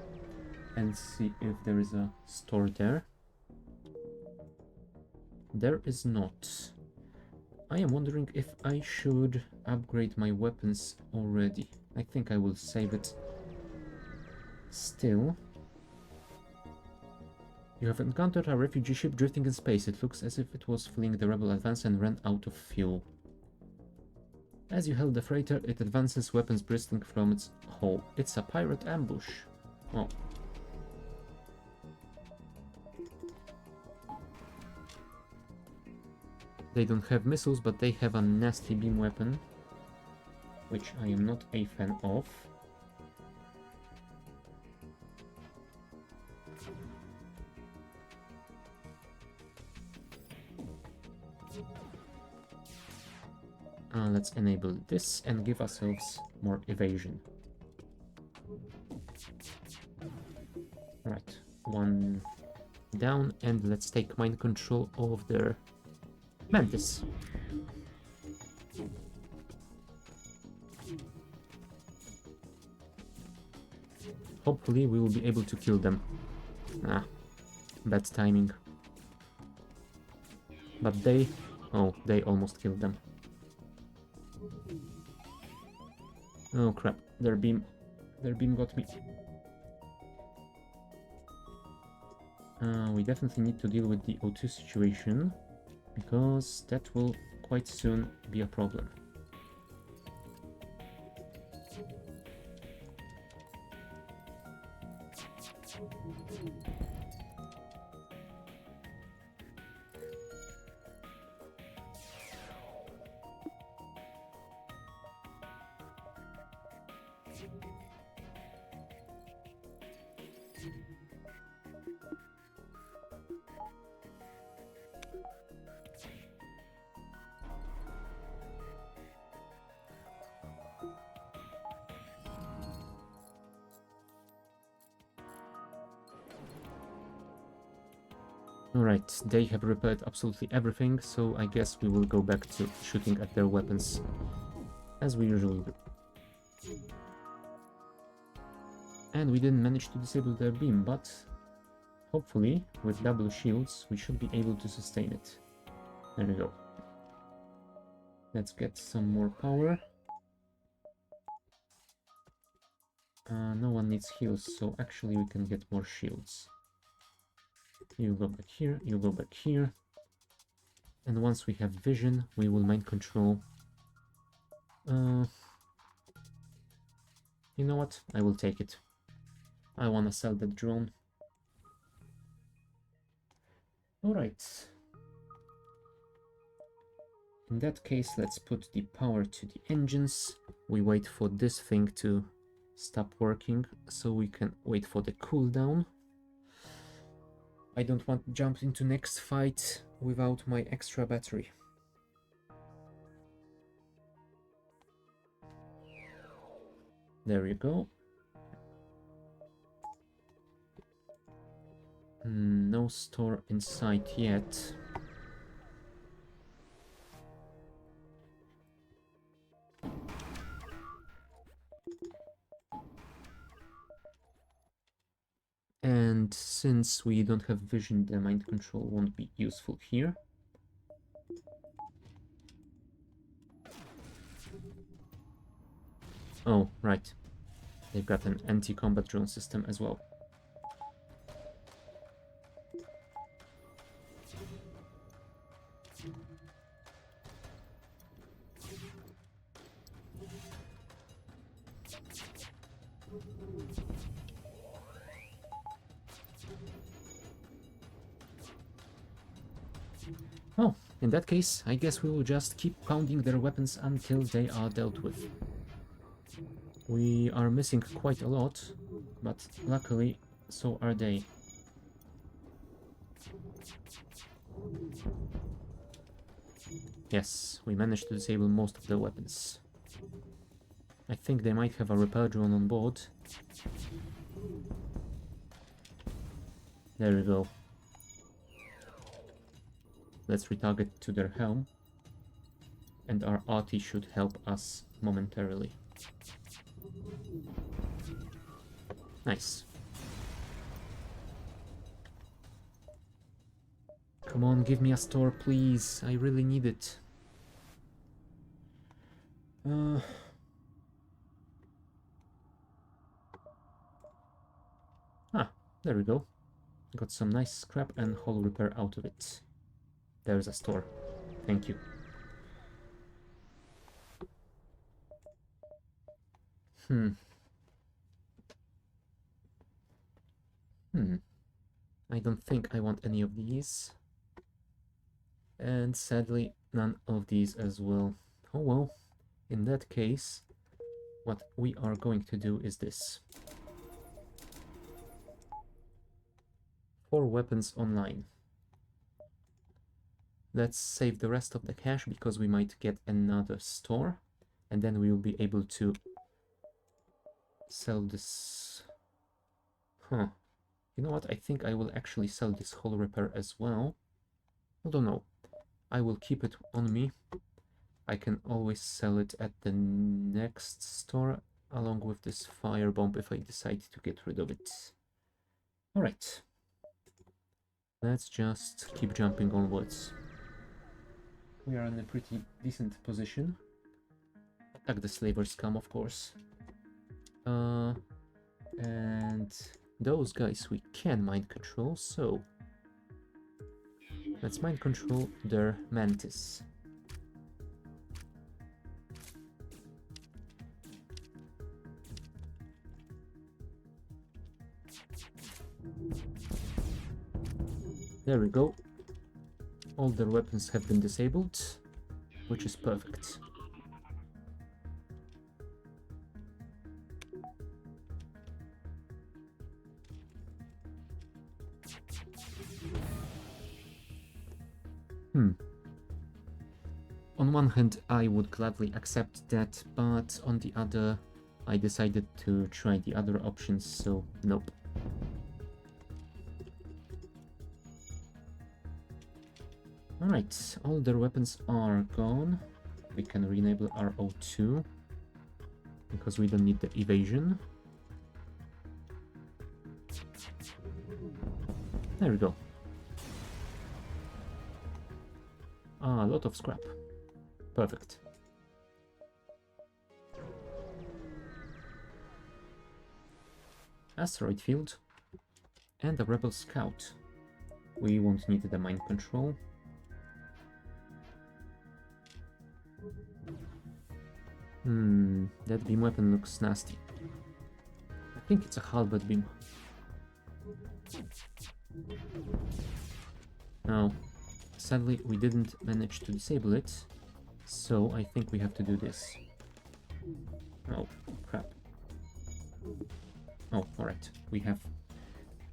And see if there is a store there. There is not. I am wondering if I should upgrade my weapons already. I think I will save it. Still. You have encountered a refugee ship drifting in space. It looks as if it was fleeing the rebel advance and ran out of fuel. As you held the freighter, it advances, weapons bristling from its hull. It's a pirate ambush. Oh. They don't have missiles, but they have a nasty beam weapon, which I am not a fan of. Let's enable this and give ourselves more evasion. Right, one down, and let's take mind control of their Mantis. Hopefully we will be able to kill them. Bad timing. But they... Oh, they almost killed them. Oh crap, their beam got me. We definitely need to deal with the O2 situation, because that will quite soon be a problem. Alright, they have repaired absolutely everything, so I guess we will go back to shooting at their weapons, as we usually do. And we didn't manage to disable their beam, but hopefully, with double shields, we should be able to sustain it. There we go. Let's get some more power. No one needs heals, so actually we can get more shields. You go back here, you go back here. And once we have vision, we will mind control. You know what? I will take it. I want to sell that drone. Alright. In that case, let's put the power to the engines. We wait for this thing to stop working, so we can wait for the cooldown. I don't want to jump into next fight without my extra battery. There you go. No store in sight yet. And since we don't have vision, the mind control won't be useful here. Oh, right. They've got an anti-combat drone system as well. Oh, in that case, I guess we will just keep pounding their weapons until they are dealt with. We are missing quite a lot, but luckily, so are they. Yes, we managed to disable most of their weapons. I think they might have a repair drone on board. There we go. Let's retarget to their helm. And our arty should help us momentarily. Nice. Come on, give me a store, please. I really need it. There we go. Got some nice scrap and hull repair out of it. There's a store. Thank you. I don't think I want any of these. And sadly, none of these as well. Oh well. In that case, what we are going to do is this. 4 weapons online. Let's save the rest of the cash because we might get another store. And then we will be able to sell this. Huh. You know what? I think I will actually sell this hull repair as well. I don't know. I will keep it on me. I can always sell it at the next store along with this firebomb if I decide to get rid of it. Alright. Let's just keep jumping onwards. We are in a pretty decent position. Attack the slaver scum, of course. And those guys we can mind control, so let's mind control their mantis. There we go. All their weapons have been disabled, which is perfect. On one hand, I would gladly accept that, but on the other, I decided to try the other options, so nope. Alright, all their weapons are gone. We can re-enable our O2, because we don't need the evasion. There we go. Ah, a lot of scrap. Perfect. Asteroid field and a rebel scout. We won't need the mind control. That beam weapon looks nasty. I think it's a halberd beam. No. Sadly, we didn't manage to disable it, so I think we have to do this. Oh, crap. Oh, alright. We have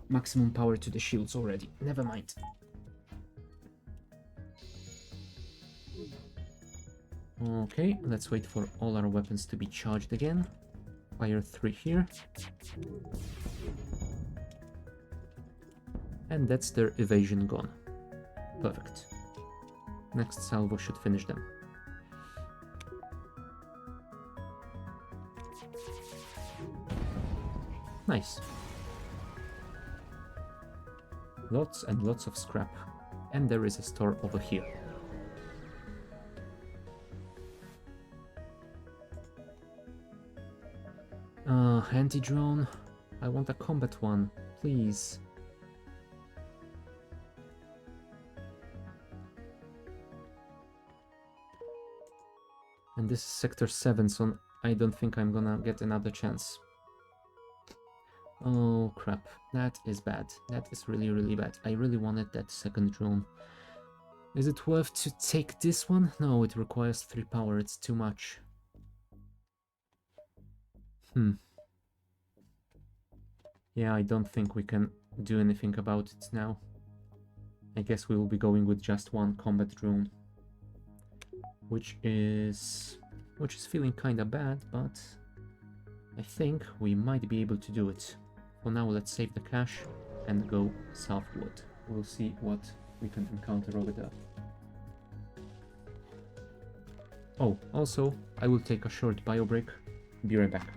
maximum power to the shields already. Never mind. Okay, let's wait for all our weapons to be charged again. Fire 3 here. And that's their evasion gone. Perfect. Next salvo should finish them. Nice. Lots and lots of scrap. And there is a store over here. Anti-drone. I want a combat one, please. And this is Sector 7, so I don't think I'm gonna get another chance. Oh crap, that is bad. That is really, really bad. I really wanted that second drone. Is it worth to take this one? No, it requires 3 power, it's too much. Yeah, I don't think we can do anything about it now. I guess we will be going with just one combat drone. Which is feeling kinda bad, but I think we might be able to do it. For now, let's save the cash and go southward. We'll see what we can encounter over there. Oh, also, I will take a short bio break. Be right back.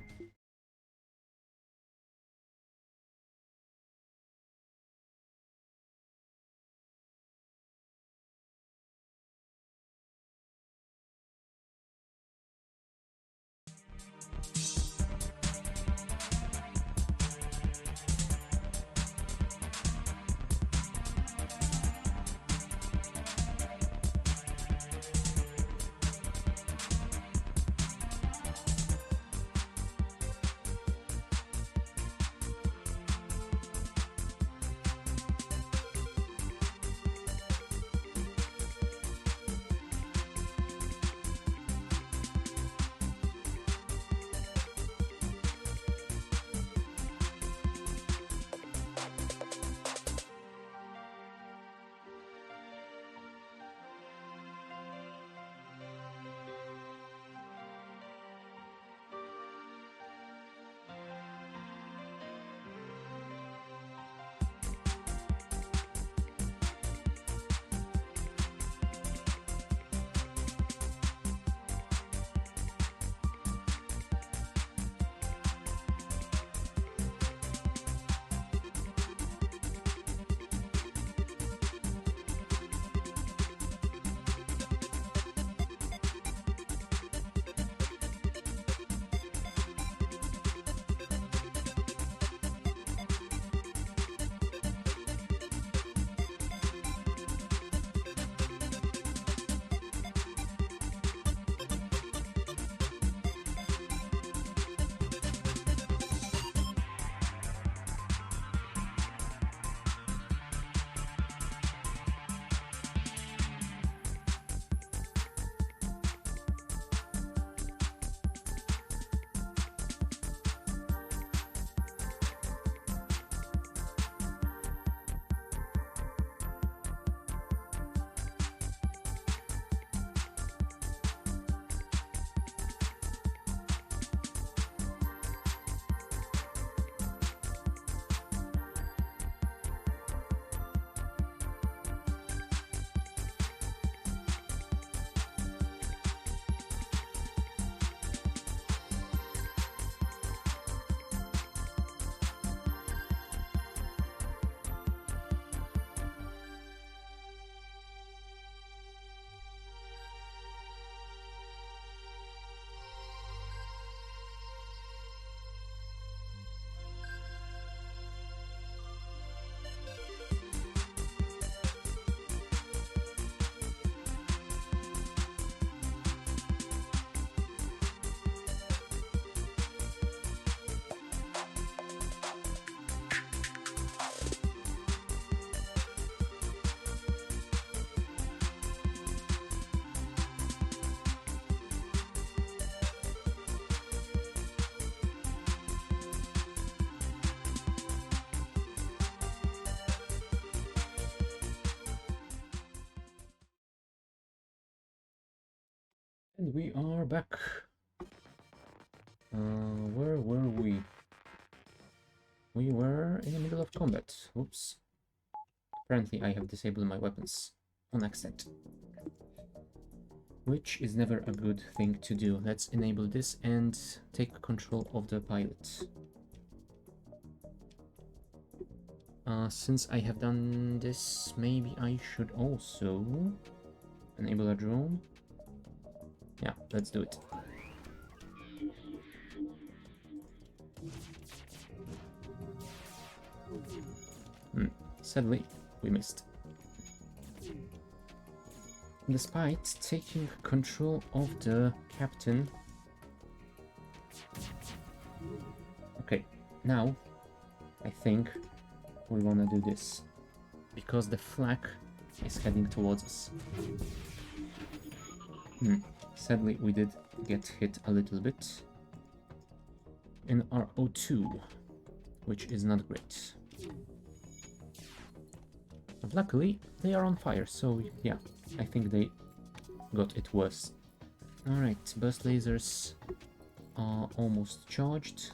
And we are back. Where were we? We were in the middle of combat. Oops. Apparently I have disabled my weapons on accident. Which is never a good thing to do. Let's enable this and take control of the pilot. Since I have done this, maybe I should also enable a drone. Yeah, let's do it. Sadly, we missed. Despite taking control of the captain. Okay, now I think we wanna do this. Because the flag is heading towards us. Sadly, we did get hit a little bit in our O2, which is not great. But luckily, they are on fire, so yeah, I think they got it worse. Alright, burst lasers are almost charged.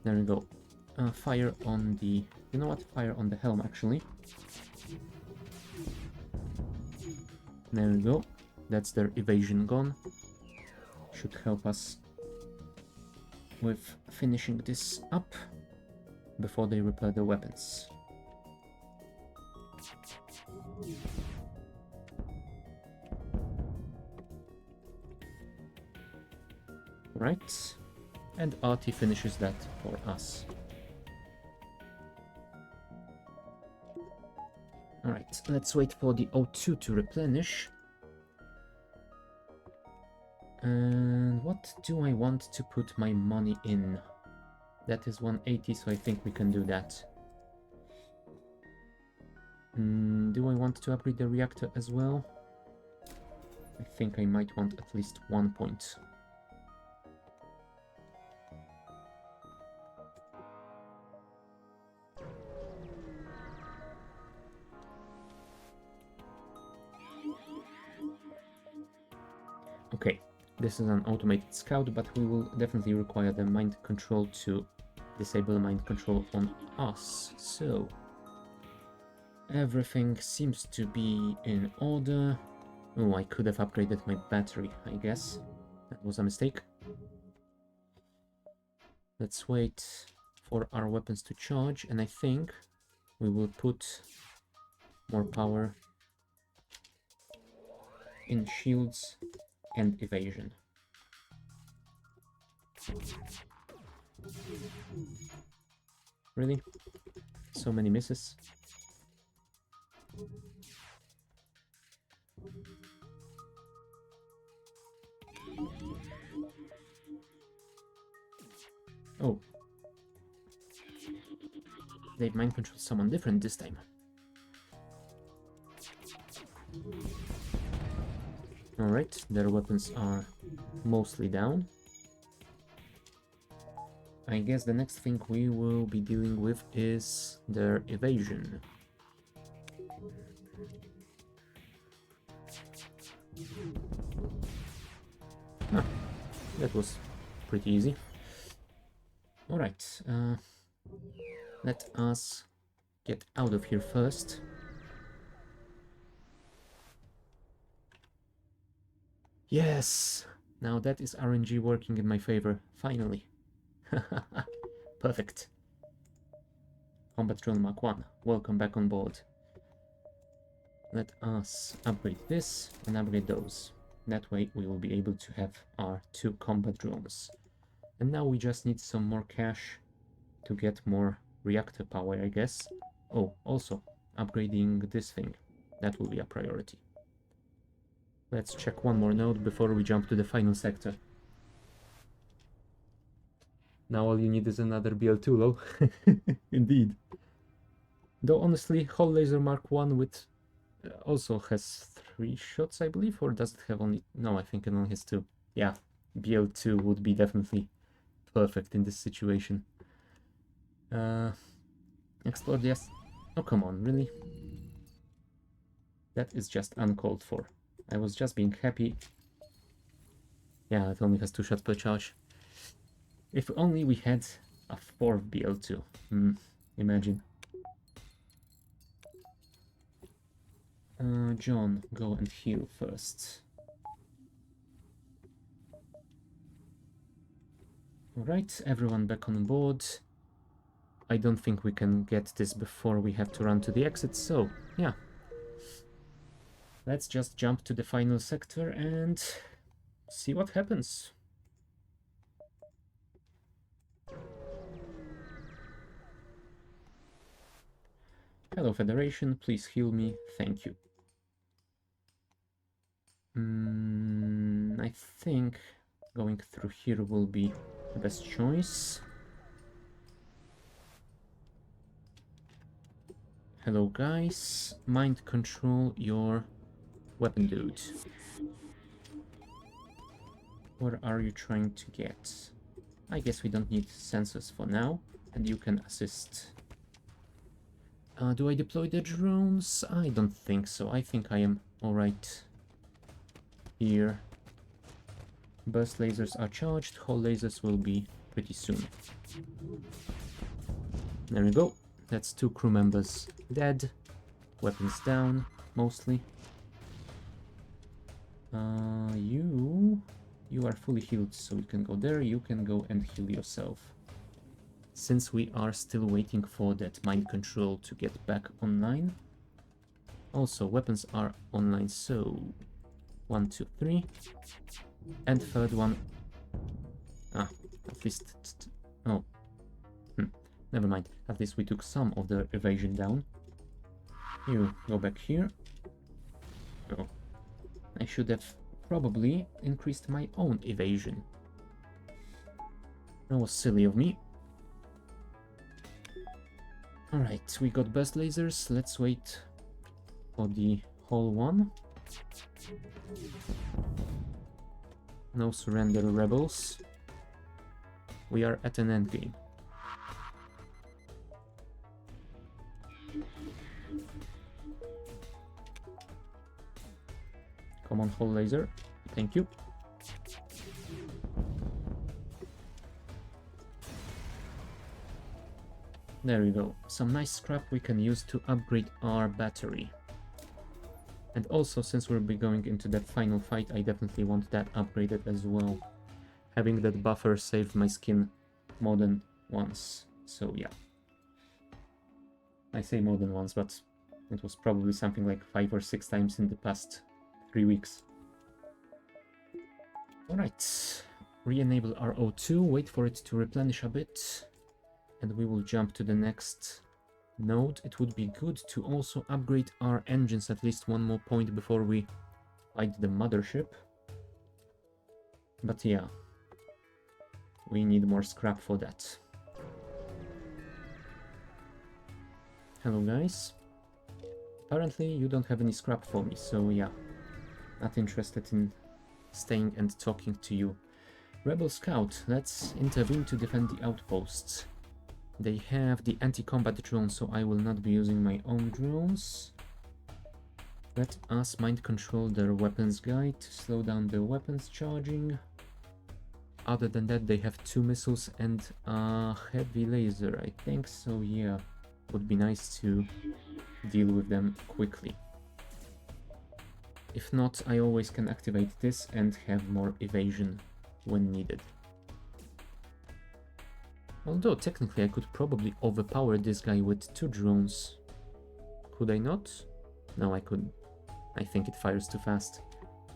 There we go. Fire on the... You know what? Fire on the helm, actually. There we go. That's their evasion gone. Should help us with finishing this up before they repair their weapons. Right. And Artie finishes that for us. Alright, let's wait for the O2 to replenish. And what do I want to put my money in? That is 180, so I think we can do that. Do I want to upgrade the reactor as well? I think I might want at least 1 point. Okay, this is an automated scout, but we will definitely require the mind control to disable mind control on us. So, everything seems to be in order. Oh, I could have upgraded my battery, I guess. That was a mistake. Let's wait for our weapons to charge, and I think we will put more power in shields and evasion. Really? So many misses? Oh. They've mind controlled someone different this time. Alright, their weapons are mostly down. I guess the next thing we will be dealing with is their evasion. Ah, that was pretty easy. Alright, let us get out of here first. Yes! Now that is RNG working in my favor, finally. Perfect. Combat Drone Mark 1, welcome back on board. Let us upgrade this and upgrade those. That way we will be able to have our 2 combat drones. And now we just need some more cash to get more reactor power, I guess. Oh, also, upgrading this thing. That will be a priority. Let's check one more node before we jump to the final sector. Now all you need is another BL2, lol. Indeed. Though honestly, Hull Laser Mark 1 with also has 3 shots, I believe, or does it have only... No, I think it only has 2. Yeah, BL2 would be definitely perfect in this situation. Explode, yes. Oh, come on, really? That is just uncalled for. I was just being happy. Yeah, it only has 2 shots per charge. If only we had a 4th BL2. Imagine. John, go and heal first. Alright, everyone back on board. I don't think we can get this before we have to run to the exit, so yeah. Let's just jump to the final sector and see what happens. Hello Federation, please heal me, thank you. I think going through here will be the best choice. Hello guys, mind control your weapon dude. What are you trying to get? I guess we don't need sensors for now, and you can assist. Do I deploy the drones? I don't think so. I think I am alright here. Burst lasers are charged, hull lasers will be pretty soon. There we go. That's 2 crew members dead. Weapons down, mostly. You are fully healed, so you can go there. You can go and heal yourself. Since we are still waiting for that mind control to get back online. Also, weapons are online, so 1, 2, 3. And third one. At least. Oh. Never mind. At least we took some of the evasion down. You go back here. Oh. I should have probably increased my own evasion. That was silly of me. Alright, we got burst lasers. Let's wait for the whole one. No surrender, rebels. We are at an endgame. Come on, whole laser. Thank you. There we go. Some nice scrap we can use to upgrade our battery. And also, since we'll be going into that final fight, I definitely want that upgraded as well. Having that buffer saved my skin more than once. So yeah. I say more than once, but it was probably something like 5 or 6 times in the past 3 weeks. Alright. Re-enable our O2, wait for it to replenish a bit. And we will jump to the next node. It would be good to also upgrade our engines at least 1 more point before we fight the mothership. But yeah, we need more scrap for that. Hello guys. Apparently you don't have any scrap for me, so yeah, not interested in staying and talking to you. Rebel Scout, let's intervene to defend the outposts. They have the anti-combat drone, so I will not be using my own drones. Let us mind control their weapons guide to slow down the weapons charging. Other than that, they have 2 missiles and a heavy laser, I think, so yeah, would be nice to deal with them quickly. If not, I always can activate this and have more evasion when needed. Although technically I could probably overpower this guy with 2 drones. Could I not? No, I couldn't. I think it fires too fast.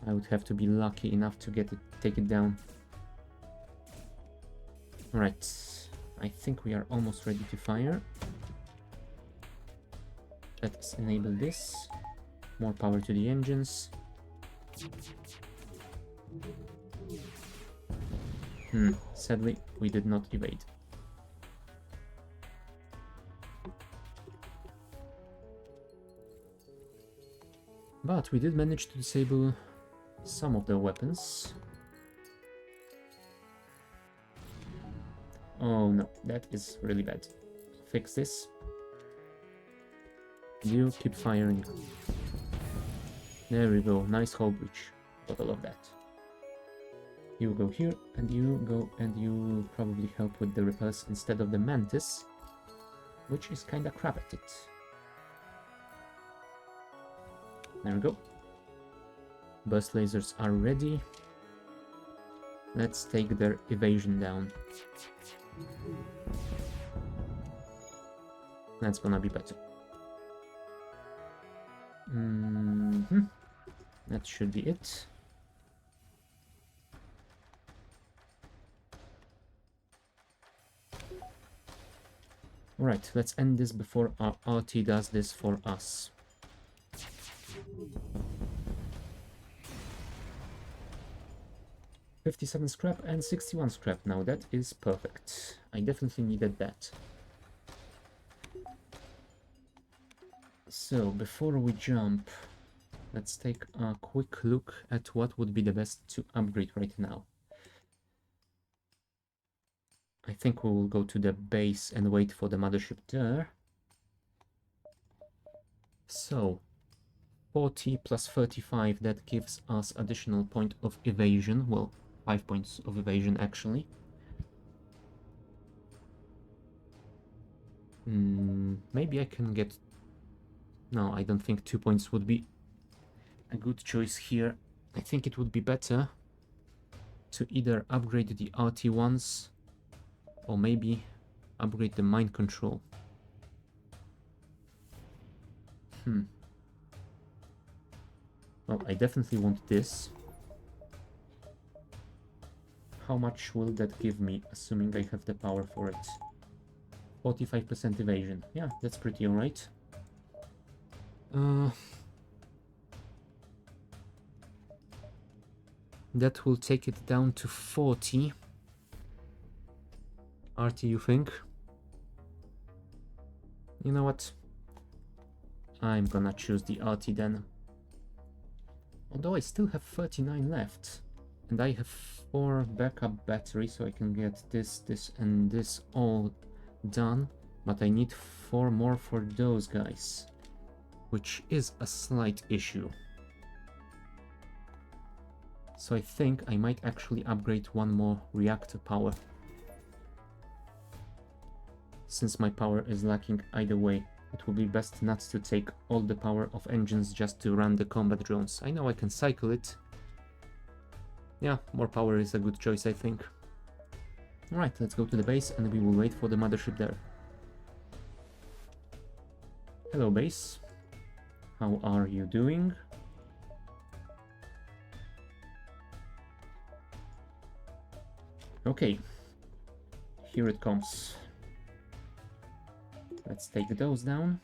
I would have to be lucky enough to take it down. Alright, I think we are almost ready to fire. Let's enable this. More power to the engines. Sadly, we did not evade. But we did manage to disable some of their weapons. Oh no, that is really bad. Fix this. You keep firing. There we go, nice hull breach. Gotta love that. You go here, and you go, and you probably help with the repels instead of the Mantis, which is kinda crap at it. There we go. Burst lasers are ready. Let's take their evasion down. That's gonna be better. That should be it. Alright, let's end this before our RT does this for us. $57 scrap and 61 scrap now, that is perfect. I definitely needed that. So, before we jump, let's take a quick look at what would be the best to upgrade right now. I think we will go to the base and wait for the mothership there. So, 40 plus 35, that gives us additional point of evasion. Well, 5 points of evasion actually. Maybe I can get... No, I don't think 2 points would be a good choice here. I think it would be better to either upgrade the RT1s or maybe upgrade the mind control. Well, I definitely want this. How much will that give me, assuming I have the power for it? 45% evasion. Yeah, that's pretty alright. That will take it down to 40. RT, you think? You know what? I'm gonna choose the RT then. Although I still have 39 left. And I have 4 backup batteries, so I can get this, this, and this all done. But I need 4 more for those guys, which is a slight issue. So I think I might actually upgrade 1 more reactor power, since my power is lacking either way. It will be best not to take all the power of engines just to run the combat drones. I know I can cycle it. Yeah, more power is a good choice, I think. Alright, let's go to the base and we will wait for the mothership there. Hello base. How are you doing? Okay. Here it comes. Let's take those down.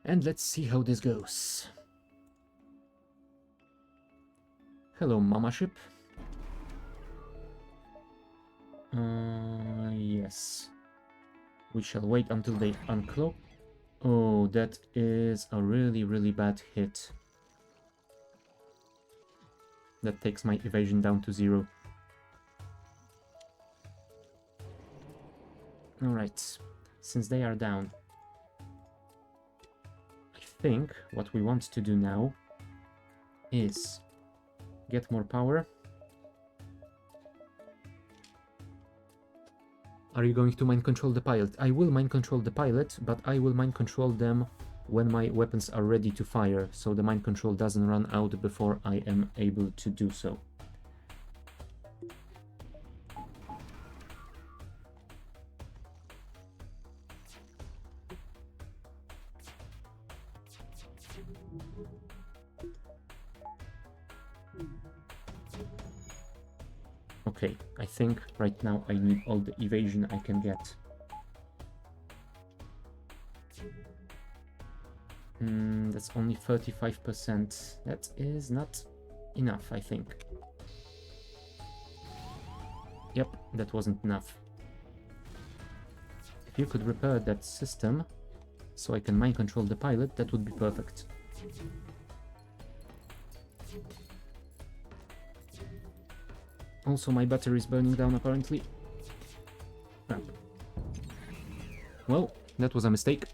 And let's see how this goes. Hello, mama ship. Yes. We shall wait until they uncloak. Oh, that is a really, really bad hit. That takes my evasion down to 0. Alright, since they are down, I think what we want to do now is get more power. Are you going to mind control the pilot? I will mind control the pilot, but I will mind control them when my weapons are ready to fire, so the mind control doesn't run out before I am able to do so. Okay, I think right now I need all the evasion I can get. That's only 35%. That is not enough, I think. Yep, that wasn't enough. If you could repair that system so I can mind control the pilot, that would be perfect. Also, my battery is burning down, apparently. Crap. Well, that was a mistake.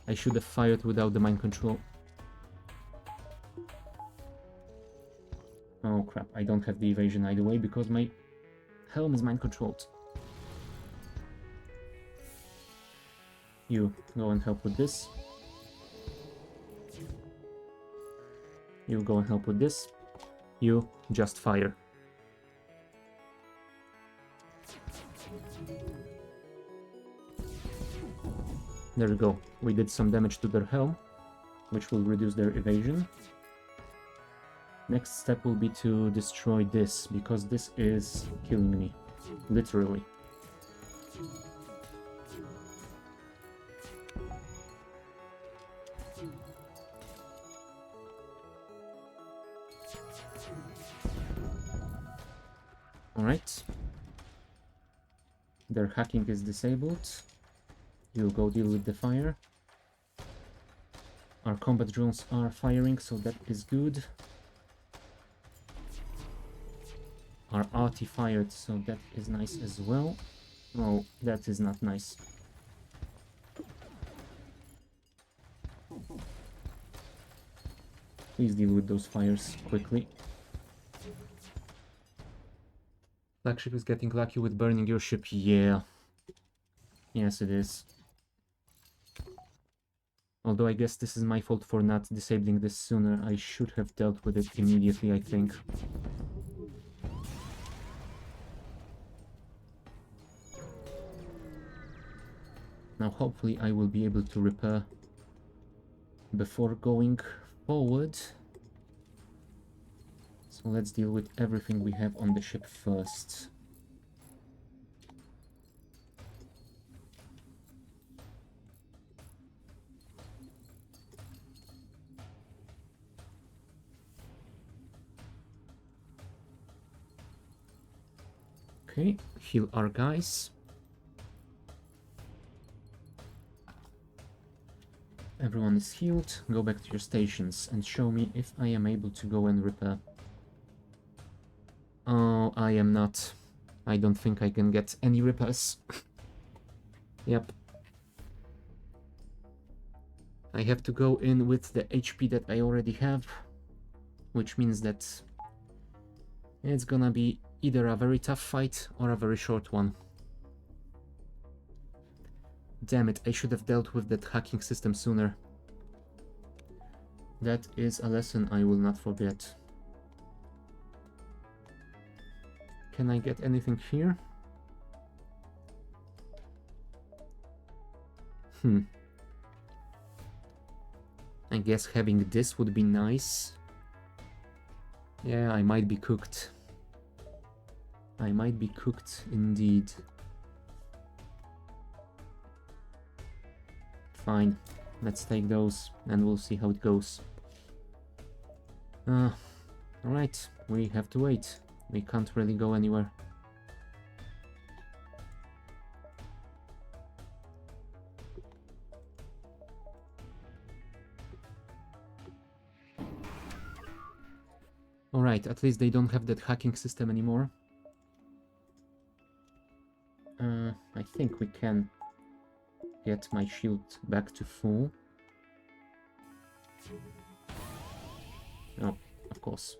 I should have fired without the mind control. Oh crap, I don't have the evasion either way because my helm is mind controlled. You go and help with this. You go and help with this. You just fire. There we go. We did some damage to their helm, which will reduce their evasion. Next step will be to destroy this, because this is killing me. Literally. Alright. Their hacking is disabled. You go deal with the fire. Our combat drones are firing, so that is good. Our arty fired, so that is nice as well. Oh, that is not nice. Please deal with those fires quickly. Flagship is getting lucky with burning your ship. Yeah. Yes, it is. Although I guess this is my fault for not disabling this sooner. I should have dealt with it immediately, I think. Now hopefully I will be able to repair before going forward. So let's deal with everything we have on the ship first. Okay, heal our guys. Everyone is healed. Go back to your stations and show me if I am able to go and repair. Oh, I am not. I don't think I can get any repairs. Yep. I have to go in with the HP that I already have, which means that it's gonna be either a very tough fight or a very short one. Damn it, I should have dealt with that hacking system sooner. That is a lesson I will not forget. Can I get anything here? I guess having this would be nice. Yeah, I might be cooked. I might be cooked indeed. Fine, let's take those and we'll see how it goes. Alright, we have to wait. We can't really go anywhere. Alright, at least they don't have that hacking system anymore. I think we can get my shield back to full. Oh, of course.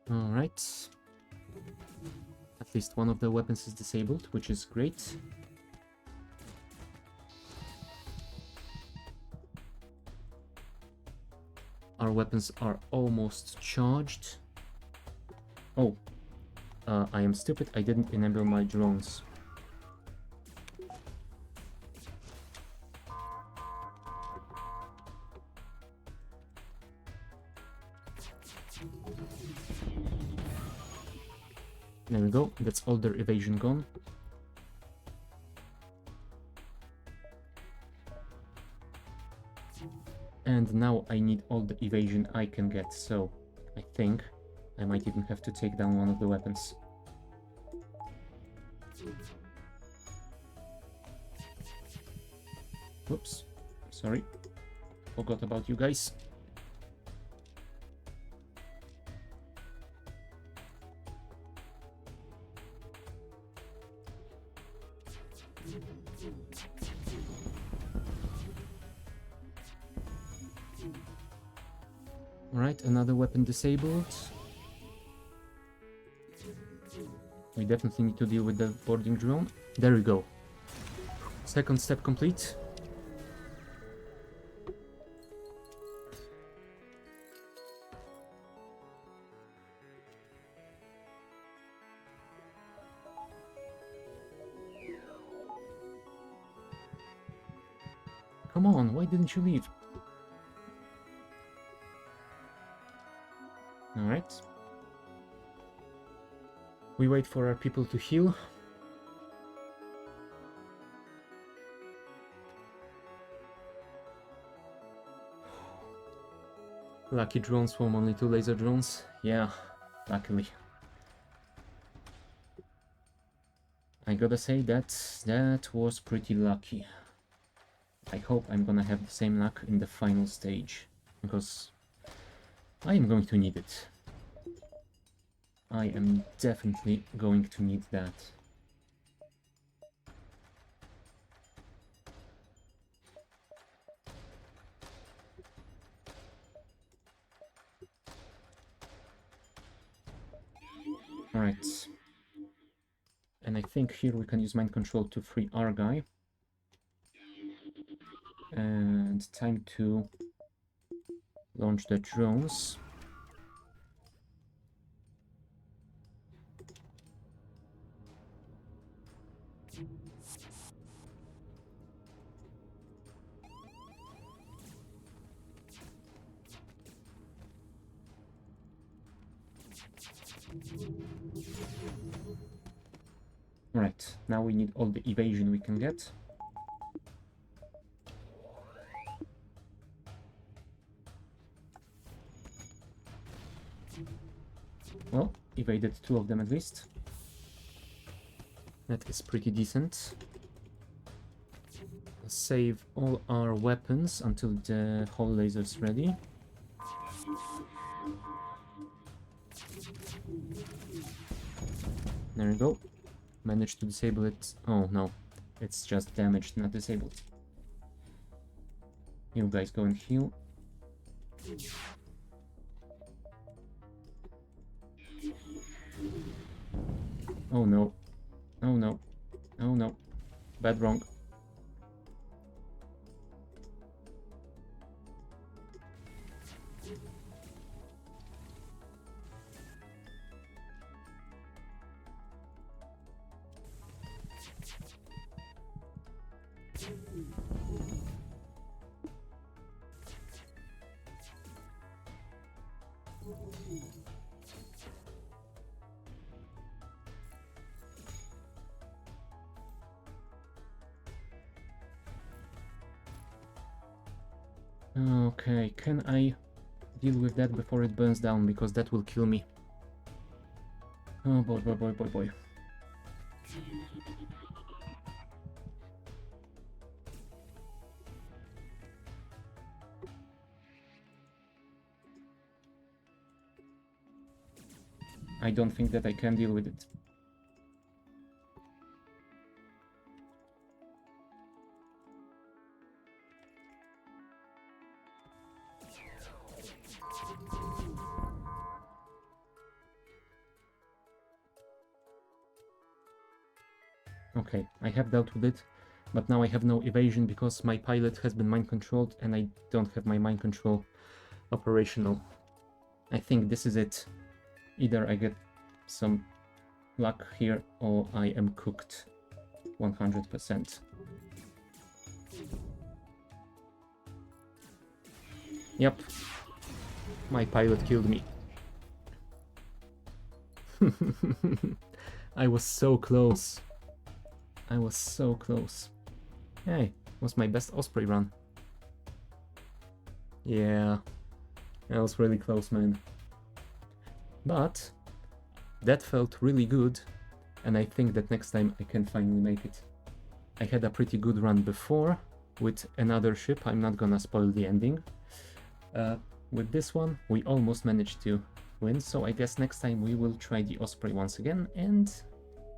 Alright. At least one of the weapons is disabled, which is great. Our weapons are almost charged. Oh, I am stupid, I didn't enable my drones. There we go, that's all their evasion gone. And now I need all the evasion I can get, so I think I might even have to take down one of the weapons. Whoops, sorry, forgot about you guys. Alright, another weapon disabled. We definitely need to deal with the boarding drone. There we go. Second step complete. Come on, why didn't you leave? Alright. We wait for our people to heal. Lucky drone swarm, only 2 laser drones. Yeah, luckily. I gotta say that was pretty lucky. I hope I'm gonna have the same luck in the final stage, because I am going to need it. I am definitely going to need that. Alright. And I think here we can use mind control to free our guy. And time to launch the drones. Right, now we need all the evasion we can get. Well, evaded 2 of them at least. That is pretty decent. Save all our weapons until the whole laser's ready. There we go. Managed to disable it. Oh no, it's just damaged, not disabled. You guys go and heal. Oh no. Oh no. Oh no. Bad wrong. Okay, can I deal with that before it burns down, because that will kill me. Oh boy, boy, boy, boy, boy. I don't think that I can deal with it. Okay, I have dealt with it, but now I have no evasion because my pilot has been mind controlled and I don't have my mind control operational. I think this is it. Either I get some luck here or I am cooked 100%. Yep, my pilot killed me. I was so close. I was so close. Hey, was my best Osprey run. Yeah, that was really close, man. But that felt really good, and I think that next time I can finally make it. I had a pretty good run before with another ship. I'm not gonna spoil the ending. With this one, we almost managed to win, so I guess next time we will try the Osprey once again, and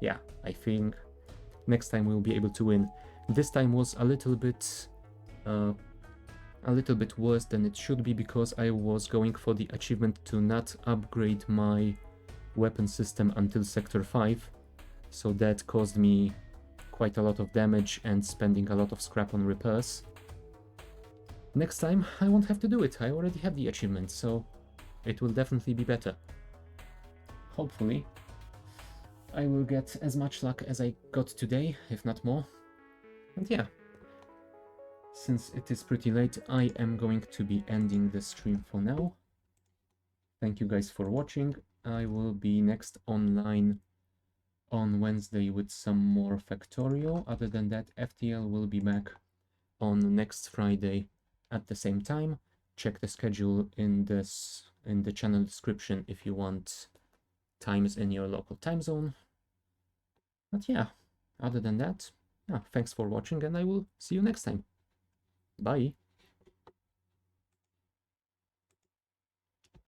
yeah, I think next time we'll be able to win. This time was a little bit worse than it should be, because I was going for the achievement to not upgrade my weapon system until Sector 5, so that caused me quite a lot of damage and spending a lot of scrap on repairs. Next time I won't have to do it, I already have the achievement, so it will definitely be better. Hopefully I will get as much luck as I got today, if not more. And yeah, since it is pretty late, I am going to be ending the stream for now. Thank you guys for watching. I will be next online on Wednesday with some more Factorio. Other than that, FTL will be back on next Friday at the same time. check the schedule in the channel description if you want times in your local time zone. But yeah, other than that, yeah, thanks for watching and I will see you next time. Bye.